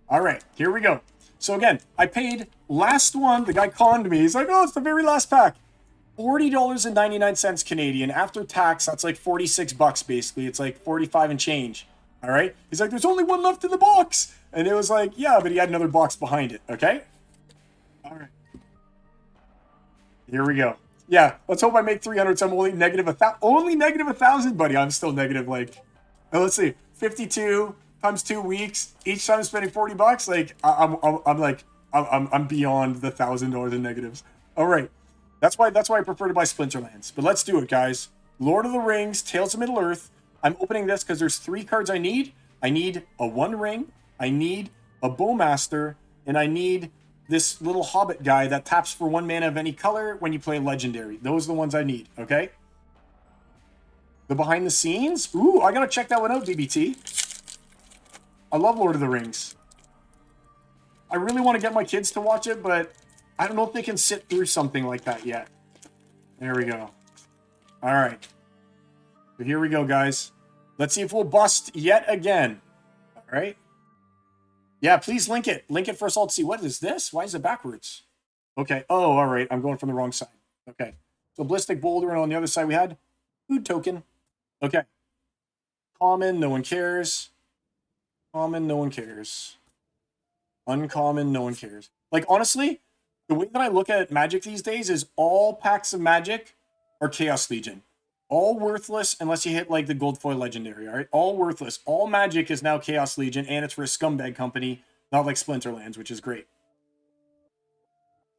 All right, here we go. So again, I paid last one. The guy conned me. He's like, oh, it's the very last pack. $40.99 Canadian. After tax, that's like 46 bucks basically. It's like 45 and change. All right. He's like, there's only one left in the box. And it was like, yeah, but he had another box behind it. Okay. All right. Here we go. Yeah. Let's hope I make 300. So I'm only negative -1,000, buddy. I'm still negative. Like, let's see, 52 times 2 weeks. Each time I'm spending 40 bucks. Like, I'm beyond the $1,000 in negatives. All right. That's why I prefer to buy Splinterlands. But let's do it, guys. Lord of the Rings, Tales of Middle-earth. I'm opening this because there's 3 cards I need. I need a 1 ring, I need a Bowmaster, and I need this little Hobbit guy that taps for 1 mana of any color when you play Legendary. Those are the ones I need, okay? The behind the scenes? Ooh, I gotta check that one out, BBT. I love Lord of the Rings. I really want to get my kids to watch it, but I don't know if they can sit through something like that yet. There we go. All right. So here we go, guys. Let's see if we'll bust yet again. All right. Yeah, please link it. Link it for us all to see. What is this? Why is it backwards? Okay. Oh, all right. I'm going from the wrong side. Okay. So Ballistic Boulder, and on the other side we had Food Token. Okay. Common, no one cares. Common, no one cares. Uncommon, no one cares. Like, honestly, the way that I look at Magic these days is all packs of Magic are Chaos Legion. All worthless unless you hit, like, the Gold Foil Legendary, all right? All worthless. All Magic is now Chaos Legion, and it's for a scumbag company, not like Splinterlands, which is great.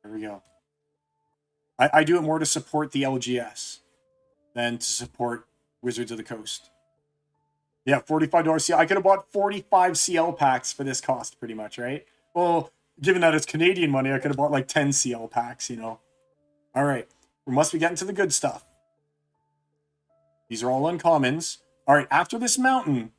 There we go. I do it more to support the LGS than to support Wizards of the Coast. Yeah, $45 CL. I could have bought 45 CL packs for this cost, pretty much, right? Well, given that it's Canadian money, I could have bought like 10 CL packs, you know. All right. We must be getting to the good stuff. These are all uncommons. All right. After this mountain,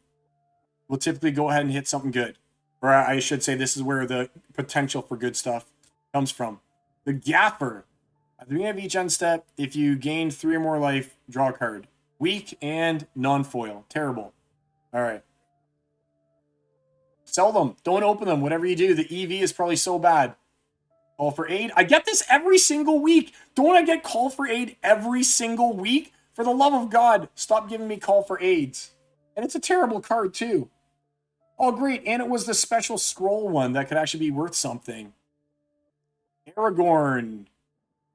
we'll typically go ahead and hit something good. Or I should say this is where the potential for good stuff comes from. The Gaffer. At the beginning of each end step, if you gain 3 or more life, draw a card. Weak and non-foil. Terrible. All right. Sell them. Don't open them. Whatever you do, the EV is probably so bad. Call for aid. I get this every single week. Don't I get call for aid every single week? For the love of God, stop giving me call for aids. And it's a terrible card, too. Oh, great. And it was the special scroll one that could actually be worth something. Aragorn.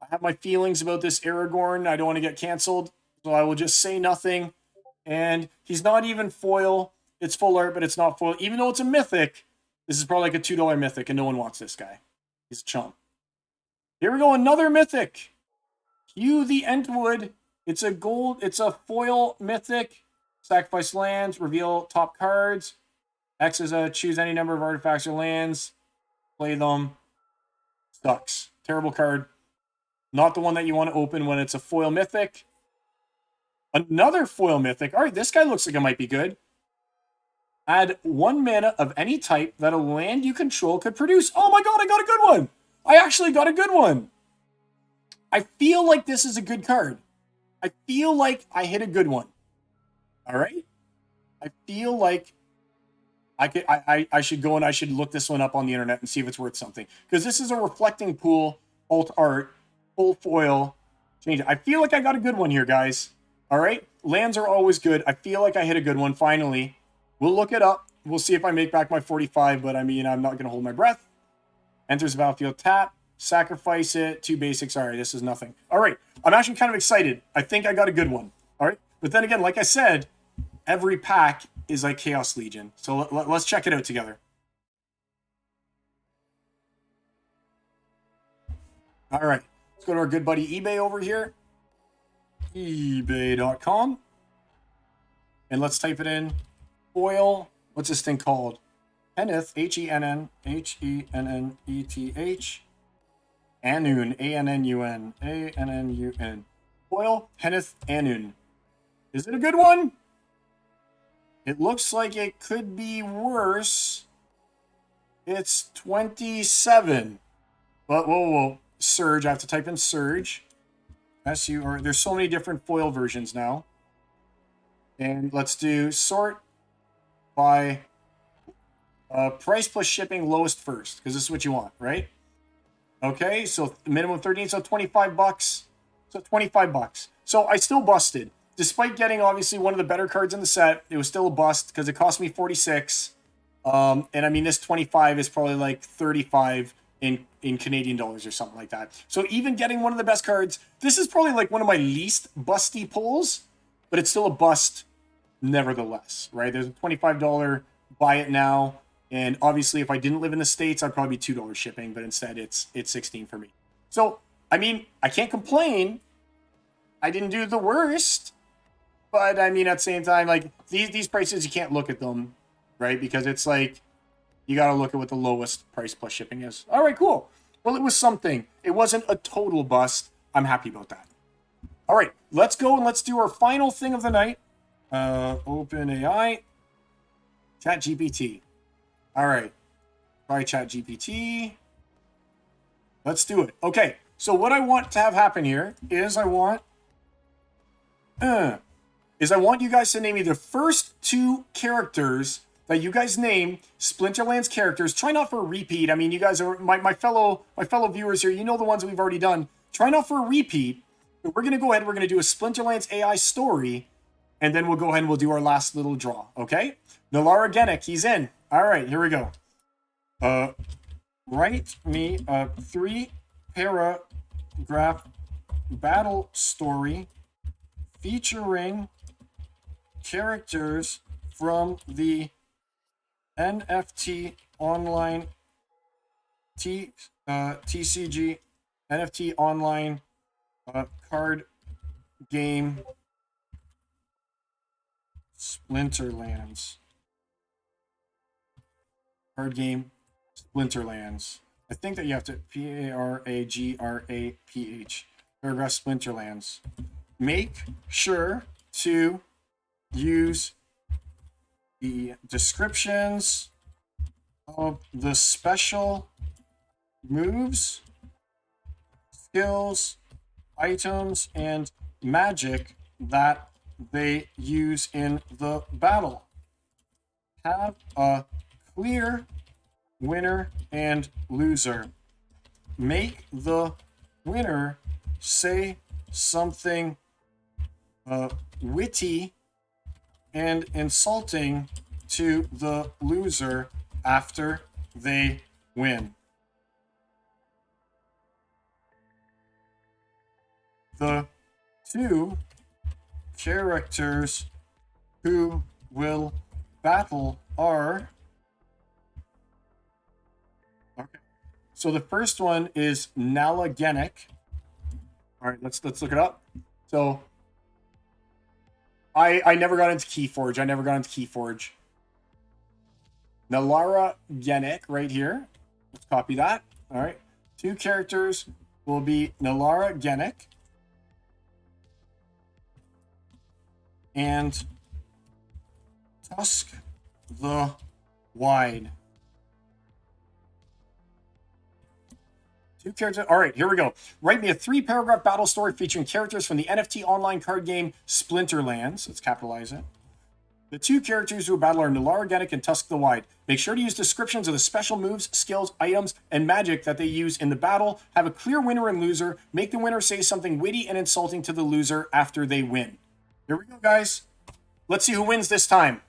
I have my feelings about this Aragorn. I don't want to get canceled, so I will just say nothing. And he's not even foil. It's full art, but it's not foil. Even though it's a mythic, this is probably like a $2 mythic, and no one wants this guy. He's a chump. Here we go, another mythic. Hugh the Entwood. It's a foil mythic. Sacrifice lands, reveal top cards. X is a choose any number of artifacts or lands. Play them. Sucks. Terrible card. Not the one that you want to open when it's a foil mythic. Another foil mythic. All right, this guy looks like it might be good. Add 1 mana of any type that a land you control could produce. Oh my god, I got a good one! I actually got a good one! I feel like this is a good card. I feel like I hit a good one. All right? I feel like I should go and I should look this one up on the internet and see if it's worth something. Because this is a reflecting pool, alt art, full foil. Change it. I feel like I got a good one here, guys. All right? Lands are always good. I feel like I hit a good one, finally. We'll look it up. We'll see if I make back my 45, but I mean, I'm not going to hold my breath. Enters the battlefield, tap, sacrifice it, 2 basics. All right, this is nothing. All right, I'm actually kind of excited. I think I got a good one. All right, but then again, like I said, every pack is like Chaos Legion. So let's check it out together. All right, let's go to our good buddy eBay over here. eBay.com. And let's type it in. Foil. What's this thing called? Henneth, H-E-N-N, H-E-N-N-E-T-H. Annun, A-N-N-U-N, A-N-N-U-N. Foil, Henneth, Annun. Is it a good one? It looks like it could be worse. It's 27. But whoa. Surge. I have to type in Surge. S-U-R. There's so many different foil versions now. And let's do sort by price plus shipping, lowest first, because this is what you want, right? Okay, so minimum 13, so 25 bucks. So 25 bucks. So I still busted. Despite getting obviously one of the better cards in the set, it was still a bust because it cost me 46. And I mean, this 25 is probably like 35 in Canadian dollars or something like that. So even getting one of the best cards, this is probably like one of my least busty pulls, but it's still a bust nevertheless, right? There's a $25 buy it now. And obviously, if I didn't live in the States, I'd probably be $2 shipping, but instead it's 16 for me. So, I mean, I can't complain. I didn't do the worst. But I mean, at the same time, like these prices, you can't look at them, right? Because it's like, you got to look at what the lowest price plus shipping is. All right, cool. Well, it was something. It wasn't a total bust. I'm happy about that. All right, let's go and let's do our final thing of the night. OpenAI, ChatGPT. All right, try ChatGPT. Let's do it. Okay, so what I want to have happen here is I want you guys to name me the first two characters that you guys name Splinterlands characters. Try not for a repeat. I mean, you guys are my fellow viewers here. You know the ones that we've already done. Try not for a repeat. But we're gonna go ahead. We're gonna do a Splinterlands AI story, and then we'll go ahead and we'll do our last little draw. Okay? Nalara Genick, he's in. All right, here we go. Write me a 3-paragraph battle story featuring characters from the NFT online TCG NFT online card game Splinterlands. Card game Splinterlands. I think that you have to P-A-R-A-G-R-A-P-H. Paragraph Splinterlands. Make sure to use the descriptions of the special moves, skills, items, and magic that they use in the battle. Have a clear winner and loser. Make the winner say something witty and insulting to the loser after they win. The two characters who will battle are... Okay. So the first one is Nala Genick. All right, let's look it up. So I never got into Keyforge. Nalara Genick right here. Let's copy that. All right. Two characters will be Nalara Genick and Tusk the Wide. Two characters. All right, here we go. Write me a 3-paragraph battle story featuring characters from the NFT online card game Splinterlands. Let's capitalize it. The two characters who battle are Nalara Genick and Tusk the Wide. Make sure to use descriptions of the special moves, skills, items, and magic that they use in the battle. Have a clear winner and loser. Make the winner say something witty and insulting to the loser after they win. Here we go, guys. Let's see who wins this time.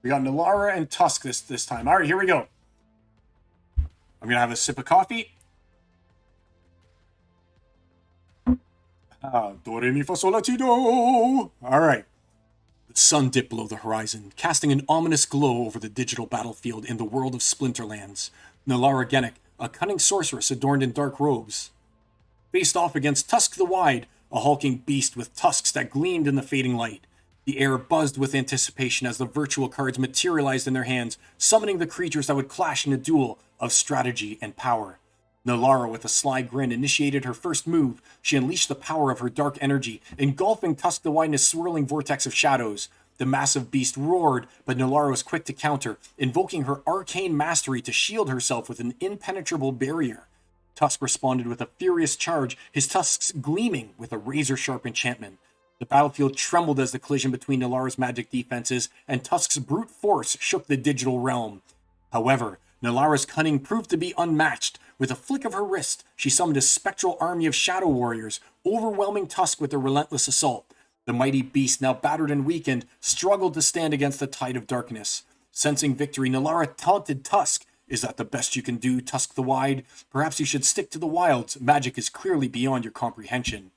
We got Nalara and Tusk this time. All right, here we go. I'm going to have a sip of coffee. Do, re, mi, fa, sol, la, ti, do. All right. The sun dipped below the horizon, casting an ominous glow over the digital battlefield in the world of Splinterlands. Nalara Genic, a cunning sorceress adorned in dark robes, faced off against Tusk the Wide, a hulking beast with tusks that gleamed in the fading light. The air buzzed with anticipation as the virtual cards materialized in their hands, summoning the creatures that would clash in a duel of strategy and power. Nalara, with a sly grin, initiated her first move. She unleashed the power of her dark energy, engulfing Tusk the Wide in a swirling vortex of shadows. The massive beast roared, but Nalara was quick to counter, invoking her arcane mastery to shield herself with an impenetrable barrier. Tusk responded with a furious charge, his tusks gleaming with a razor-sharp enchantment. The battlefield trembled as the collision between Nalara's magic defenses and Tusk's brute force shook the digital realm. However, Nalara's cunning proved to be unmatched. With a flick of her wrist, she summoned a spectral army of shadow warriors, overwhelming Tusk with their relentless assault. The mighty beast, now battered and weakened, struggled to stand against the tide of darkness. Sensing victory, Nalara taunted Tusk. "Is that the best you can do, Tusk the Wide? Perhaps you should stick to the wilds. Magic is clearly beyond your comprehension."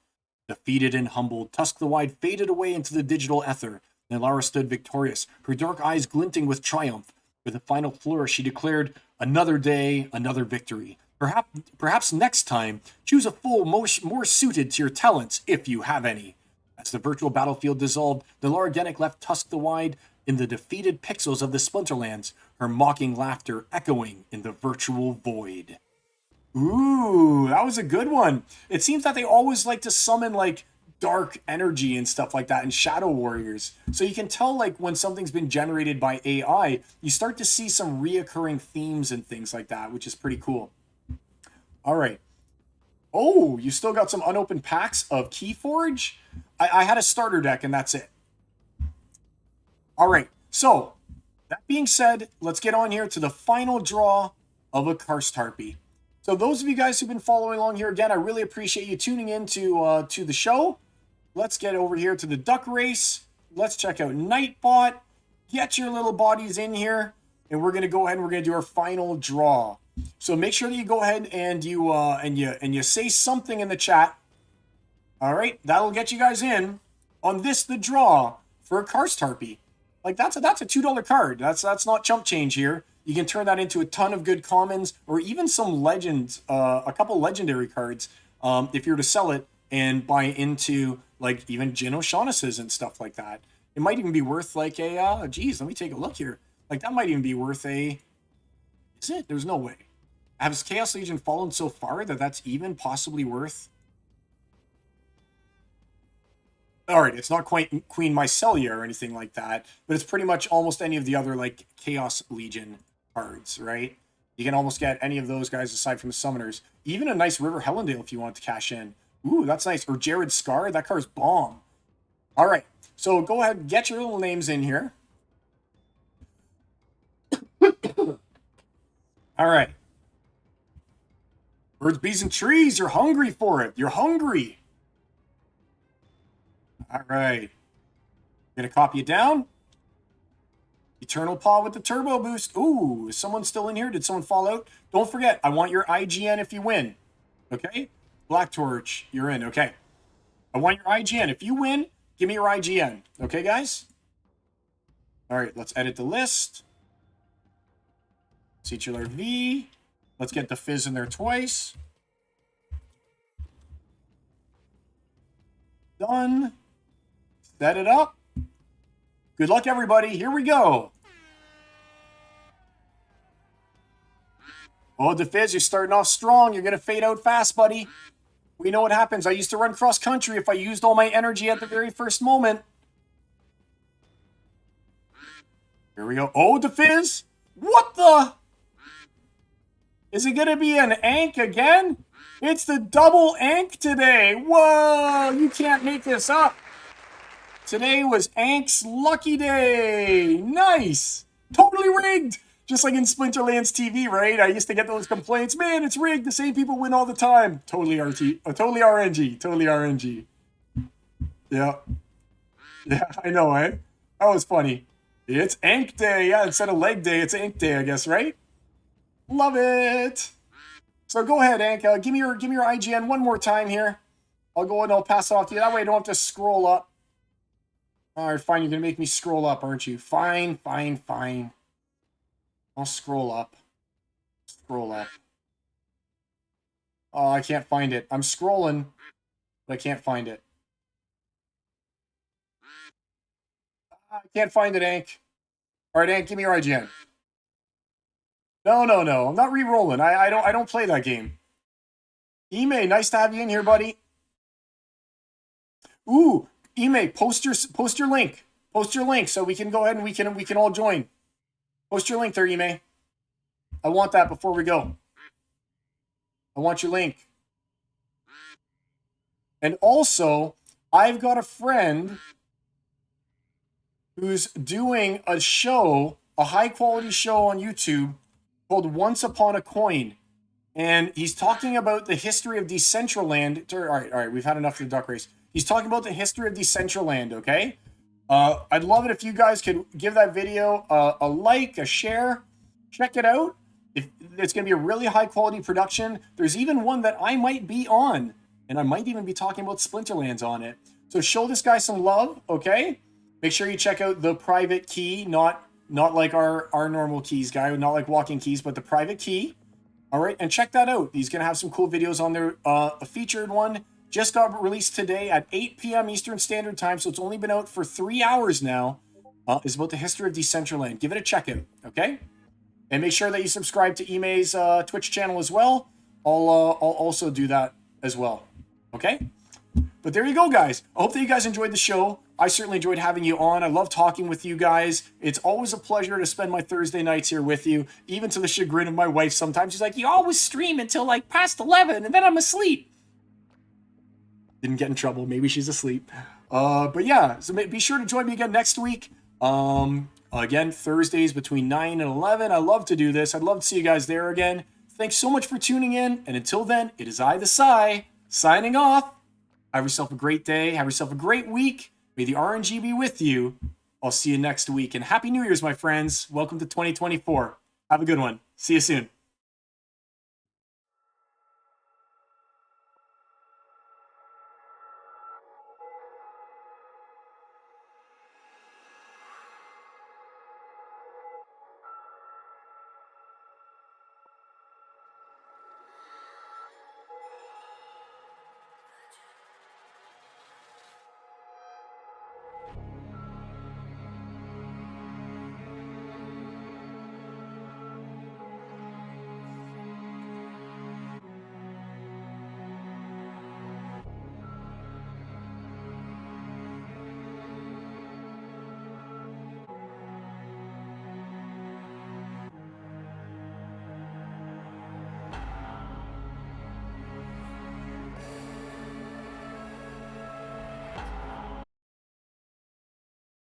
Defeated and humbled, Tusk the Wide faded away into the digital ether. Nalara stood victorious, her dark eyes glinting with triumph. With a final flourish, she declared, "Another day, another victory. Perhaps next time, choose a foe more suited to your talents, if you have any." As the virtual battlefield dissolved, Nalara Genic left Tusk the Wide in the defeated pixels of the Splinterlands, her mocking laughter echoing in the virtual void. Ooh, that was a good one. It seems that they always like to summon like dark energy and stuff like that and shadow warriors. So you can tell like when something's been generated by AI, you start to see some reoccurring themes and things like that, which is pretty cool. All right. Oh, you still got some unopened packs of Keyforge? I had a starter deck and that's it. All right. So that being said, let's get on here to the final draw of a Karst Harpy. So those of you guys who've been following along here, again, I really appreciate you tuning in to the show. Let's get over here to the duck race. Let's check out Nightbot. Get your little bodies in here. And we're going to go ahead and we're going to do our final draw. So make sure that you go ahead and you say something in the chat. All right, that'll get you guys in on the draw for a Karst Harpy. Like that's a $2 card. That's not chump change here. You can turn that into a ton of good commons or even some legends, a couple legendary cards if you're to sell it and buy into like even Jin O'Shaughnessy's and stuff like that. It might even be worth like a, geez, let me take a look here. Like that might even be worth a, is it? There's no way. Has Chaos Legion fallen so far that that's even possibly worth? All right, it's not quite Queen Mycelia or anything like that, but it's pretty much almost any of the other like Chaos Legion cards, right? You can almost get any of those guys aside from the summoners. Even a nice River Hellendale if you want to cash in. Ooh, that's nice. Or Jared Scar, that card's bomb. All right, so go ahead and get your little names in here. All right. Birds, bees, and trees, you're hungry for it. You're hungry. All right. Gonna copy it down. Eternal Paw with the turbo boost. Ooh, is someone still in here? Did someone fall out? Don't forget, I want your IGN if you win. Okay? Black Torch, you're in. Okay. I want your IGN. If you win, give me your IGN. Okay, guys? All right, let's edit the list. Titular V. Let's get the Fizz in there twice. Done. Set it up. Good luck, everybody. Here we go. Oh, DeFizz, you're starting off strong. You're going to fade out fast, buddy. We know what happens. I used to run cross-country if I used all my energy at the very first moment. Here we go. Oh, DeFizz. What the? Is it going to be an Ankh again? It's the double Ankh today. Whoa, you can't make this up. Today was Ankh's lucky day. Nice. Totally rigged. Just like in Splinterlands TV, right? I used to get those complaints. Man, it's rigged. The same people win all the time. Totally totally RNG. Totally RNG. Yeah. Yeah, I know, eh? That was funny. It's Ankh Day. Yeah, instead of leg day, it's Ankh Day, I guess, right? Love it. So go ahead, Ankh. Give me your IGN one more time here. I'll go and I'll pass it off to you. That way I don't have to scroll up. All right, fine. You're going to make me scroll up, aren't you? Fine, fine, fine. I'll scroll up. Scroll up. Oh, I can't find it. I'm scrolling, but I can't find it. I can't find it, Ank. All right, Ank, give me your IGN. No, no, no. I'm not re-rolling. I don't play that game. Ime, nice to have you in here, buddy. Ooh, Ime, post your link. Post your link so we can go ahead and we can all join. Post your link there, Ime. I want that before we go. I want your link. And also, I've got a friend who's doing a show, a high quality show on YouTube called Once Upon a Coin. And he's talking about the history of Decentraland. All right, we've had enough of the duck race. He's talking about the history of Decentraland, okay? I'd love it if you guys could give that video a like, a share. Check it out. It's going to be a really high quality production. There's even one that I might be on, and I might even be talking about Splinterlands on it. So show this guy some love, okay? Make sure you check out the private key, not like our normal keys guy, not like walking keys, but the private key. All right, and check that out. He's going to have some cool videos on there. A featured one just got released today at 8 p.m. Eastern Standard Time, so it's only been out for 3 hours now. It's about the history of Decentraland. Give it a check out, okay? And make sure that you subscribe to Ime's Twitch channel as well. I'll also do that as well, okay? But there you go, guys. I hope that you guys enjoyed the show. I certainly enjoyed having you on. I love talking with you guys. It's always a pleasure to spend my Thursday nights here with you, even to the chagrin of my wife sometimes. She's like, you always stream until like past 11 and then I'm asleep. Didn't get in trouble. Maybe she's asleep. But yeah, so be sure to join me again next week. Again, Thursdays between 9 and 11. I love to do this. I'd love to see you guys there again. Thanks so much for tuning in. And until then, it is I, the Psy, signing off. Have yourself a great day. Have yourself a great week. May the RNG be with you. I'll see you next week. And Happy New Year's, my friends. Welcome to 2024. Have a good one. See you soon.